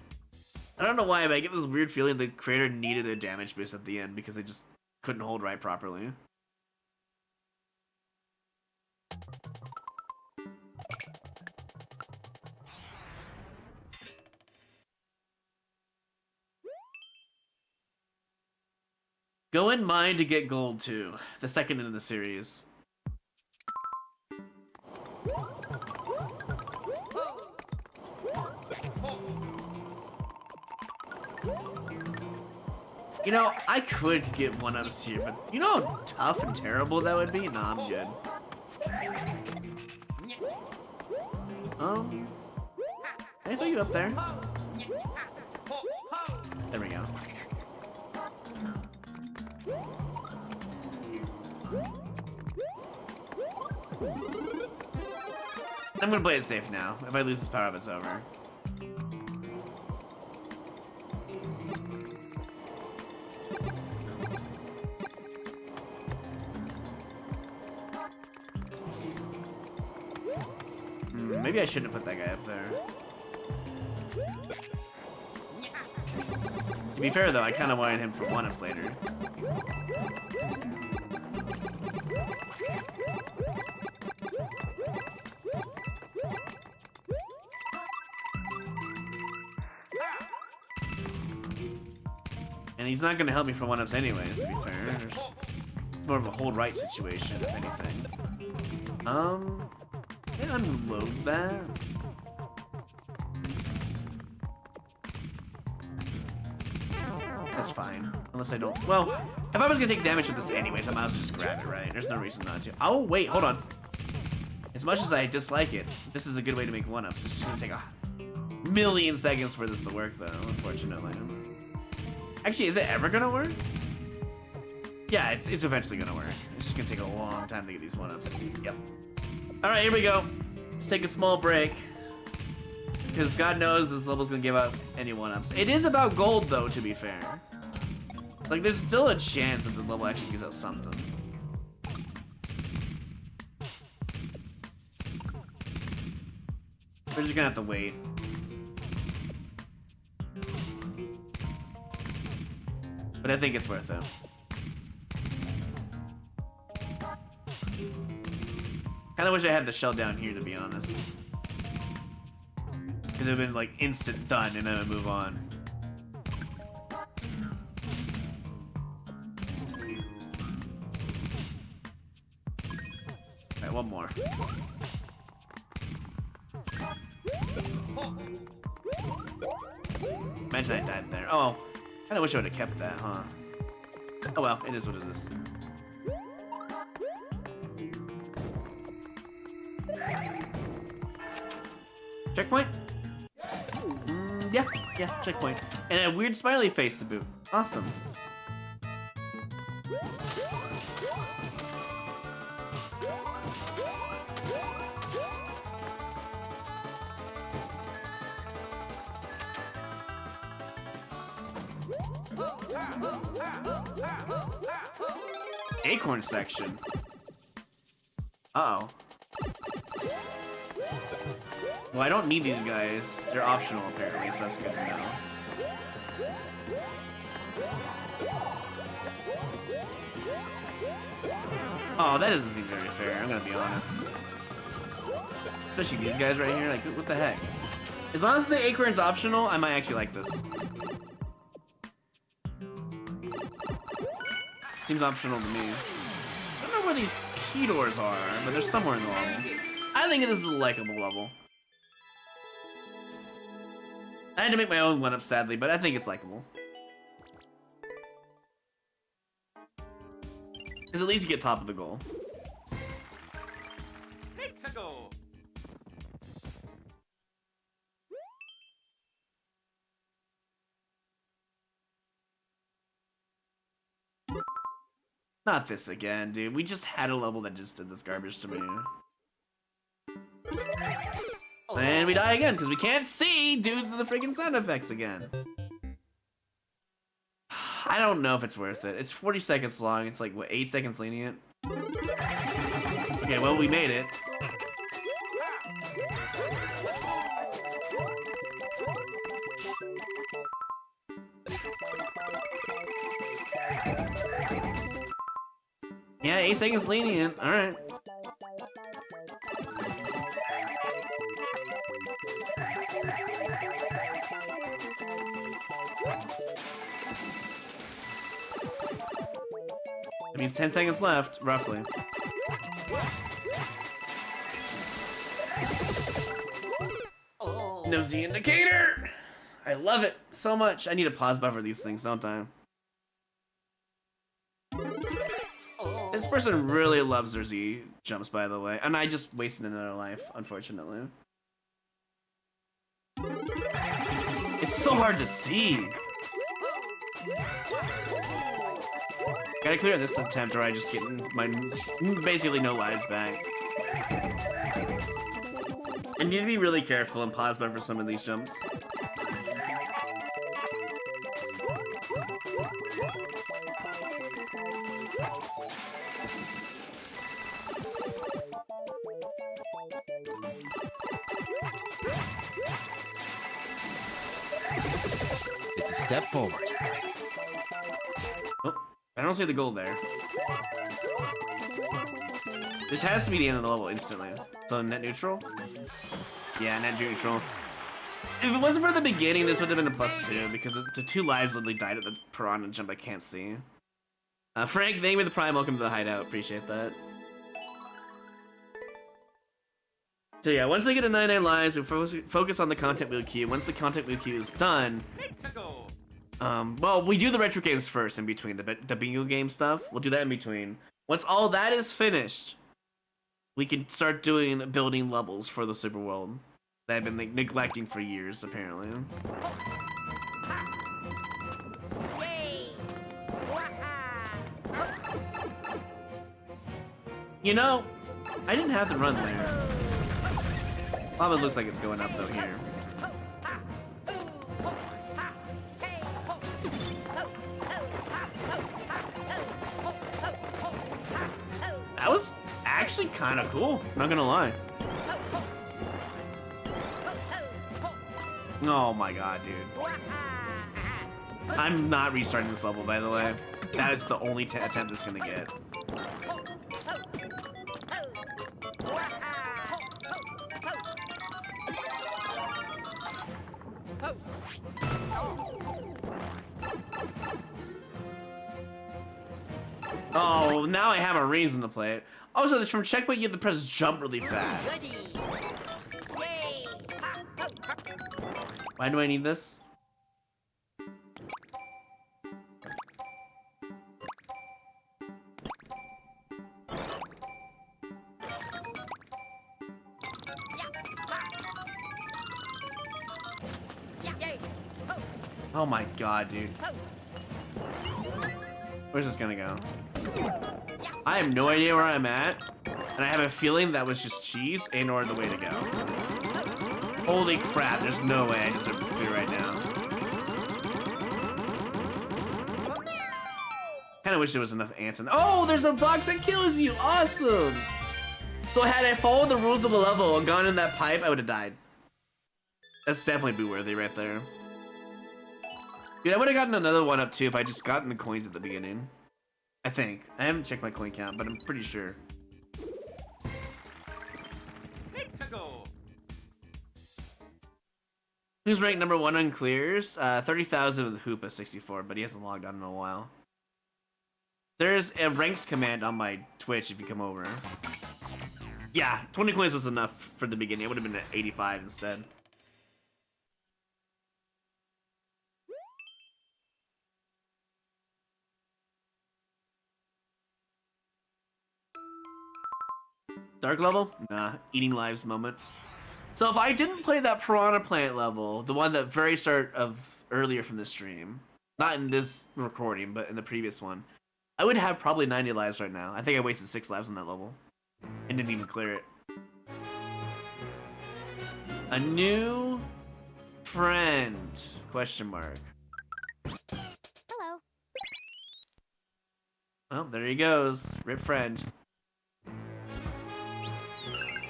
[SPEAKER 3] I don't know why, but I get this weird feeling the creator needed a damage boost at the end because they just couldn't hold right properly. Go in mine to get gold too. The second in the series. You know, I could get 1-ups here, but you know how tough and terrible that would be? Nah, I'm good. Can I throw you up there? There we go. I'm gonna play it safe now. If I lose this power up, it's over. Maybe I shouldn't have put that guy up there. To be fair though, I kind of wanted him for 1-ups later. And he's not gonna help me for 1-ups anyways, to be fair. It's more of a hold right situation, if anything. Can I unload that? That's fine. Unless I don't. Well, if I was gonna take damage with this anyways, I might as well just grab it, right? There's no reason not to. Oh, wait, hold on. As much as I dislike it, this is a good way to make 1-ups. It's just gonna take a million seconds for this to work, though, unfortunately. Actually, is it ever gonna work? Yeah, it's eventually gonna work. It's just gonna take a long time to get these 1-ups. Yep. Alright, here we go. Let's take a small break. Because God knows this level's gonna give out any 1-ups. It is about gold, though, to be fair. Like, there's still a chance that the level actually gives out something. We're just gonna have to wait. But I think it's worth it. Kinda wish I had the shell down here, to be honest. Because it would have been like instant done and then I move on. Alright, one more. Imagine I died there. Oh, kinda wish I would have kept that, huh? Oh well, it is what it is. Checkpoint? Yeah, checkpoint. And a weird smiley face to boot. Awesome. Acorn section. Uh-oh. Well, I don't need these guys. They're optional, apparently, so that's good to know. Oh, that doesn't seem very fair, I'm gonna be honest. Especially these guys right here, like, what the heck? As long as the acorn's optional, I might actually like this. Seems optional to me. I don't know where these key doors are, but they're somewhere in the level. I think this is a likable level. I had to make my own one up, sadly, but I think it's likable. Because at least you get top of the goal.
[SPEAKER 1] Let's go.
[SPEAKER 3] Not this again, dude. We just had a level that just did this garbage to me. And we die again, because we can't see due to the freaking sound effects again. I don't know if it's worth it. It's 40 seconds long. It's like, what, 8 seconds lenient? Okay, well, we made it. Yeah, 8 seconds lenient. Alright. That means 10 seconds left, roughly. Nosy indicator! I love it so much. I need a pause buffer these things, don't I? This person really loves their Z jumps, by the way. And I just wasted another life, unfortunately. It's so hard to see. Gotta clear this attempt or I just get my basically no lives back. I need to be really careful and pause buffer some of these jumps.
[SPEAKER 2] It's a step forward.
[SPEAKER 3] Oh, I don't see the gold there. This has to be the end of the level instantly. So net neutral? Yeah, net neutral. If it wasn't for the beginning, this would have been a +2 because the 2 lives literally died at the piranha jump I can't see. Frank, thank you for the prime. Welcome to the hideout. Appreciate that. So yeah, once we get to 99 lives, we focus on the content wheel queue. Once the content wheel queue is done,
[SPEAKER 1] Let's go.
[SPEAKER 3] well, we do the retro games first in between, the bingo game stuff. We'll do that in between. Once all that is finished, we can start building levels for the super world that I've been neglecting for years, apparently.
[SPEAKER 1] Yay.
[SPEAKER 3] You know, I didn't have to run there. Lava looks like it's going up though here. That was actually kind of cool, not gonna lie. Oh my god, dude. I'm not restarting this level, by the way. That is the only attempt it's gonna get. Oh, now I have a reason to play it. Also, there's from checkpoint, you have to press jump really fast.
[SPEAKER 1] Yay.
[SPEAKER 3] Why do I need this? Oh my god, dude. Where's this gonna go? I have no idea where I'm at, and I have a feeling that was just cheese and or the way to go. Holy crap, there's no way I deserve this clear right now. Kinda wish there was enough ants in. Oh, there's a box that kills you! Awesome! So had I followed the rules of the level and gone in that pipe, I would have died. That's definitely boo-worthy right there. Dude, I would have gotten another one up too if I just gotten the coins at the beginning. I think. I haven't checked my coin count, but I'm pretty sure.
[SPEAKER 1] Let's go.
[SPEAKER 3] Who's ranked number 1 on clears? 30,000 with Hoopa 64, but he hasn't logged on in a while. There's a ranks command on my Twitch if you come over. Yeah, 20 coins was enough for the beginning. It would have been at 85 instead. Dark level? Nah, eating lives moment. So if I didn't play that Piranha Plant level, the one that very start of earlier from the stream, not in this recording, but in the previous one, I would have probably 90 lives right now. I think I wasted 6 lives on that level and didn't even clear it. A new friend? Question mark.
[SPEAKER 4] Hello.
[SPEAKER 3] Well, there he goes. Rip friend.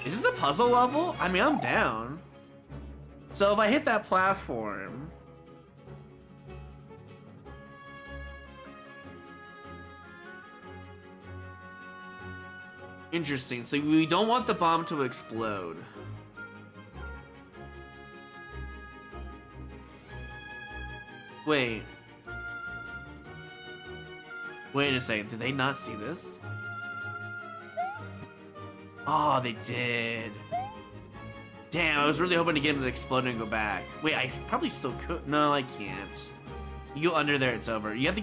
[SPEAKER 3] Is this a puzzle level? I mean, I'm down. So if I hit that platform... Interesting. So we don't want the bomb to explode. Wait. Wait a second. Did they not see this? Oh, they did. Damn, I was really hoping to get him to explode and go back. Wait, I probably still could. No, I can't. You go under there, it's over. You have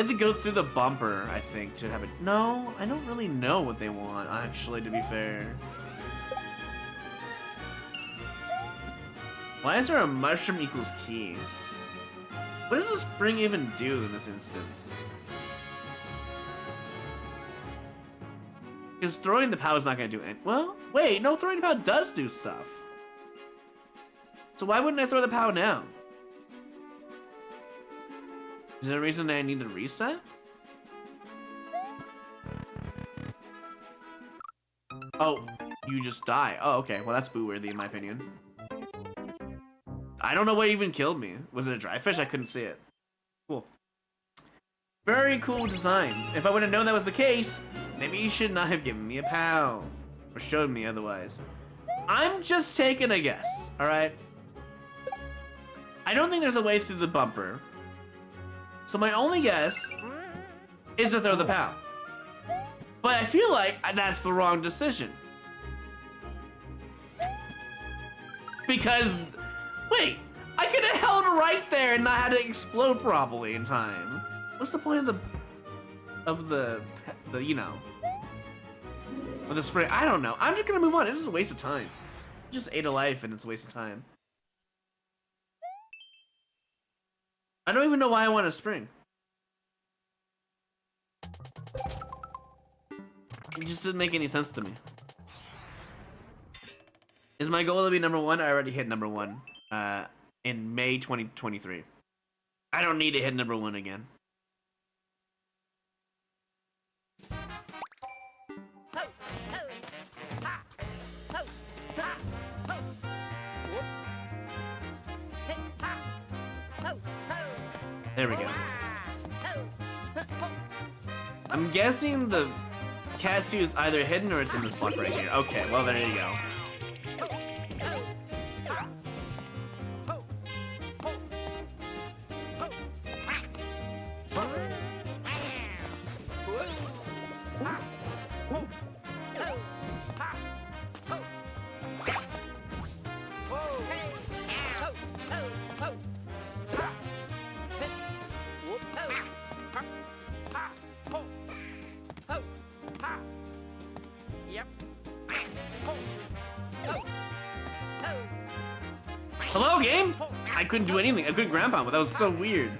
[SPEAKER 3] to go through the bumper, I think, to have it. No, I don't really know what they want, actually, to be fair. Why is there a mushroom equals key? What does the spring even do in this instance? Because throwing the POW is not going to do it. Well, wait, no, throwing the POW does do stuff. So why wouldn't I throw the POW now? Is there a reason that I need to reset? Oh, you just die. Oh, okay. Well, that's boo-worthy in my opinion. I don't know what even killed me. Was it a dry fish? I couldn't see it. Cool. Very cool design. If I would have known that was the case, maybe you should not have given me a POW. Or showed me otherwise. I'm just taking a guess, alright? I don't think there's a way through the bumper. So my only guess is to throw the POW. But I feel like that's the wrong decision. Because, wait, I could have held right there and not had to explode properly in time. What's the point of the you know, of the spray? I don't know. I'm just gonna move on. This is a waste of time. Just ate a life and it's a waste of time. I don't even know why I want a spring. It just didn't make any sense to me. Is my goal to be #1? I already hit #1 in May 2023. I don't need to hit #1 again. There we go. I'm guessing the Katsu is either hidden or it's in this block right here. Okay, well there you go. Hello, game? I couldn't do anything. I couldn't grab on, but that was so weird.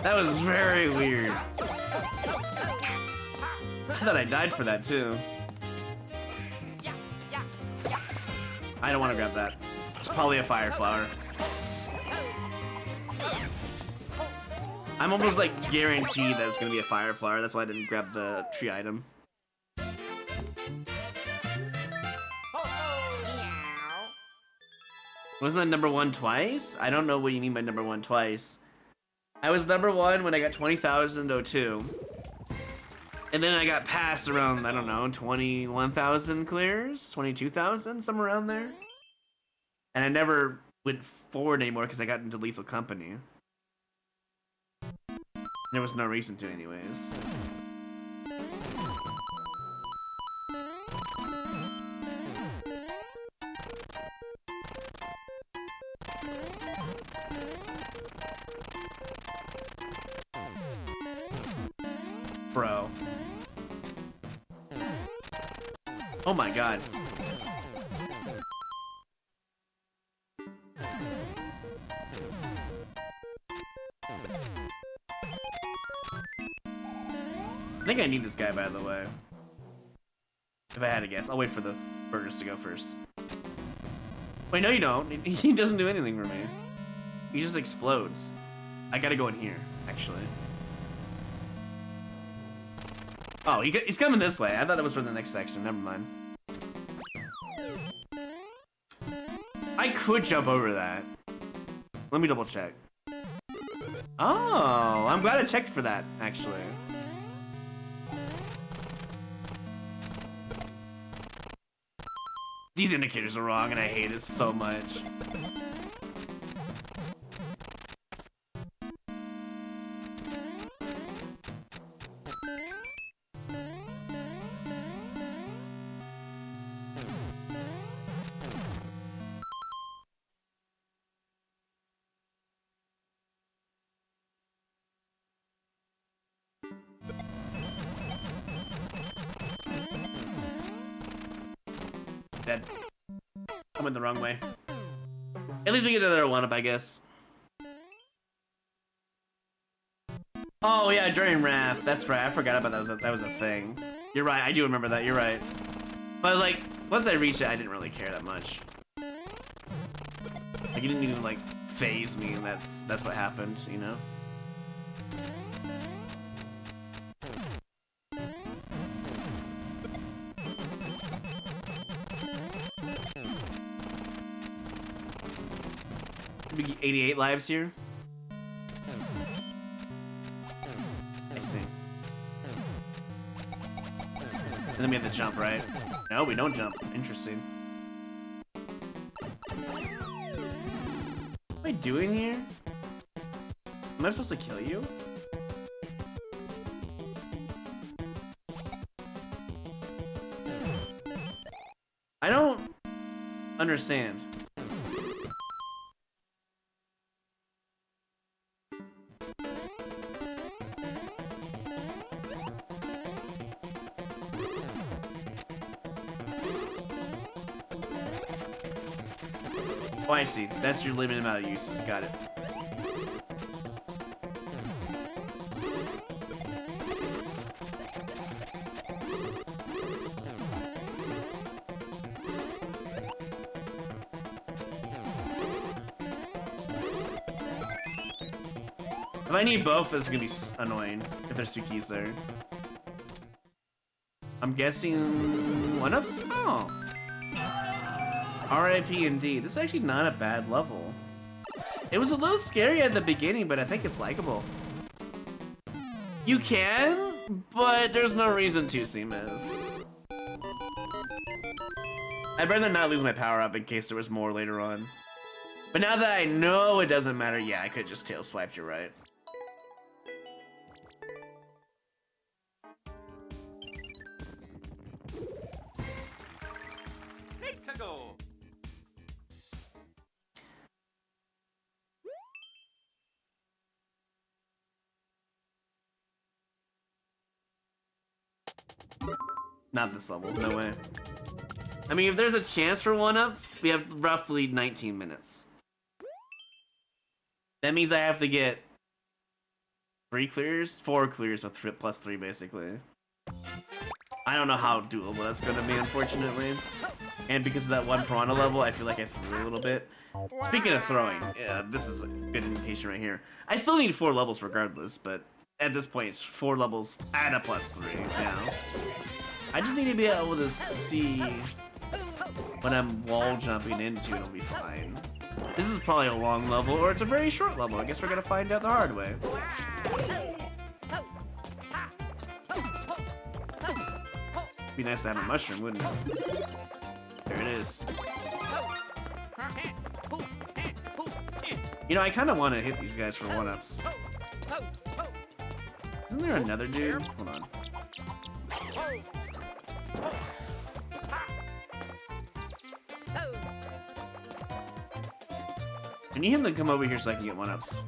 [SPEAKER 3] That was very weird. I thought I died for that, too. I don't want to grab that. It's probably a fire flower. I'm almost like guaranteed that it's going to be a fire flower. That's why I didn't grab the tree item. Wasn't I #1 twice? I don't know what you mean by #1 twice. I was #1 when I got 20,002. And then I got passed around, I don't know, 21,000 clears? 22,000? Somewhere around there. And I never went forward anymore because I got into Lethal Company. There was no reason to anyways. Bro. Oh my god. I think I need this guy, by the way. If I had to guess. I'll wait for the burgers to go first. Wait, no you don't. He doesn't do anything for me. He just explodes. I gotta go in here, actually. Oh, he's coming this way. I thought that was for the next section. Never mind. I could jump over that. Let me double check. Oh, I'm glad I checked for that, actually. These indicators are wrong and I hate it so much. Dead. I went the wrong way. At least we get another one up, I guess. Oh yeah, during Wrath. That's right. I forgot about that. That was a thing. You're right. I do remember that. You're right. But like, once I reached it, I didn't really care that much. Like, it didn't even like phase me, and that's what happened, you know. Be 88 lives here. I see. And then we have to jump, right? No, we don't jump. Interesting. What am I doing here? Am I supposed to kill you? I don't understand. Oh, I see. That's your limited amount of uses. Got it. If I need both, it's gonna be annoying if there's two keys there. I'm guessing one-ups? Oh. R.I.P. indeed. This is actually not a bad level. It was a little scary at the beginning, but I think it's likable. You can, but there's no reason to, Seamus. I'd rather not lose my power up in case there was more later on. But now that I know it doesn't matter, yeah, I could just tail swipe, you're right.
[SPEAKER 1] Let's go.
[SPEAKER 3] Not this level, no way. I mean, if there's a chance for one-ups, we have roughly 19 minutes. That means I have to get 4 clears with plus 3, basically. I don't know how doable that's gonna be, unfortunately. And because of that one piranha level, I feel like I threw a little bit. Speaking of throwing, yeah, this is a good indication right here. I still need 4 levels regardless, but at this point, it's 4 levels and a plus 3 now. I just need to be able to see when I'm wall jumping into, it'll be fine. This is probably a long level, or it's a very short level. I guess we're gonna find out the hard way. Be nice to have a mushroom, wouldn't it? There it is. You know, I kind of want to hit these guys for one-ups. Isn't there another dude? Hold on. I need him to come over here so I can get one-ups.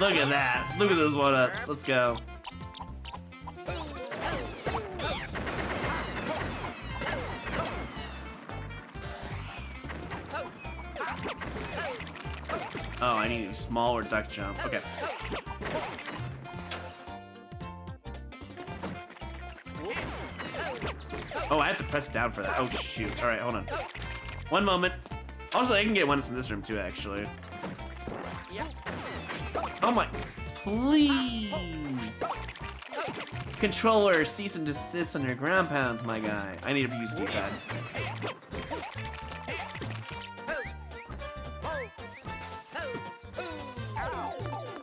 [SPEAKER 3] Look at that. Look at those one-ups. Let's go. Oh, I need a smaller duck jump. Okay. Oh, I have to press down for that. Oh, shoot. All right, hold on. One moment. Also, I can get ones in this room, too, actually. Oh, my. Please. Controller, cease and desist on your ground pounds, my guy. I need to use D-pad.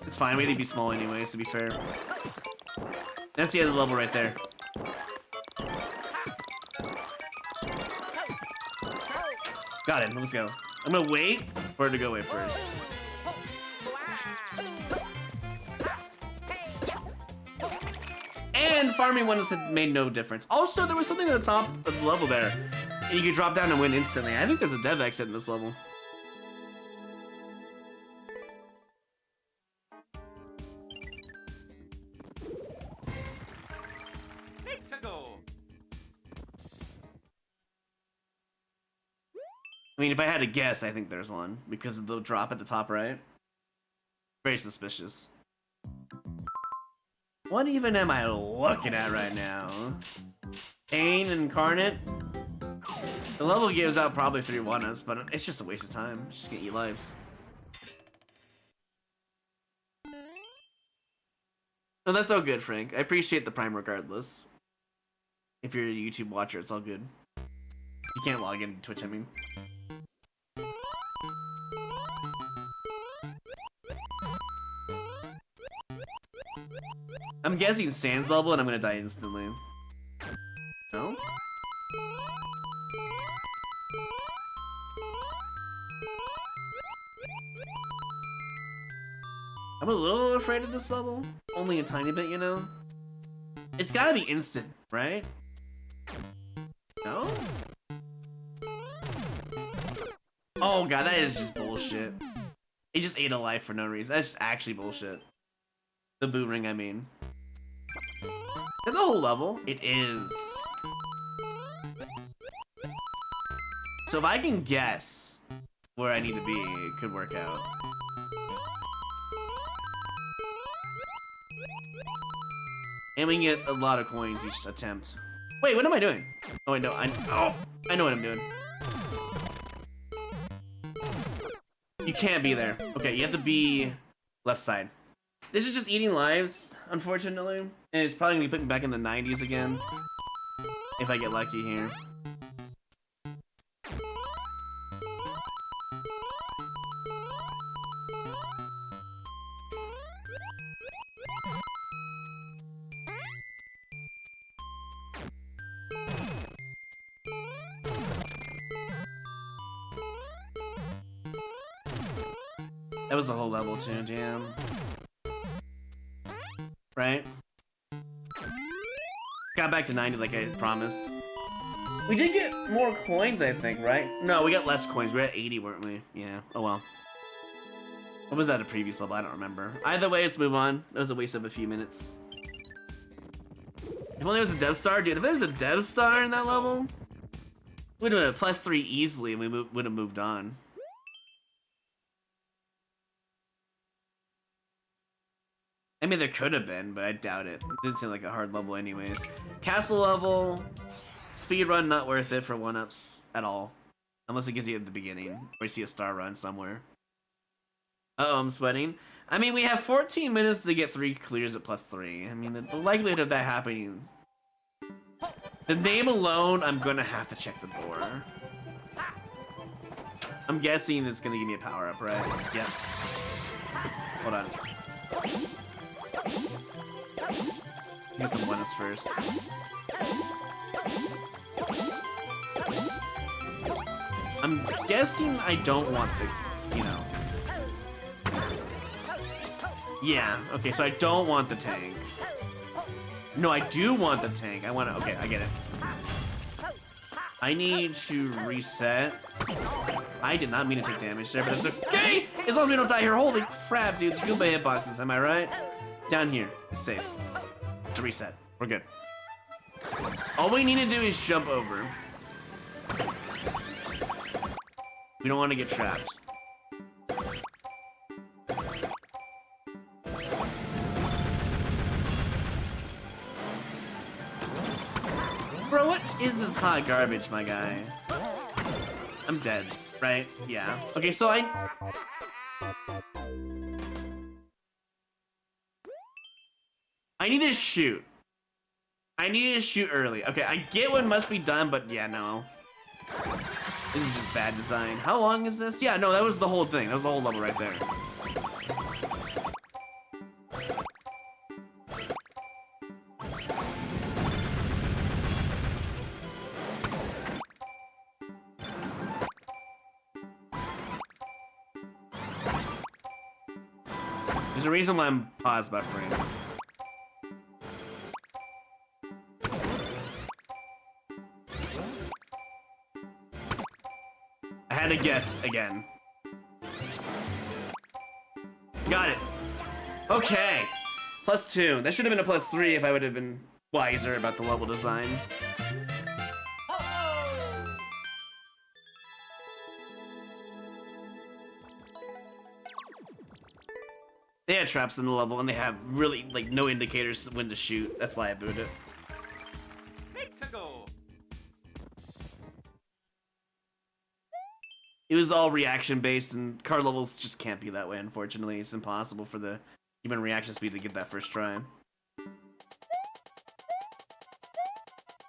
[SPEAKER 3] It's fine. We need to be small anyways, to be fair. That's the end of the level right there. Got it. Let's go. I'm gonna wait for it to go away first. And farming ones had made no difference. Also, there was something at the top of the level there. And you could drop down and win instantly. I think there's a dev exit in this level.
[SPEAKER 1] Let's go.
[SPEAKER 3] I mean, if I had to guess, I think there's one. Because of the drop at the top right. Very suspicious. What even am I looking at right now? Pain Incarnate? The level gives out probably 3 1-ups, but it's just a waste of time. It's just gonna eat lives. No, that's all good, Frank. I appreciate the Prime regardless. If you're a YouTube watcher, it's all good. You can't log into Twitch, I mean. I'm guessing Sans level and I'm gonna die instantly. No? I'm a little afraid of this level. Only a tiny bit, you know? It's gotta be instant, right? No? Oh god, that is just bullshit. It just ate a life for no reason. That's just actually bullshit. The boot ring, I mean. Is the whole level? It is. So if I can guess where I need to be, it could work out. And we can get a lot of coins each attempt. Wait, what am I doing? Oh, wait, no, I know what I'm doing. You can't be there. Okay, you have to be left side. This is just eating lives, unfortunately. And it's probably gonna put me back in the 90s again. If I get lucky here. That was the whole level too, damn. Right? Got back to 90 like I promised. We did get more coins, I think, right? No, we got less coins. We were at 80, weren't we? Yeah, oh well. What was that a previous level? I don't remember. Either way, let's move on. That was a waste of a few minutes. If only there was a dev star, dude. If there was a dev star in that level, we'd have been a +3 easily and we would have moved on. I mean, there could have been, but I doubt it. It didn't seem like a hard level anyways. Castle level, speedrun not worth it for 1-ups at all. Unless it gives you at the beginning, or you see a star run somewhere. Uh-oh, I'm sweating. I mean, we have 14 minutes to get 3 clears at +3. I mean, the likelihood of that happening... The name alone, I'm gonna have to check the door. I'm guessing it's gonna give me a power-up, right? Yep. Hold on. Do some one-ups first. I'm guessing I don't want the, you know. Yeah, okay, so I don't want the tank. No, I do want the tank. I want to, okay, I get it. I need to reset. I did not mean to take damage there, but it's okay! As long as we don't die here. Holy crap, dude. It's good by hitboxes, am I right? Down here. It's safe. To reset. We're good. All we need to do is jump over. We don't want to get trapped. Bro, what is this hot garbage, my guy? I'm dead, right? Yeah. Okay, so I need to shoot. I need to shoot early. Okay, I get what must be done, but yeah, no. This is just bad design. How long is this? Yeah, no, that was the whole thing. That was the whole level right there. There's a reason why I'm pause buffering. I had to guess again. Got it. Okay. +2. That should have been a +3 if I would have been wiser about the level design. They had traps in the level, and they have really, like, no indicators when to shoot. That's why I booted it.
[SPEAKER 1] Let's go.
[SPEAKER 3] It was all reaction-based, and card levels just can't be that way, unfortunately. It's impossible for the human reaction speed to get that first try.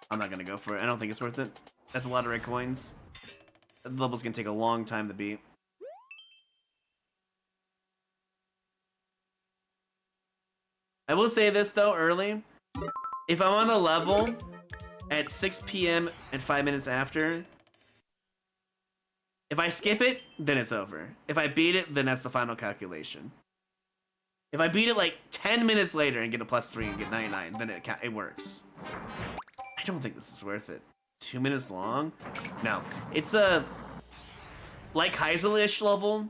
[SPEAKER 3] I'm not gonna go for it. I don't think it's worth it. That's a lot of red coins. The level's gonna take a long time to beat. I will say this, though, early. If I'm on a level at 6 p.m. and 5 minutes after, if I skip it, then it's over. If I beat it, then that's the final calculation. If I beat it like 10 minutes later and get a +3 and get 99, then it works. I don't think this is worth it. 2 minutes long? No. It's a, like Heisel-ish level.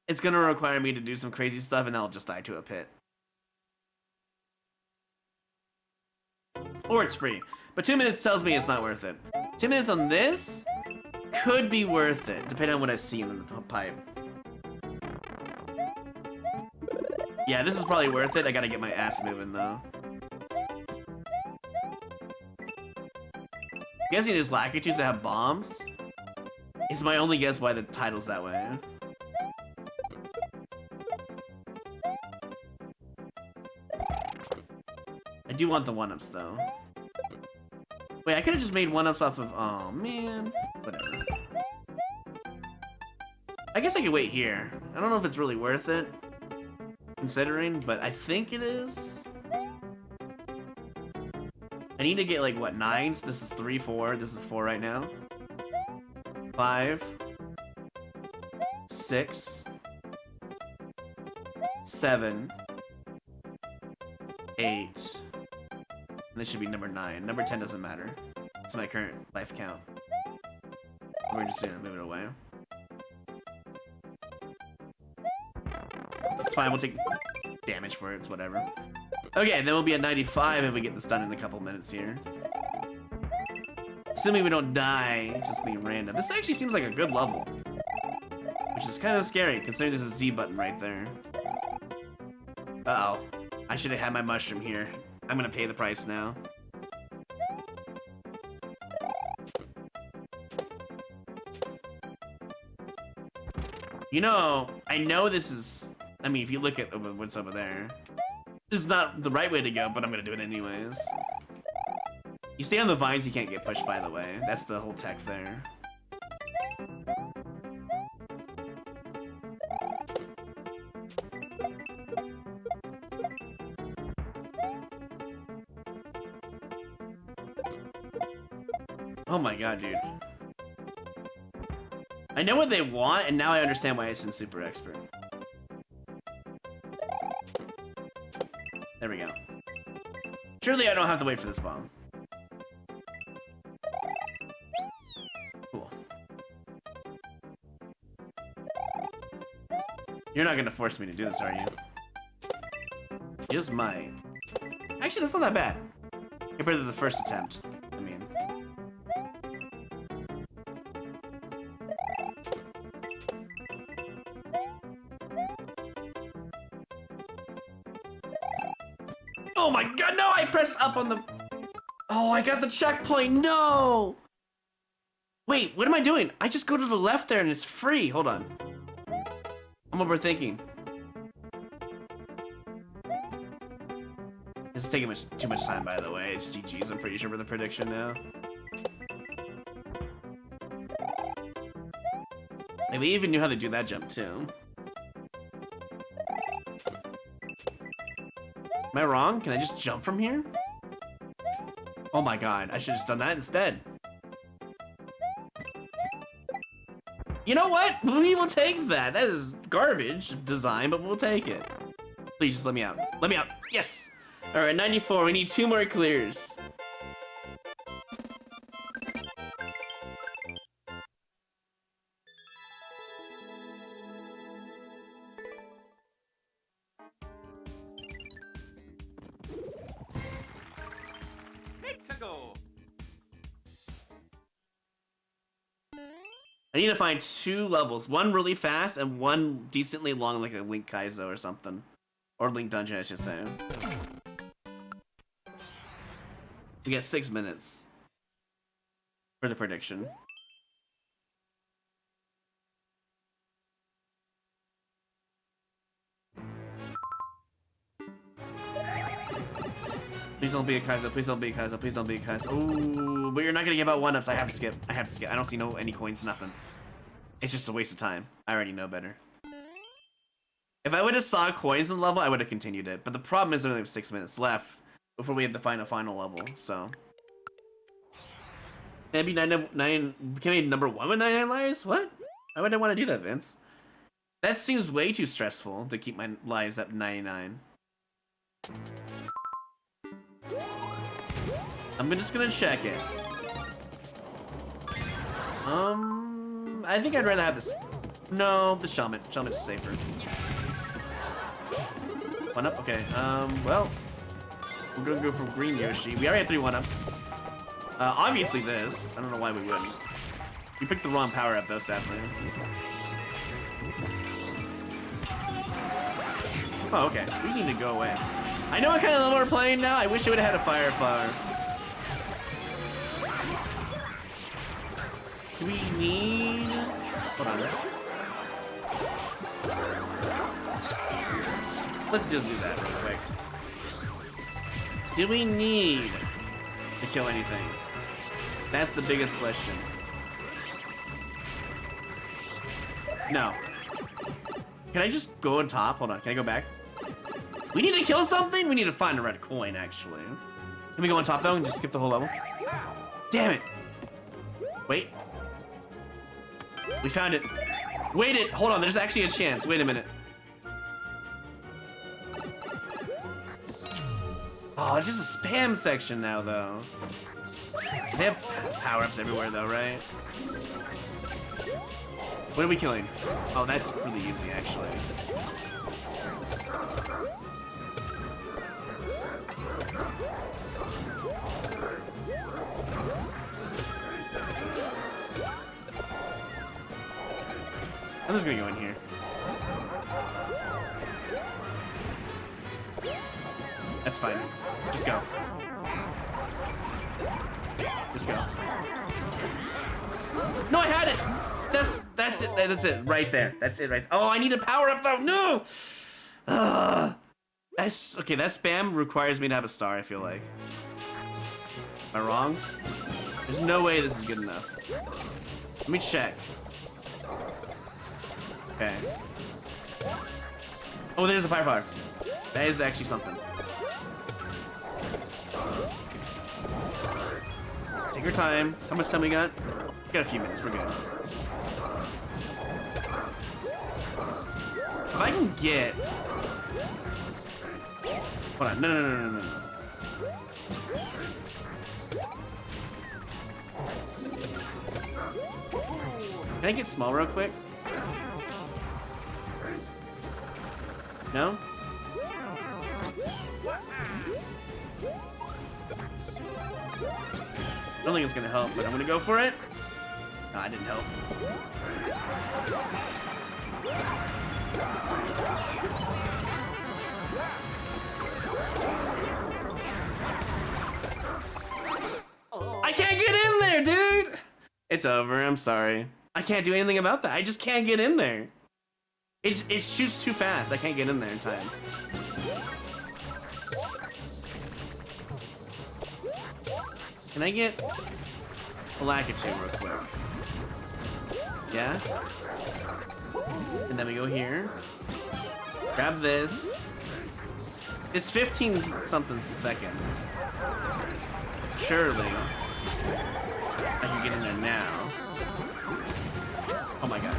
[SPEAKER 3] It's gonna require me to do some crazy stuff, and I'll just die to a pit. Or it's free. But 2 minutes tells me it's not worth it. 2 minutes on this could be worth it, depending on what I see in the pipe. Yeah, this is probably worth it. I gotta get my ass moving, though. I'm guessing there's Lakitus that have bombs. It's my only guess why the title's that way. I do want the 1-ups, though. Wait, I could have just made 1-ups off of... Oh, man. Whatever. I guess I could wait here. I don't know if it's really worth it, considering, but I think it is. I need to get, like, what, 9s? This is 3, 4. This is 4 right now. 5. 6. 7. 8. And this should be number 9. Number 10 doesn't matter. It's my current life count. We're just gonna move it away. It's fine, we'll take damage for it, it's whatever. Okay, then we'll be at 95 if we get this done in a couple minutes here. Assuming we don't die, just be random. This actually seems like a good level. Which is kind of scary, considering there's a Z button right there. Uh-oh. I should have had my mushroom here. I'm gonna pay the price now. You know, I know this is... I mean, if you look at what's over there, this is not the right way to go, but I'm gonna do it anyways. You stay on the vines, you can't get pushed, by the way. That's the whole tech there. Oh my god, dude. I know what they want, and now I understand why it's in Super Expert. There we go. Surely I don't have to wait for this bomb. Cool. You're not gonna force me to do this, are you? Just might. Actually, that's not that bad. Compared to the first attempt. I mean. Oh my god, no! I pressed up on the... Oh, I got the checkpoint, no! Wait, what am I doing? I just go to the left there and it's free. Hold on. I'm overthinking. This is taking too much time, by the way. It's GG's, I'm pretty sure, for the prediction now. Like, they even knew how to do that jump, too. Am I wrong? Can I just jump from here? Oh my god, I should have just done that instead. You know what? We will take that. That is garbage design, but we'll take it. Please just let me out. Let me out. Yes! Alright, 94. We need 2 more clears. I need to find 2 levels. One really fast and one decently long, like a Link Kaizo or something. Or Link Dungeon, I should say. We get 6 minutes for the prediction. Please don't be a Kaizo, please don't be a Kaizo, please don't be a Kaizo. Ooh, but you're not gonna give out 1-ups. I have to skip. I have to skip. I don't see any coins, nothing. It's just a waste of time. I already know better. If I would have saw coins in the level, I would have continued it. But the problem is there only have 6 minutes left before we have to find a final level, so. Can I be can I be number 1 with 99 lives? What? Why would I want to do that, Vince? That seems way too stressful to keep my lives at 99. I'm just gonna check it. I think I'd rather have this. No, the Shaman. Shaman's safer. 1-up? Okay, well. We're gonna go for Green Yoshi. We already have 3 1-ups. Obviously this. I don't know why we wouldn't. You picked the wrong power-up though, sadly. Oh, okay. We need to go away. I know what kind of level we're playing now. I wish I would have had a fire flower. Do we need... Hold on. Let's just do that real quick. Do we need to kill anything? That's the biggest question. No. Can I just go on top? Hold on, can I go back? We need to kill something? We need to find a red coin, actually. Can we go on top, though, and just skip the whole level? Damn it. Wait. We found it. Wait it. Hold on, there's actually a chance. Wait a minute. Oh, it's just a spam section now, though. They have power-ups everywhere, though, right? What are we killing? Oh, that's really easy, actually. I'm just gonna go in here. That's fine. Just go. Just go. No, I had it! That's it. That's it. Right there. That's it right. Oh, I need a power up though. No! That's okay, that spam requires me to have a star, I feel like. Am I wrong? There's no way this is good enough. Let me check. Okay. Oh, there's a fire flower. That is actually something. Take your time. How much time we got? We got a few minutes. We're good. If I can get... Hold on. No. Can I get small real quick? No? I don't think it's gonna help, but I'm gonna go for it. No, I didn't help. I can't get in there, dude! It's over, I'm sorry. I can't do anything about that. I just can't get in there. It shoots too fast. I can't get in there in time. Can I get a Lakitu real quick? Yeah? And then we go here. Grab this. It's 15 something seconds. Surely I can get in there now. Oh my god.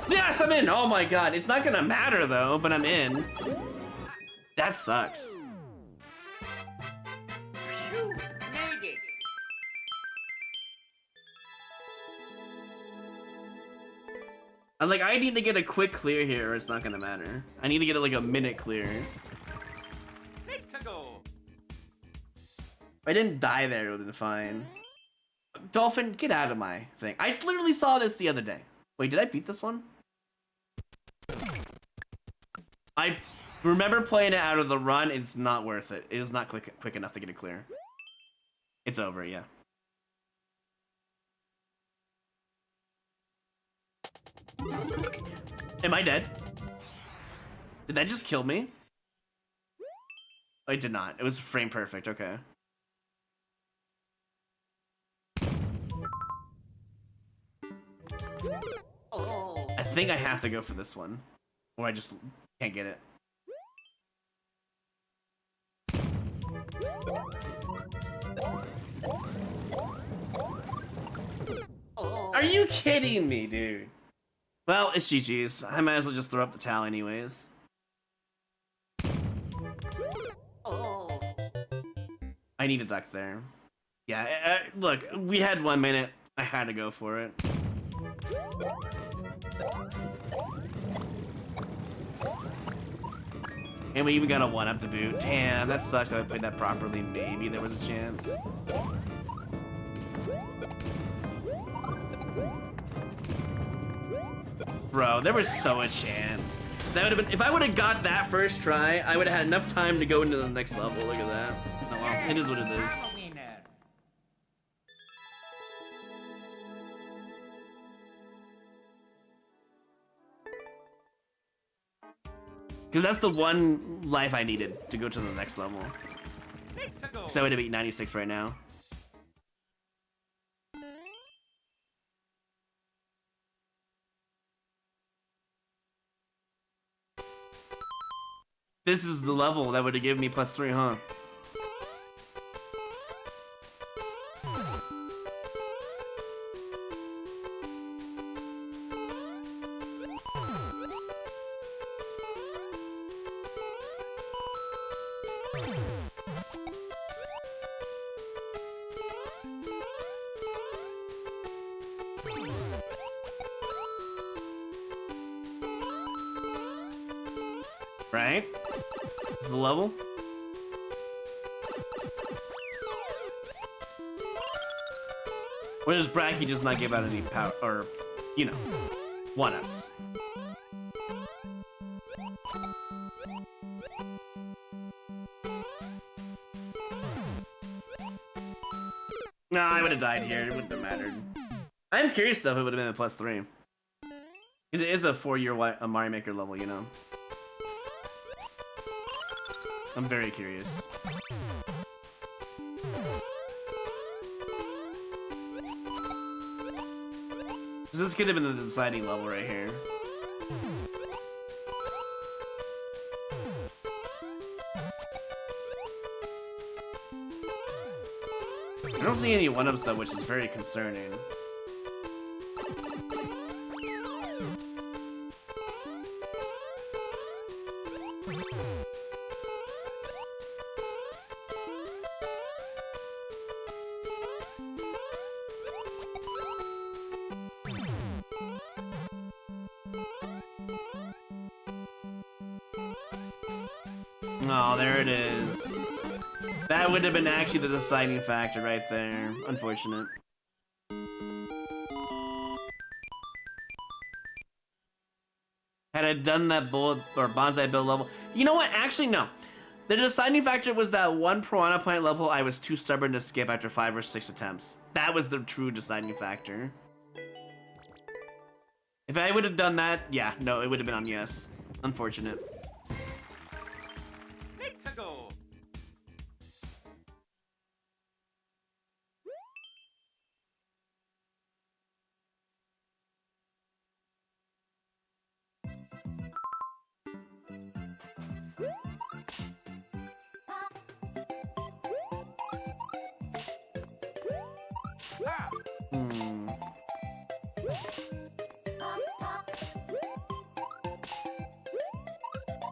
[SPEAKER 3] Yes, I'm in! Oh my god. It's not gonna matter though, but I'm in. That sucks.
[SPEAKER 1] Phew, made it.
[SPEAKER 3] I need to get a quick clear here or it's not gonna matter. I need to get like a minute clear.
[SPEAKER 1] Let's go.
[SPEAKER 3] If I didn't die there, it would have been fine. Dolphin, get out of my thing. I literally saw this the other day. Wait, did I beat this one? I remember playing it out of the run. It's not worth it. It is not quick enough to get it clear. It's over, yeah. Am I dead? Did that just kill me? Oh, it did not. It was frame perfect, okay. I think I have to go for this one. Or I just can't get it. Are you kidding me, dude? Well, it's GG's. I might as well just throw up the towel anyways. I need a duck there. Yeah, look, we had 1 minute. I had to go for it. And we even got a 1-up to boot. Damn, that sucks that I played that properly. Maybe there was a chance. Bro, there was so a chance. That would have been, if I would have got that first try, I would have had enough time to go into the next level. Look at that. Oh well, it is what it is. Because that's the one life I needed to go to the next level. So I would have beat 96 right now. This is the level that would have given me +3, huh? Right? This is the level. Or does Bracky just not give out any power, or, you know, 1-ups? Nah, I would have died here. It wouldn't have mattered. I'm curious though if it would have been a +3. Because it is a 4-year Mario Maker level, you know. I'm very curious. This could have been the deciding level right here. don't see any 1-ups though, which is very concerning. Oh, there it is. That would have been actually the deciding factor right there. Unfortunate. Had I done that bullet or bonsai build level, you know what? Actually, no. The deciding factor was that one piranha plant level I was too stubborn to skip after 5 or 6 attempts. That was the true deciding factor. If I would have done that, yeah, no, it would have been on yes. Unfortunate.
[SPEAKER 1] Let's go.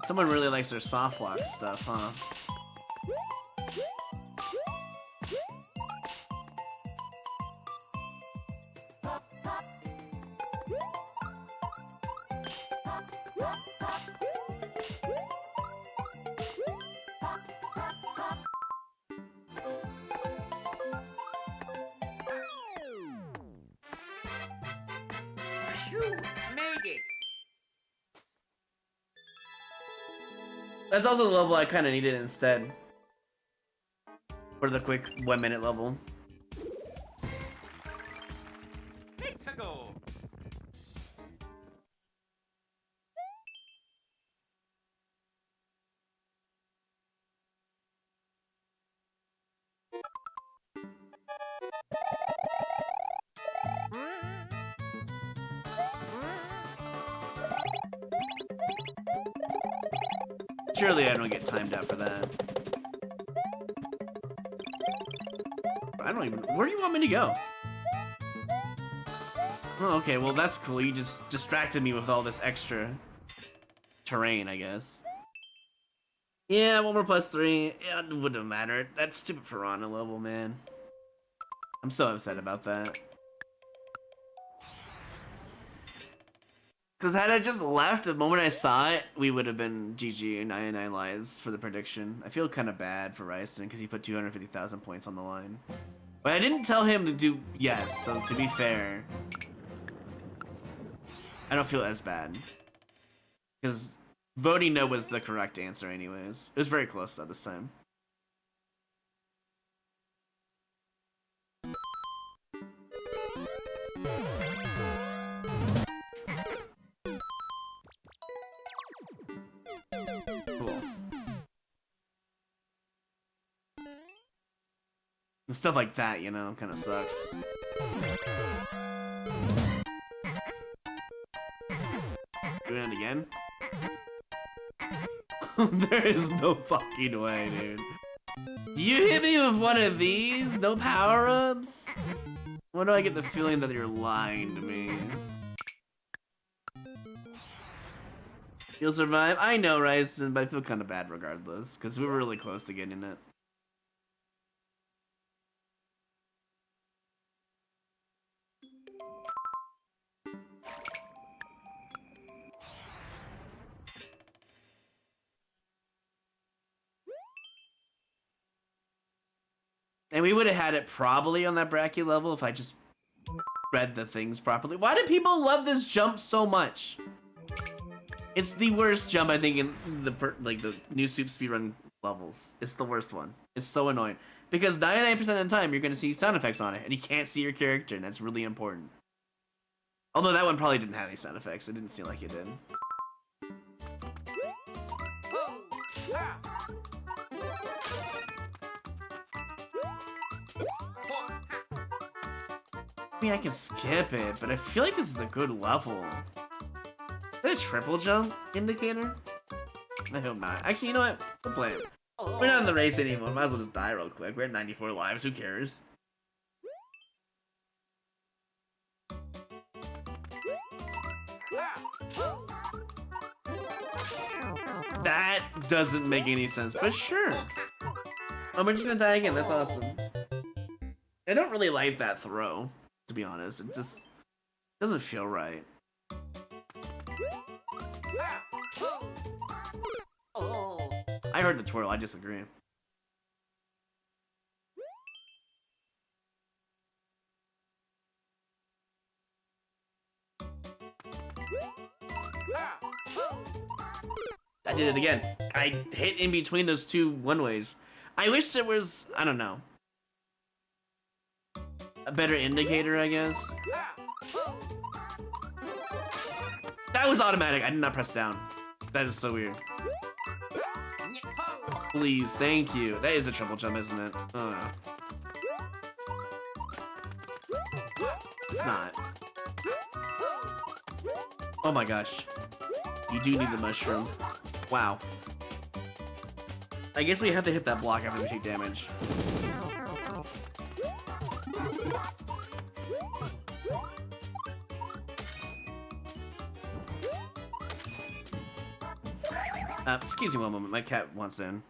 [SPEAKER 3] Someone really likes their soft lock stuff, huh?
[SPEAKER 1] You made it.
[SPEAKER 3] That's also the level I kind of needed instead. For the quick 1-minute level.
[SPEAKER 1] Let's go.
[SPEAKER 3] Surely I don't get timed out for that. I don't even... Where do you want me to go? Oh, okay, well that's cool. You just distracted me with all this extra terrain, I guess. Yeah, 1 more +3. Yeah, it wouldn't have mattered. That stupid piranha level, man. I'm so upset about that. Because had I just left the moment I saw it, we would have been GG 99 lives for the prediction. I feel kind of bad for Ryson because he put 250,000 points on the line. But I didn't tell him to do yes, so to be fair, I don't feel as bad. Because voting no was the correct answer anyways. It was very close though this time. And stuff like that, you know, kind of sucks. Doing it again? There is no fucking way, dude. You hit me with one of these? No power-ups? Why do I get the feeling that you're lying to me? You'll survive? I know, Ryson, but I feel kind of bad regardless, because we were really close to getting it. And we would have had it probably on that bracket level if I just read the things properly. Why do people love this jump so much? It's the worst jump, I think, in the the new Soup speedrun levels. It's the worst one. It's so annoying. Because 99% of the time, you're going to see sound effects on it, and you can't see your character, and that's really important. Although that one probably didn't have any sound effects. It didn't seem like it did. I mean, I can skip it, but I feel like this is a good level. Is that a triple jump indicator? I hope not. Actually, you know what? We'll play it. We're not in the race anymore. Might as well just die real quick. We're at 94 lives. Who cares? That doesn't make any sense, but sure. Oh, we're just gonna die again. That's awesome. I don't really like that throw, to be honest. It just doesn't feel right. I heard the twirl. I disagree. I did it again. I hit in between those two one-ways. I wish there was, I don't know, a better indicator, I guess. That was automatic. I did not press down. That is so weird. Please, thank you. That is a triple jump, isn't it? It's not. Oh my gosh. You do need the mushroom. Wow. I guess we have to hit that block after we take damage. Excuse me one moment. My cat wants in.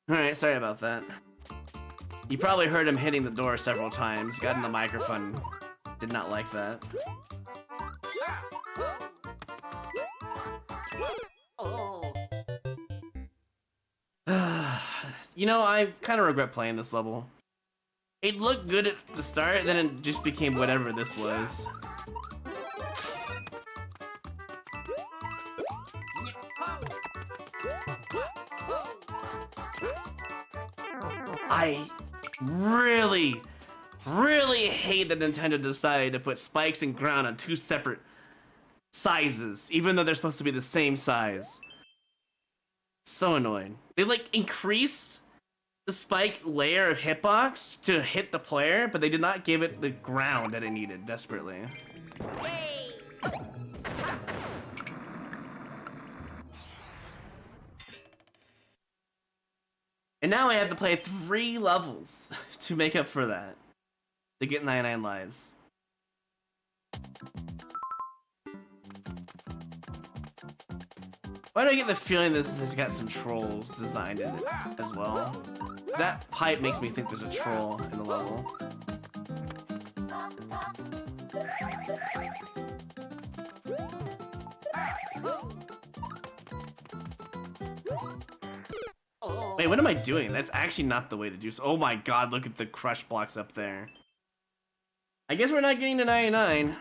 [SPEAKER 3] Alright, sorry about that. You probably heard him hitting the door several times. Got in the microphone. Did not like that. You know, I kind of regret playing this level. It looked good at the start, then it just became whatever this was. I really hate that Nintendo decided to put spikes and ground on two separate sizes, even though they're supposed to be the same size. So annoying. They like increased the spike layer of hitbox to hit the player, but they did not give it the ground that it needed desperately. And now I have to play 3 levels to make up for that. To get 99 lives. Why do I get the feeling this has got some trolls designed in it as well? That pipe makes me think there's a troll in the level. Wait, what am I doing? That's actually not the way to do so. Oh my god, look at the crush blocks up there. I guess we're not getting to 99.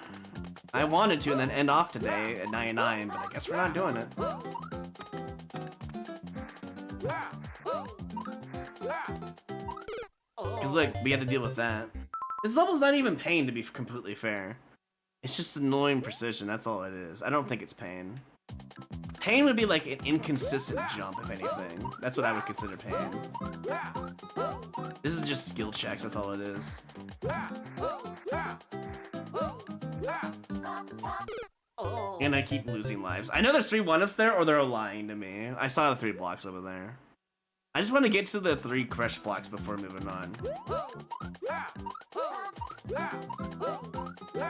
[SPEAKER 3] I wanted to and then end off today at 99, but I guess we're not doing it. Because look, we have to deal with that. This level's not even pain, to be completely fair. It's just annoying precision, that's all it is. I don't think it's pain. Pain would be like an inconsistent jump, if anything. That's what I would consider pain. This is just skill checks, that's all it is. And I keep losing lives. I know there's 3 1-ups there, or they're lying to me. I saw the 3 blocks over there. I just want to get to the 3 crush blocks before moving on.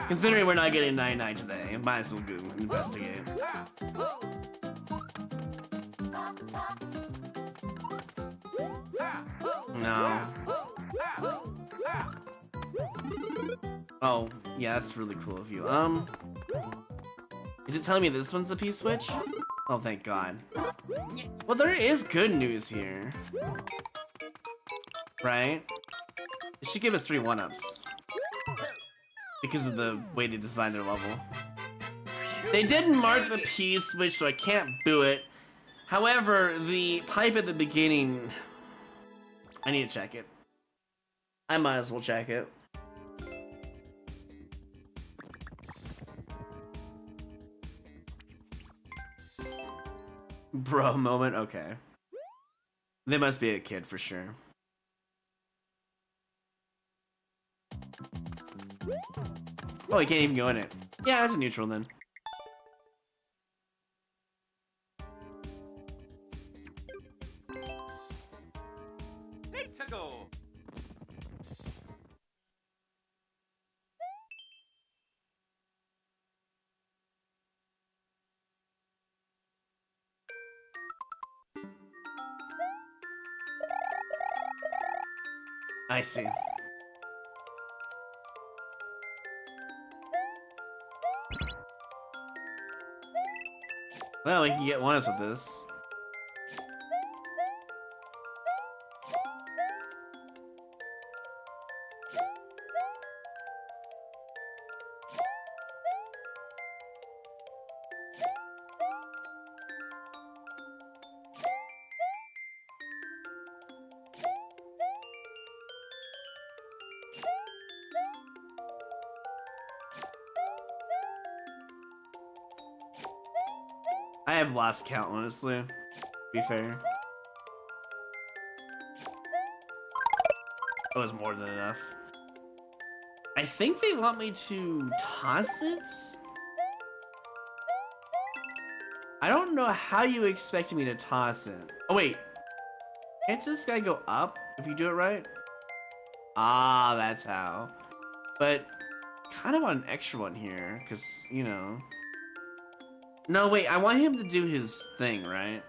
[SPEAKER 3] Considering we're not getting 99 today, might as well go investigate. No. Oh, yeah, that's really cool of you. Is it telling me this one's the P-switch? Oh, thank God. Well, there is good news here. Right? It should give us 3 1-ups. Because of the way they designed their level. They didn't mark the P-switch, so I can't boo it. However, the pipe at the beginning... I need to check it. I might as well check it. Bro moment, okay. They must be a kid for sure. Oh, he can't even go in it. Yeah, that's a neutral then.
[SPEAKER 1] Let's go.
[SPEAKER 3] I see. Well, we can get one with this. I have lost count, honestly. To be fair. It was more than enough. I think they want me to toss it? I don't know how you expect me to toss it. Oh, wait. Can't this guy go up if you do it right? Ah, that's how. But kind of want an extra one here, because, you know. No, wait, I want him to do his thing, right?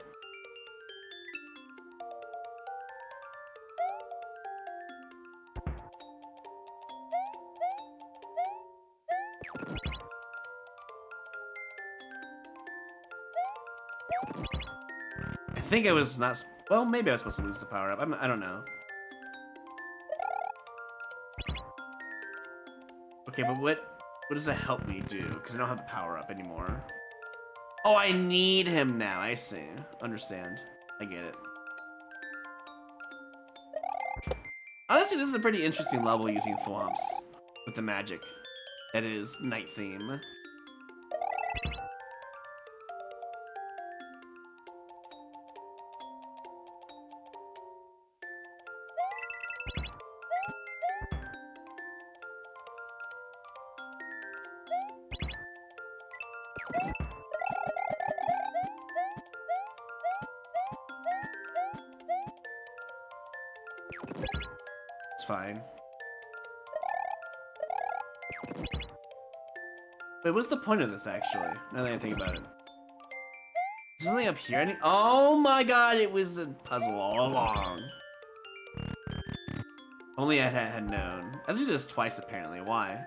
[SPEAKER 3] I think I was not... Well, maybe I was supposed to lose the power-up. I don't know. Okay, but what does that help me do? Because I don't have the power-up anymore. Oh, I need him now. I see. Understand. I get it. Honestly, this is a pretty interesting level using thwomps with the magic that is night theme. It's fine. Wait, what's the point of this, actually? Now that I think about it. Is there something up here? Oh my god, it was a puzzle all along. Only I had known. I did this twice, apparently. Why?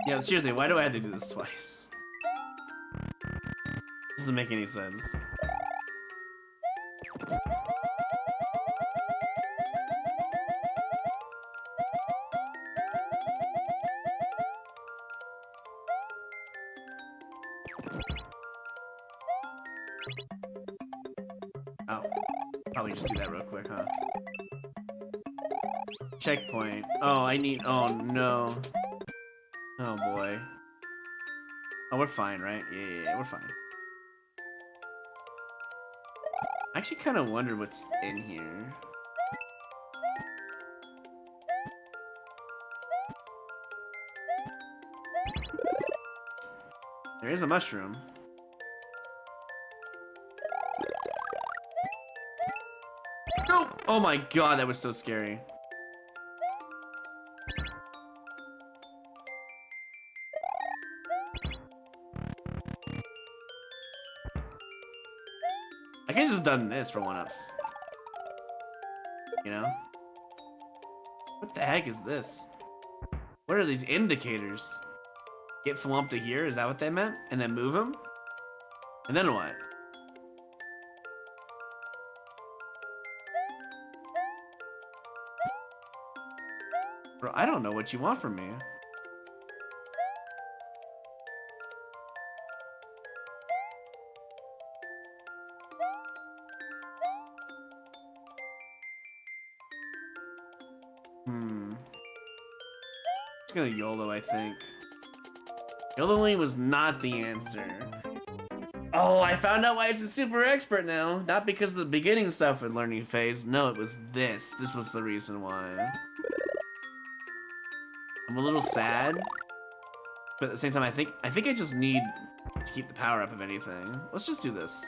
[SPEAKER 3] Yeah, seriously, why do I have to do this twice? Doesn't make any sense. Oh, probably just do that real quick, huh? Checkpoint. Oh, I need. Oh no. Oh boy. Oh, we're fine, right? Yeah, we're fine. I actually kind of wonder what's in here. There is a mushroom. No! Oh my god, that was so scary. I could have just done this for 1-ups. You know? What the heck is this? What are these indicators? Get Flump to here? Is that what they meant? And then move him? And then what? Bro, I don't know what you want from me. Just gonna YOLO, I think. YOLOing was not the answer. Oh, I found out why it's a super expert now. Not because of the beginning stuff in learning phase. No, it was this. This was the reason why. I'm a little sad, but at the same time, I think I just need to keep the power up of anything. Let's just do this.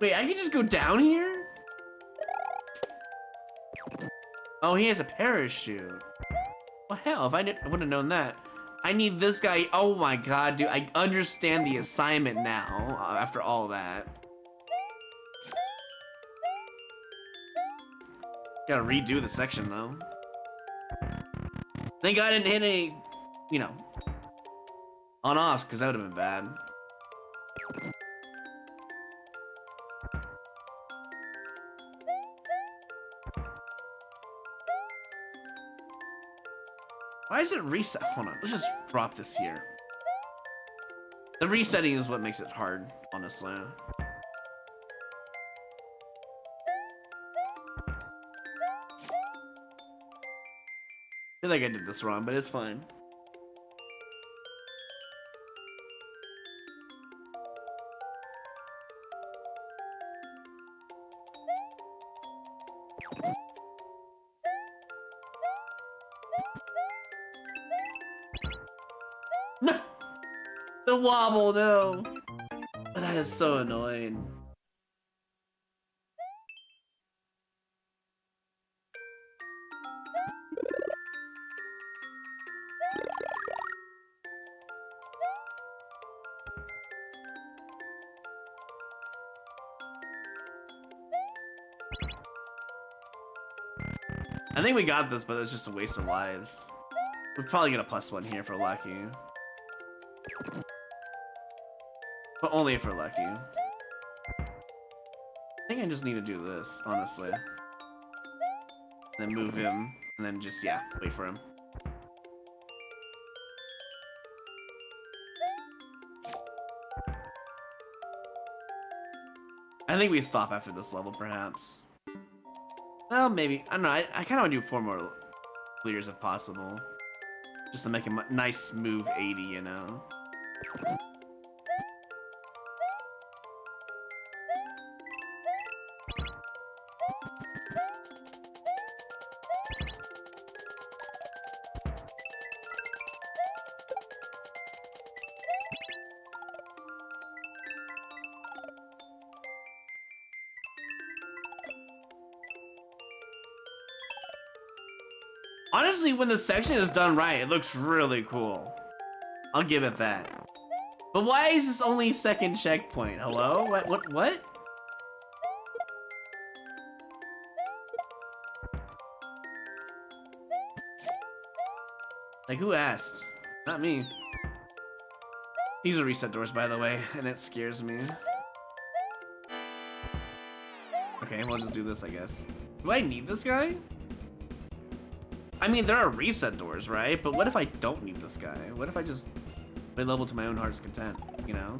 [SPEAKER 3] Wait, I can just go down here? Oh, he has a parachute. Well, hell, if I would have known that. I need this guy. Oh my god, dude. I understand the assignment now, after all that. Gotta redo the section, though. Thank God I didn't hit any, you know, on-offs, because that would have been bad. Why is it reset? Hold on, let's just drop this here. The resetting is what makes it hard, honestly. I feel like I did this wrong, but it's fine. No! The wobble, no! That is so annoying. I think we got this, but it's just a waste of lives. We'll probably get a +1 here for lucky. But only if we're lucky. I think I just need to do this, honestly. Then move him, and then just, yeah, wait for him. I think we stop after this level, perhaps. Well, maybe. I don't know. I kind of want to do 4 more clears if possible. Just to make a nice, smooth 80, you know? Honestly, when the section is done right, it looks really cool. I'll give it that. But why is this only second checkpoint? Hello? What? Like, who asked? Not me. These are reset doors, by the way, and it scares me. Okay, we'll just do this, I guess. Do I need this guy? I mean, there are reset doors, right? But what if I don't need this guy? What if I just play level to my own heart's content, you know?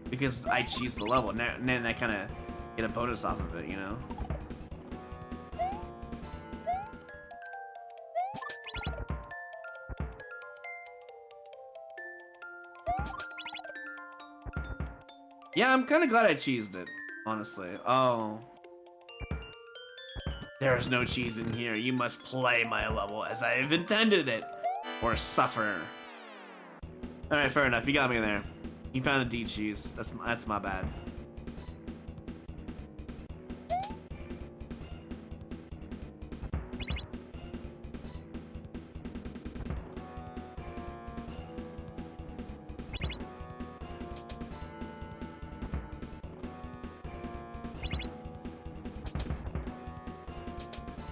[SPEAKER 3] Because I cheese the level, and then I kind of get a bonus off of it, you know? Yeah, I'm kind of glad I cheesed it, honestly. Oh. There is no cheese in here. You must play my level as I have intended it, or suffer. All right, fair enough. You got me there. You found a D cheese. That's my bad.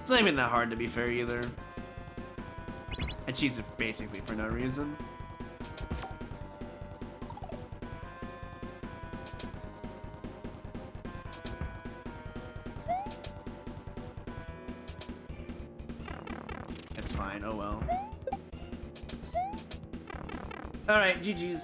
[SPEAKER 3] It's not even that hard, to be fair, either. I cheesed it basically for no reason. It's fine. Oh well. All right, GG's.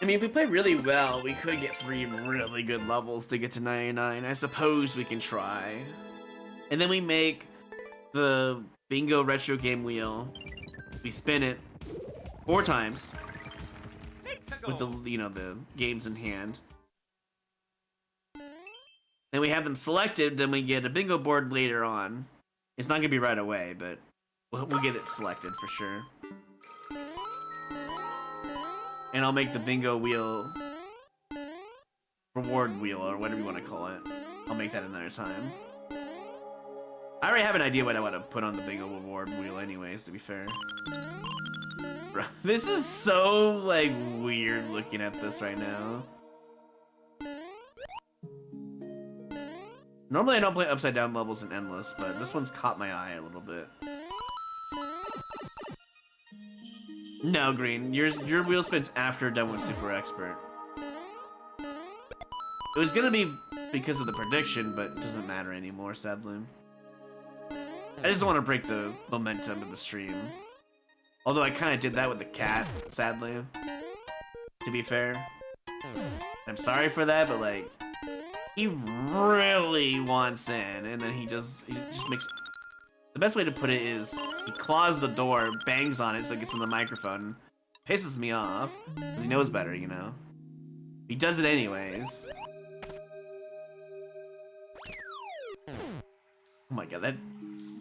[SPEAKER 3] I mean, if we play really well, we could get 3 really good levels to get to 99. I suppose we can try. And then we make the bingo retro game wheel. We spin it 4 times with the, you know, the games in hand. Then we have them selected, then we get a bingo board later on. It's not gonna be right away, but we'll get it selected for sure. And I'll make the bingo wheel, reward wheel, or whatever you want to call it. I'll make that another time. I already have an idea what I want to put on the bingo reward wheel anyways, to be fair. Bro, this is so, like, weird looking at this right now. Normally I don't play upside down levels in Endless, but this one's caught my eye a little bit. No, Green. Your wheel spins after done with Super Expert. It was gonna be because of the prediction, but it doesn't matter anymore, sadly. I just don't want to break the momentum of the stream. Although I kind of did that with the cat, sadly. To be fair. I'm sorry for that, but like... He really wants in, and then he just makes... The best way to put it is, he claws the door, bangs on it so it gets in the microphone. Pisses me off, because he knows better, you know? He does it anyways. Oh my god, that...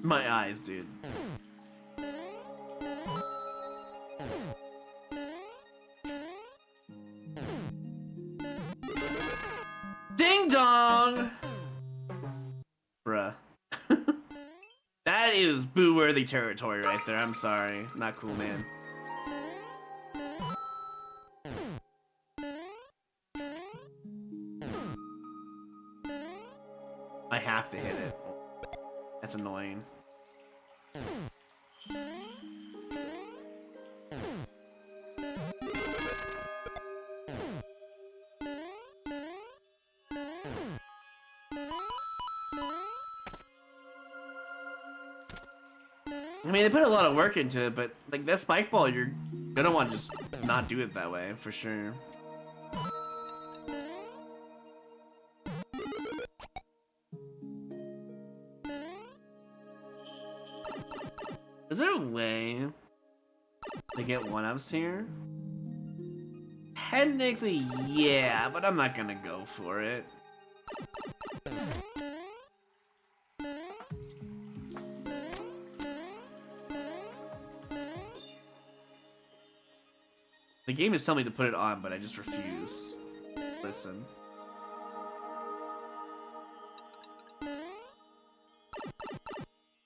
[SPEAKER 3] My eyes, dude. Ding dong! Bruh. That is boo-worthy territory right there. I'm sorry. Not cool, man. I have to hit it. That's annoying. I mean, they put a lot of work into it, but like that spike ball, you're gonna want to just not do it that way, for sure. Is there a way to get 1-ups here? Technically, yeah, but I'm not gonna go for it. The game is telling me to put it on, but I just refuse. Listen.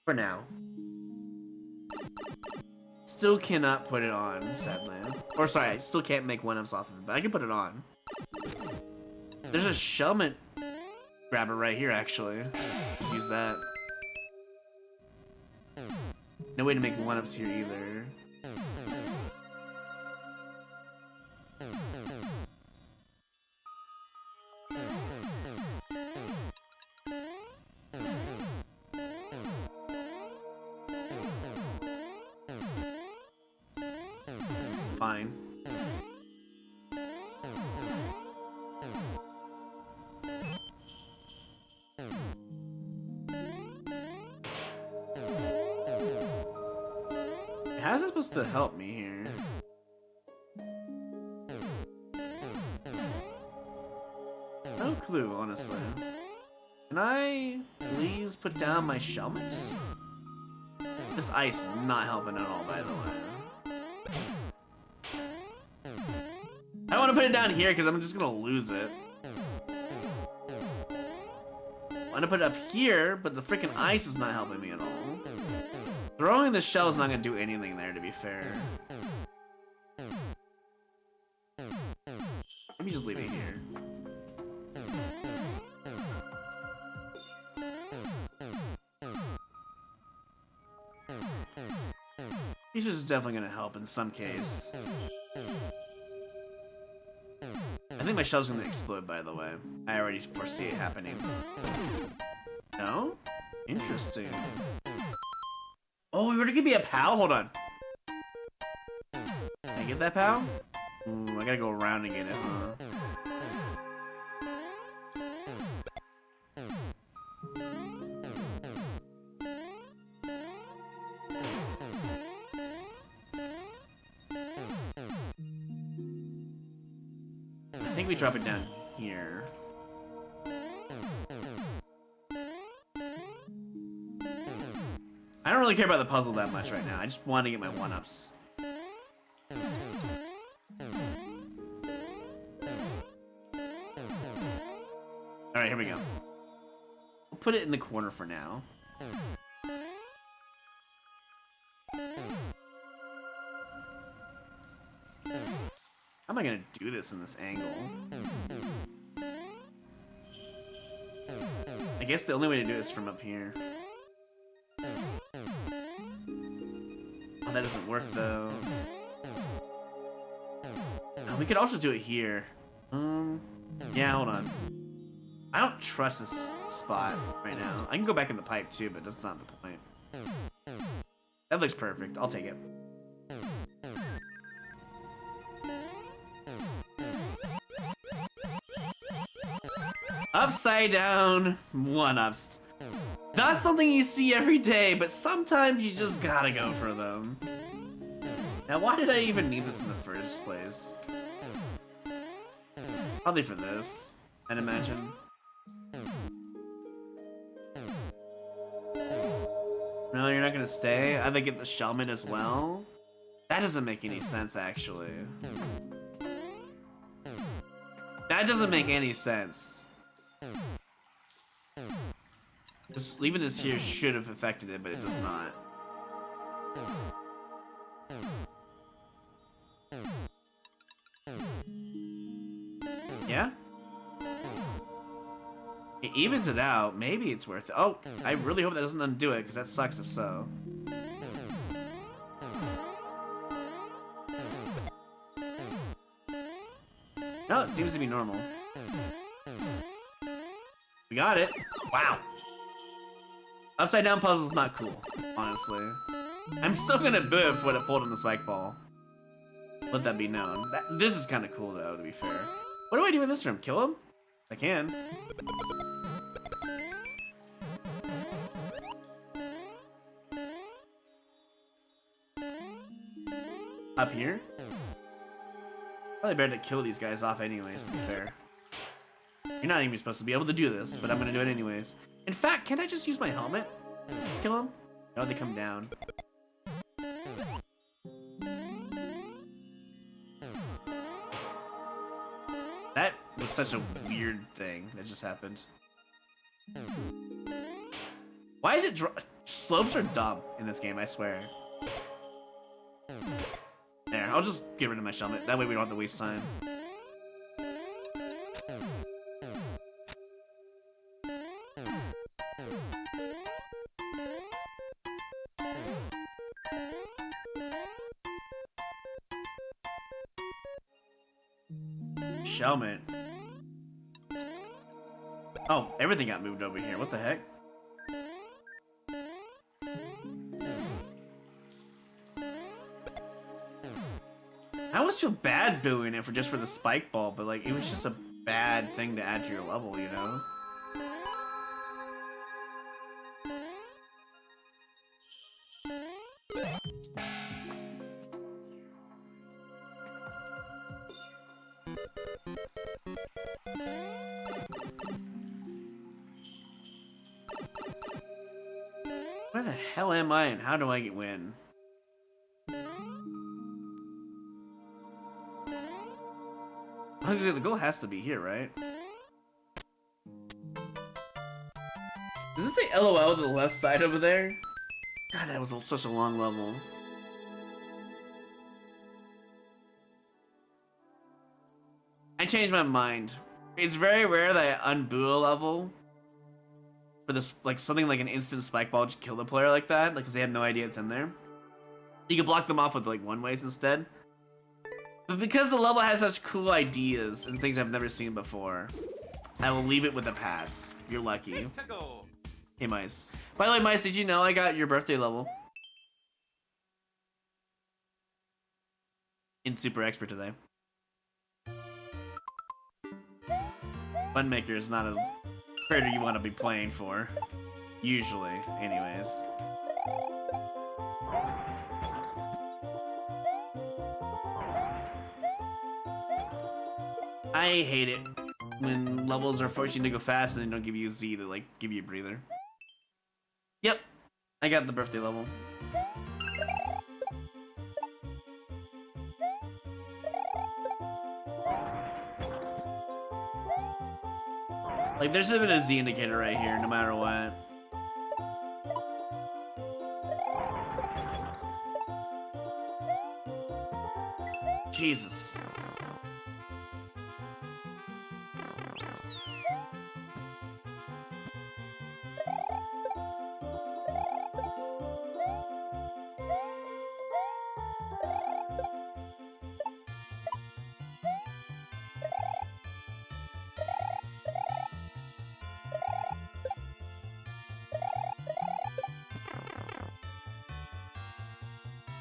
[SPEAKER 3] For now. Still cannot put it on, sadly. Or sorry, I still can't make 1-ups off of it, but I can put it on. There's a Shellman grabber right here, actually. Just use that. No way to make 1-ups here either. Fine. How's it supposed to help me here? No clue, honestly. Can I please put down my Shellmix? This ice is not helping at all, by the way. I want to put it down here because I'm just gonna lose it. I want to put it up here, but the freaking ice is not helping me at all. Throwing the shell is not gonna do anything there, to be fair. Let me just leave it here. This is definitely gonna help in some case. I think my shell's gonna explode, by the way. I already foresee it happening. No? Interesting. Oh, we were gonna be a POW? Hold on. Can I get that POW? Ooh, I gotta go around and get it, huh? I think we drop it down here. I don't really care about the puzzle that much right now. I just want to get my 1-ups. Alright, here we go. We'll put it in the corner for now. How am I gonna do this in this angle? I guess the only way to do it is from up here. Oh, that doesn't work though. Oh, we could also do it here. Yeah, hold on. I don't trust this spot right now. I can go back in the pipe too, but that's not the point. That looks perfect. I'll take it. Upside down 1-ups. Not something you see every day, but sometimes you just gotta go for them. Now, why did I even need this in the first place? Probably for this, I'd imagine. No, you're not gonna stay? I'd get the Shellman as well? That doesn't make any sense, actually. That doesn't make any sense. Just leaving this here should have affected it, but it does not. Yeah? It evens it out. Maybe it's worth it. Oh, I really hope that doesn't undo it, because that sucks if so. No, it seems to be normal. We got it. Wow. Upside down puzzle's not cool, honestly. I'm still gonna boo for what it pulled in the spike ball. Let that be known. This is kind of cool though, to be fair. What do I do in this room? Kill him? I can. Up here? Probably better to kill these guys off anyways, to be fair. You're not even supposed to be able to do this, but I'm gonna do it anyways. In fact, can't I just use my helmet? Kill them? No, they come down. That was such a weird thing that just happened. Why is it slopes are dumb in this game, I swear. There, I'll just get rid of my helmet. That way we don't have to waste time. Shellman. Oh, everything got moved over here. What the heck? I always feel bad doing it just for the spike ball, but it was just a bad thing to add to your level, you know? Where the hell am I and how do I win? The goal has to be here, right? Does it say LOL to the left side over there? God, that was such a long level. I changed my mind. It's very rare that I unboo a level for this, something like an instant spike ball to kill the player like that, because they had no idea it's in there. You can block them off with one ways instead. But because the level has such cool ideas and things I've never seen before, I will leave it with a pass. You're lucky.
[SPEAKER 1] To go.
[SPEAKER 3] Hey, Mice. By the way, Mice, did you know I got your birthday level in Super Expert today? Funmaker is not a creator you want to be playing for. Usually, anyways. I hate it when levels are forcing you to go fast and they don't give you a Z to, like, give you a breather. Yep, I got the birthday level. Like, there should have been a Z indicator right here, no matter what. Jesus.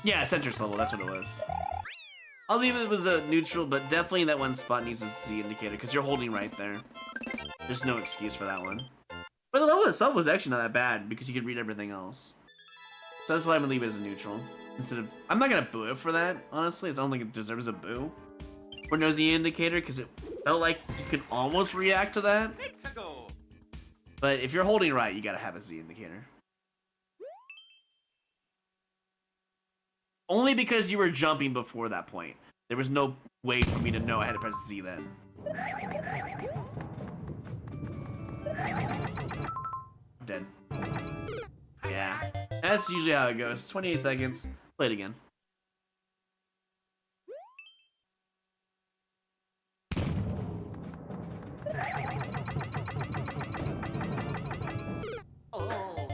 [SPEAKER 3] Yeah, Centris level, that's what it was. I'll leave it was a neutral, but definitely that one spot needs a Z indicator, because you're holding right there. There's no excuse for that one. But the level itself was actually not that bad, because you could read everything else. So that's why I'm gonna leave it as a neutral. Instead of, I'm not gonna boo it for that, honestly. I don't think it deserves a boo for no Z indicator, because it felt like you could almost react to that.
[SPEAKER 1] To go.
[SPEAKER 3] But if you're holding right, you gotta have a Z indicator. Only because you were jumping before that point. There was no way for me to know I had to press Z then. I'm dead. Yeah. That's usually how it goes. 28 seconds. Play it again.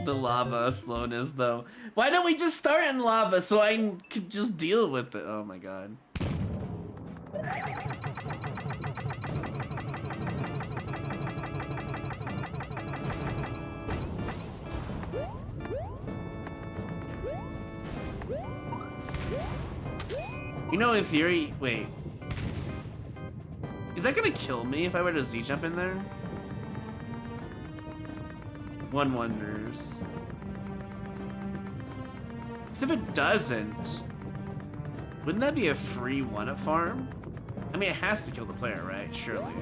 [SPEAKER 3] The lava slowness, though. Why don't we just start in lava so I could just deal with it? Oh my god. You know, in theory, wait. Is that gonna kill me if I were to Z jump in there? One wonders. Because if it doesn't, wouldn't that be a free one-up farm? I mean, it has to kill the player, right? Surely.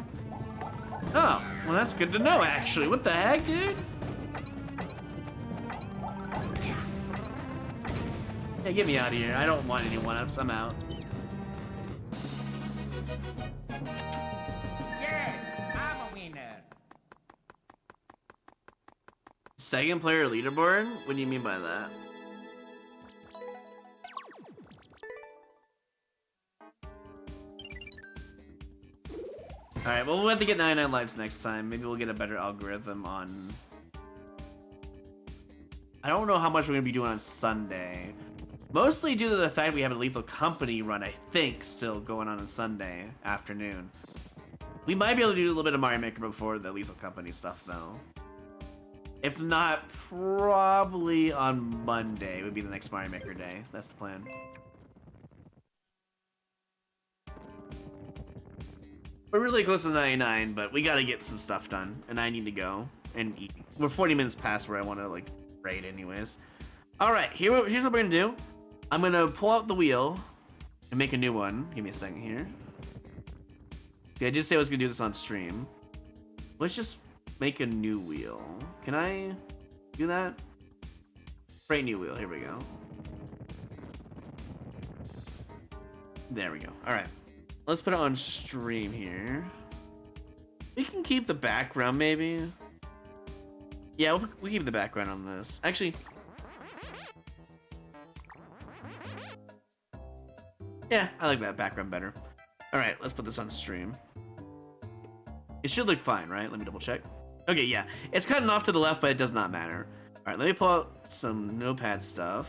[SPEAKER 3] Oh, well that's good to know, actually. What the heck, dude? Hey, get me out of here. I don't want any one-ups. I'm out.
[SPEAKER 1] Yes, I'm a winner.
[SPEAKER 3] Second player leaderboard? What do you mean by that? Alright, well we'll have to get 99 lives next time. Maybe we'll get a better algorithm on... I don't know how much we're going to be doing on Sunday. Mostly due to the fact we have a Lethal Company run, I think, still going on Sunday afternoon. We might be able to do a little bit of Mario Maker before the Lethal Company stuff, though. If not, probably on Monday would be the next Mario Maker day. That's the plan. We're really close to 99, but we gotta get some stuff done, and I need to go and eat. We're 40 minutes past where I want to, like, raid anyways. Alright, here's what we're gonna do. I'm gonna pull out the wheel and make a new one. Give me a second here. Okay, I did say I was gonna do this on stream. Let's just make a new wheel. Can I do that? Create new wheel, here we go. There we go, all right. Let's put it on stream here. We can keep the background maybe. Yeah, we'll keep the background on this. Actually, yeah, I like that background better. All right, let's put this on stream. It should look fine, right? Let me double check. Okay, yeah. It's cutting off to the left, but it does not matter. All right, let me pull out some notepad stuff.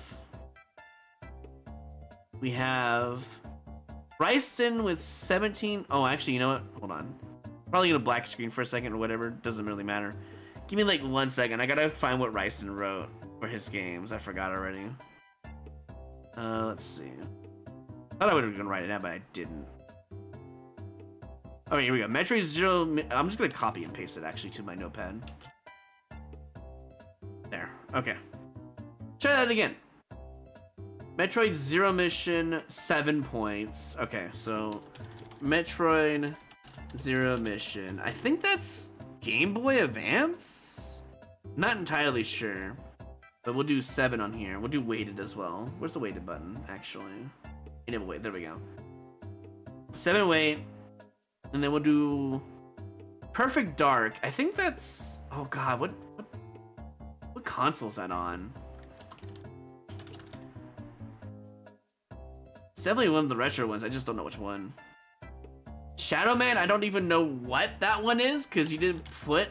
[SPEAKER 3] We have Ryson with 17. Oh, actually, you know what? Hold on. Probably gonna black screen for a second or whatever. Doesn't really matter. Give me like 1 second. I gotta find what Ryson wrote for his games. I forgot already. Let's see. Thought I was gonna write it down, but I didn't. Oh, here we go. Metroid Zero. I'm just gonna copy and paste it actually to my notepad. There. Okay. Try that again. Metroid Zero Mission, 7 points. Okay, so Metroid Zero Mission. I think that's Game Boy Advance? Not entirely sure. But we'll do 7 on here. We'll do weighted as well. Where's the weighted button, actually? Enable weight. There we go. 7 weight. And then we'll do Perfect Dark. I think that's... Oh, God. What console is that on? It's definitely one of the retro ones. I just don't know which one. Shadow Man, I don't even know what that one is because you didn't put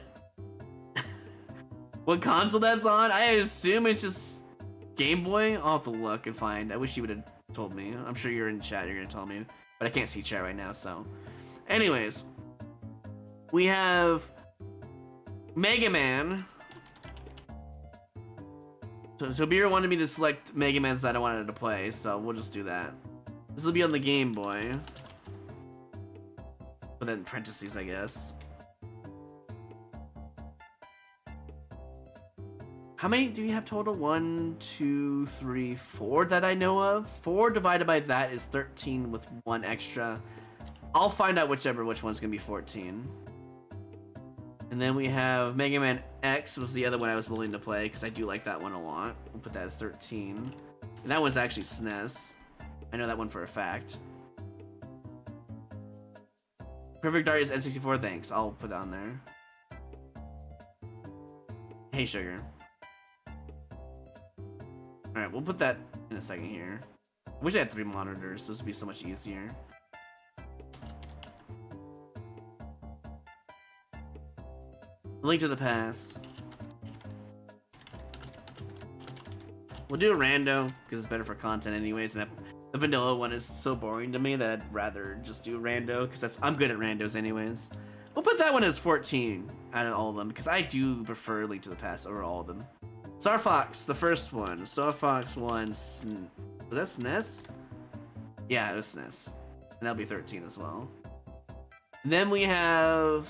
[SPEAKER 3] what console that's on. I assume it's just Game Boy. I'll have to look and find. I wish you would have told me. I'm sure you're in chat. You're going to tell me. But I can't see chat right now, so. Anyways. We have Mega Man. So Beer wanted me to select Mega Mans that I wanted to play, so we'll just do that. This will be on the Game Boy. But then parentheses, I guess. How many do you have total? 1, 2, 3, 4 that I know of. 4 divided by that is 13 with 1 extra. I'll find out which one's gonna be 14. And then we have Mega Man X was the other one I was willing to play because I do like that one a lot. We'll put that as 13. And that one's actually SNES. I know that one for a fact. Perfect Dark is N64, thanks. I'll put that on there. Hey, Sugar. Alright, we'll put that in a second here. I wish I had 3 monitors. This would be so much easier. Link to the Past. We'll do a rando because it's better for content anyways, and the vanilla one is so boring to me that I'd rather just do a rando because I'm good at randos anyways. We'll put that one as 14 out of all of them because I do prefer Link to the Past over all of them. Star Fox, the first one. Star Fox 1. Was that SNES? Yeah, it was SNES. And that'll be 13 as well. And then we have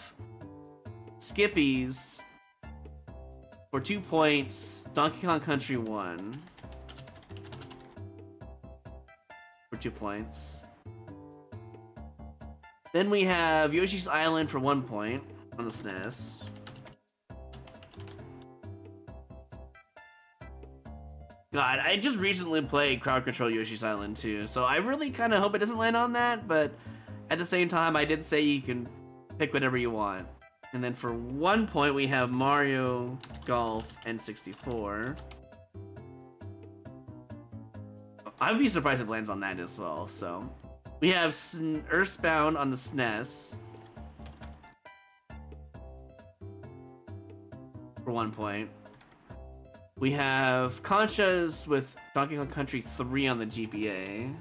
[SPEAKER 3] Skippies for 2 points. Donkey Kong Country 1 for 2 points. Then we have Yoshi's Island for 1 point on the SNES. God, I just recently played Crowd Control Yoshi's Island too, so I really kind of hope it doesn't land on that, but at the same time, I did say you can pick whatever you want. And then for 1 point, we have Mario Golf N64. I'd be surprised if it lands on that as well, so. We have Earthbound on the SNES. For 1 point. We have Conchas with Donkey Kong Country 3 on the GBA.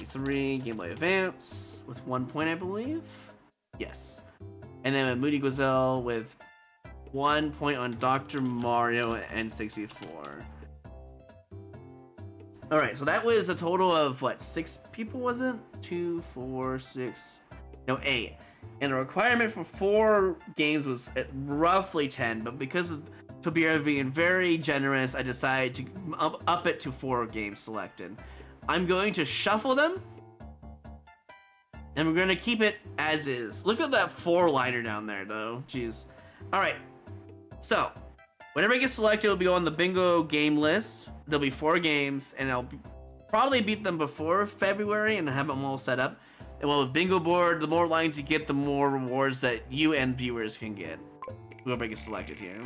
[SPEAKER 3] 3 Game Boy Advance with 1 point, I believe. Yes. And then a Moody Gazelle with 1 point on Dr. Mario N64. Alright, so that was a total of what, 6 people, was it? 2, 4, 6, no, 8. And the requirement for 4 games was at roughly 10, but because of Tobira being very generous, I decided to up it to 4 games selected. I'm going to shuffle them, and we're going to keep it as is. Look at that 4-liner down there, though. Jeez. Alright, so whenever it gets selected, it'll be on the bingo game list. There'll be 4 games, and I'll probably beat them before February and have them all set up. And we'll have a bingo board. The more lines you get, the more rewards that you and viewers can get. Whoever gets selected here.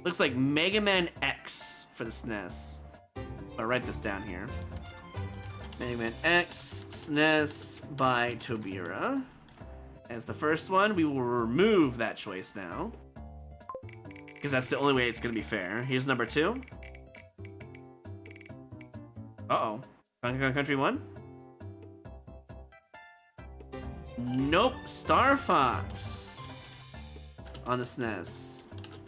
[SPEAKER 3] Looks like Mega Man X for the SNES. I'll write this down here. Mega Man X, SNES by Tobira. As the first one, we will remove that choice now, because that's the only way it's going to be fair. Here's number 2. Uh-oh. Donkey Kong Country 1? Nope. Star Fox on the SNES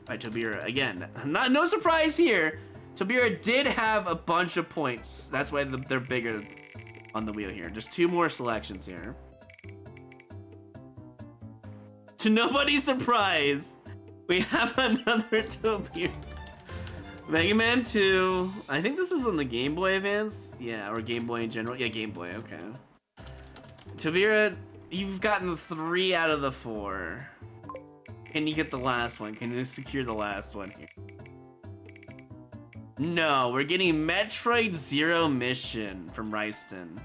[SPEAKER 3] by Tobira. Again, no surprise here. Tobira did have a bunch of points. That's why they're bigger on the wheel here. Just 2 more selections here. To nobody's surprise, we have another Tobira. Mega Man 2. I think this was on the Game Boy Advance. Yeah, or Game Boy in general. Yeah, Game Boy, okay. Tobira, you've gotten 3 out of the 4. Can you get the last one? Can you secure the last one here? No, we're getting Metroid Zero Mission from Ryston.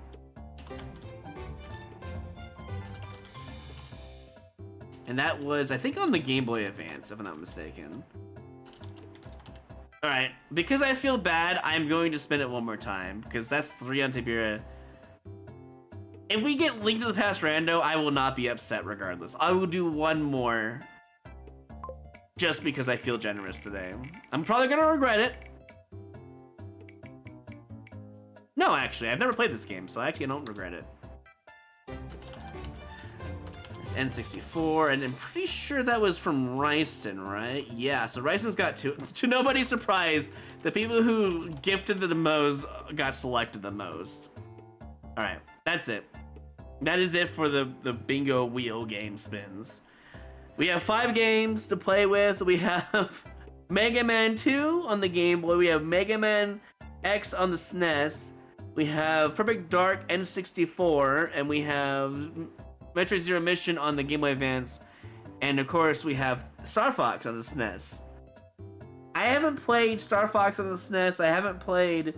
[SPEAKER 3] And that was, I think, on the Game Boy Advance, if I'm not mistaken. Alright, because I feel bad, I'm going to spin it one more time, because that's 3 on Tobira. If we get Link to the Past rando, I will not be upset regardless. I will do one more, just because I feel generous today. I'm probably going to regret it. No, actually, I've never played this game, so I don't regret it. It's N64, and I'm pretty sure that was from Ryston, right? Yeah, so Ryston's got 2. To nobody's surprise, the people who gifted the most got selected the most. Alright, that's it. That is it for the bingo wheel game spins. We have 5 games to play with. We have Mega Man 2 on the Game Boy. We have Mega Man X on the SNES. We have Perfect Dark N64, and we have Metroid Zero Mission on the Game Boy Advance, and of course we have Star Fox on the SNES. I haven't played Star Fox on the SNES. I haven't played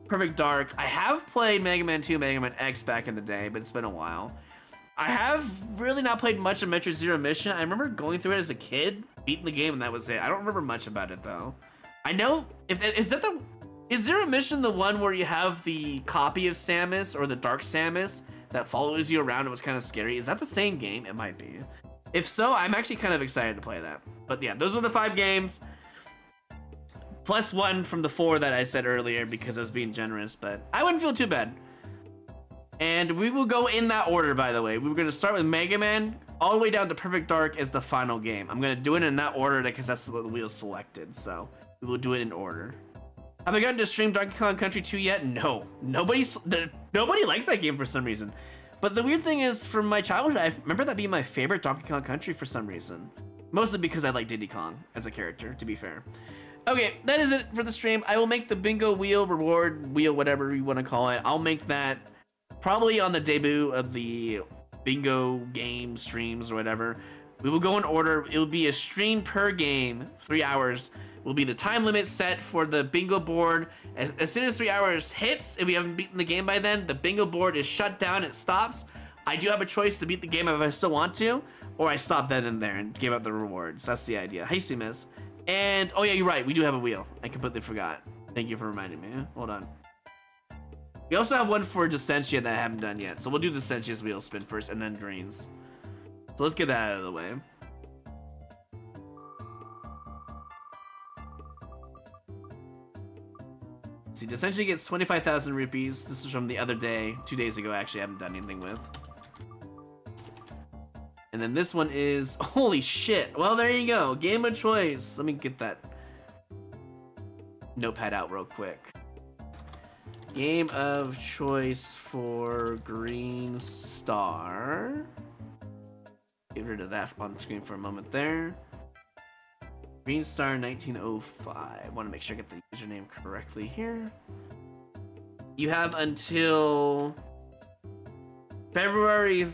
[SPEAKER 3] Perfect Dark. I have played Mega Man 2, Mega Man X back in the day, but it's been a while. I have really not played much of Metroid Zero Mission. I remember going through it as a kid, beating the game, and that was it. I don't remember much about it though. I know is Zero Mission the one where you have the copy of Samus or the Dark Samus that follows you around and was kind of scary? Is that the same game? It might be. If so, I'm actually kind of excited to play that. But yeah, those are the 5 games. Plus 1 from the 4 that I said earlier because I was being generous, but I wouldn't feel too bad. And we will go in that order, by the way. We were going to start with Mega Man all the way down to Perfect Dark as the final game. I'm going to do it in that order because that's what the wheel selected. So we will do it in order. Have I gotten to stream Donkey Kong Country 2 yet? No. Nobody likes that game for some reason. But the weird thing is, from my childhood, I remember that being my favorite Donkey Kong Country for some reason. Mostly because I like Diddy Kong as a character, to be fair. Okay, that is it for the stream. I will make the bingo wheel, reward wheel, whatever you want to call it. I'll make that probably on the debut of the bingo game streams or whatever. We will go in order. It will be a stream per game, 3 hours. Will be the time limit set for the bingo board. As soon as 3 hours hits, if we haven't beaten the game by then, the bingo board is shut down, it stops. I do have a choice to beat the game if I still want to, or I stop then and there and give out the rewards. That's the idea. Hey, Miss. And, oh yeah, you're right, we do have a wheel. I completely forgot. Thank you for reminding me. Hold on. We also have one for Dissentia that I haven't done yet. So we'll do Dissentia's wheel spin first and then Green's. So let's get that out of the way. See, Dissentia gets 25,000 rupees. This is from the other day, 2 days ago, actually, I haven't done anything with. And then this one is, holy shit. Well, there you go. Game of choice. Let me get that notepad out real quick. Game of choice for Green Star. Get rid of that on screen for a moment there. Green Star 1905. I want to make sure I get the username correctly here. You have until February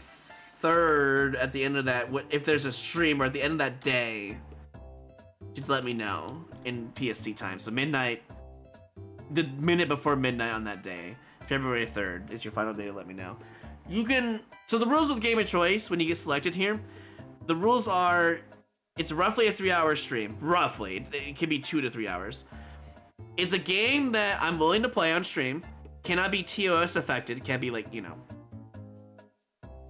[SPEAKER 3] 3rd at the end of that, if there's a stream or at the end of that day, just let me know in PST time. So midnight, the minute before midnight on that day, February 3rd is your final day to let me know. You can, so the rules with Game of Choice, when you get selected here, the rules are, it's roughly a 3-hour stream. Roughly. It can be 2 to 3 hours. It's a game that I'm willing to play on stream. Cannot be TOS affected. Can't be like, you know,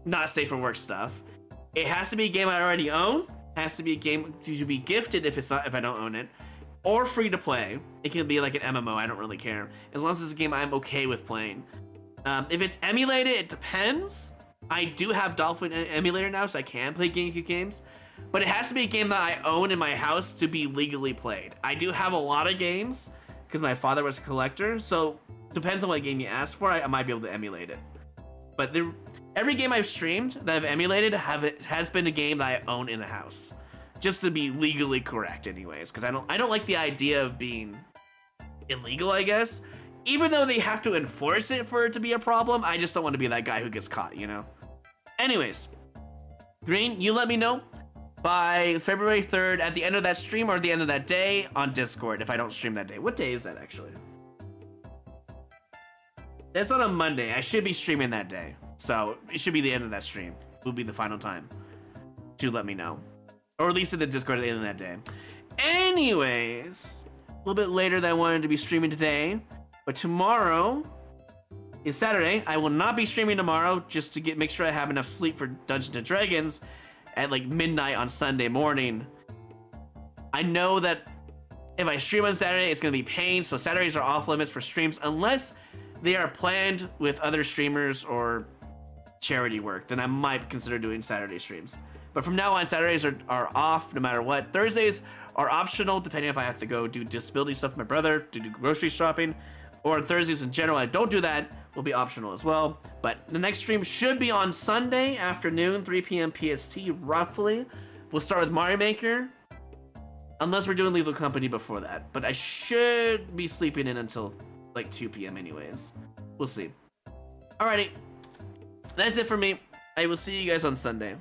[SPEAKER 3] not safe for work stuff. It has to be a game I already own. It has to be a game to be gifted if I don't own it. or free to play. It can be like an MMO. I don't really care, as long as it's a game I'm okay with playing. If it's emulated, it depends. I do have Dolphin emulator now, so I can play GameCube games, but it has to be a game that I own in my house to be legally played. I do have a lot of games because my father was a collector, so depends on what game you ask for. I might be able to emulate it. But every game I've streamed that I've emulated has been a game that I own in the house, just to be legally correct, anyways. Because I don't like the idea of being illegal, I guess. Even though they have to enforce it for it to be a problem, I just don't want to be that guy who gets caught, you know? Anyways, Green, you let me know by February 3rd at the end of that stream or at the end of that day on Discord if I don't stream that day. What day is that, actually? That's on a Monday. I should be streaming that day. So it should be the end of that stream. Will be the final time to let me know. Or at least in the Discord at the end of that day. Anyways, a little bit later than I wanted to be streaming today. But tomorrow is Saturday. I will not be streaming tomorrow just to make sure I have enough sleep for Dungeons and Dragons at like midnight on Sunday morning. I know that if I stream on Saturday, it's going to be pain. So Saturdays are off limits for streams unless they are planned with other streamers or charity work. Then I might consider doing Saturday streams. But from now on, Saturdays are off no matter what. Thursdays are optional depending if I have to go do disability stuff with my brother, to do grocery shopping. Or on Thursdays in general, I don't do that, will be optional as well. But the next stream should be on Sunday afternoon, 3 p.m. PST, roughly. We'll start with Mario Maker, unless we're doing Lethal Company before that. But I should be sleeping in until like 2 p.m. anyways. We'll see. Alrighty, that's it for me. I will see you guys on Sunday.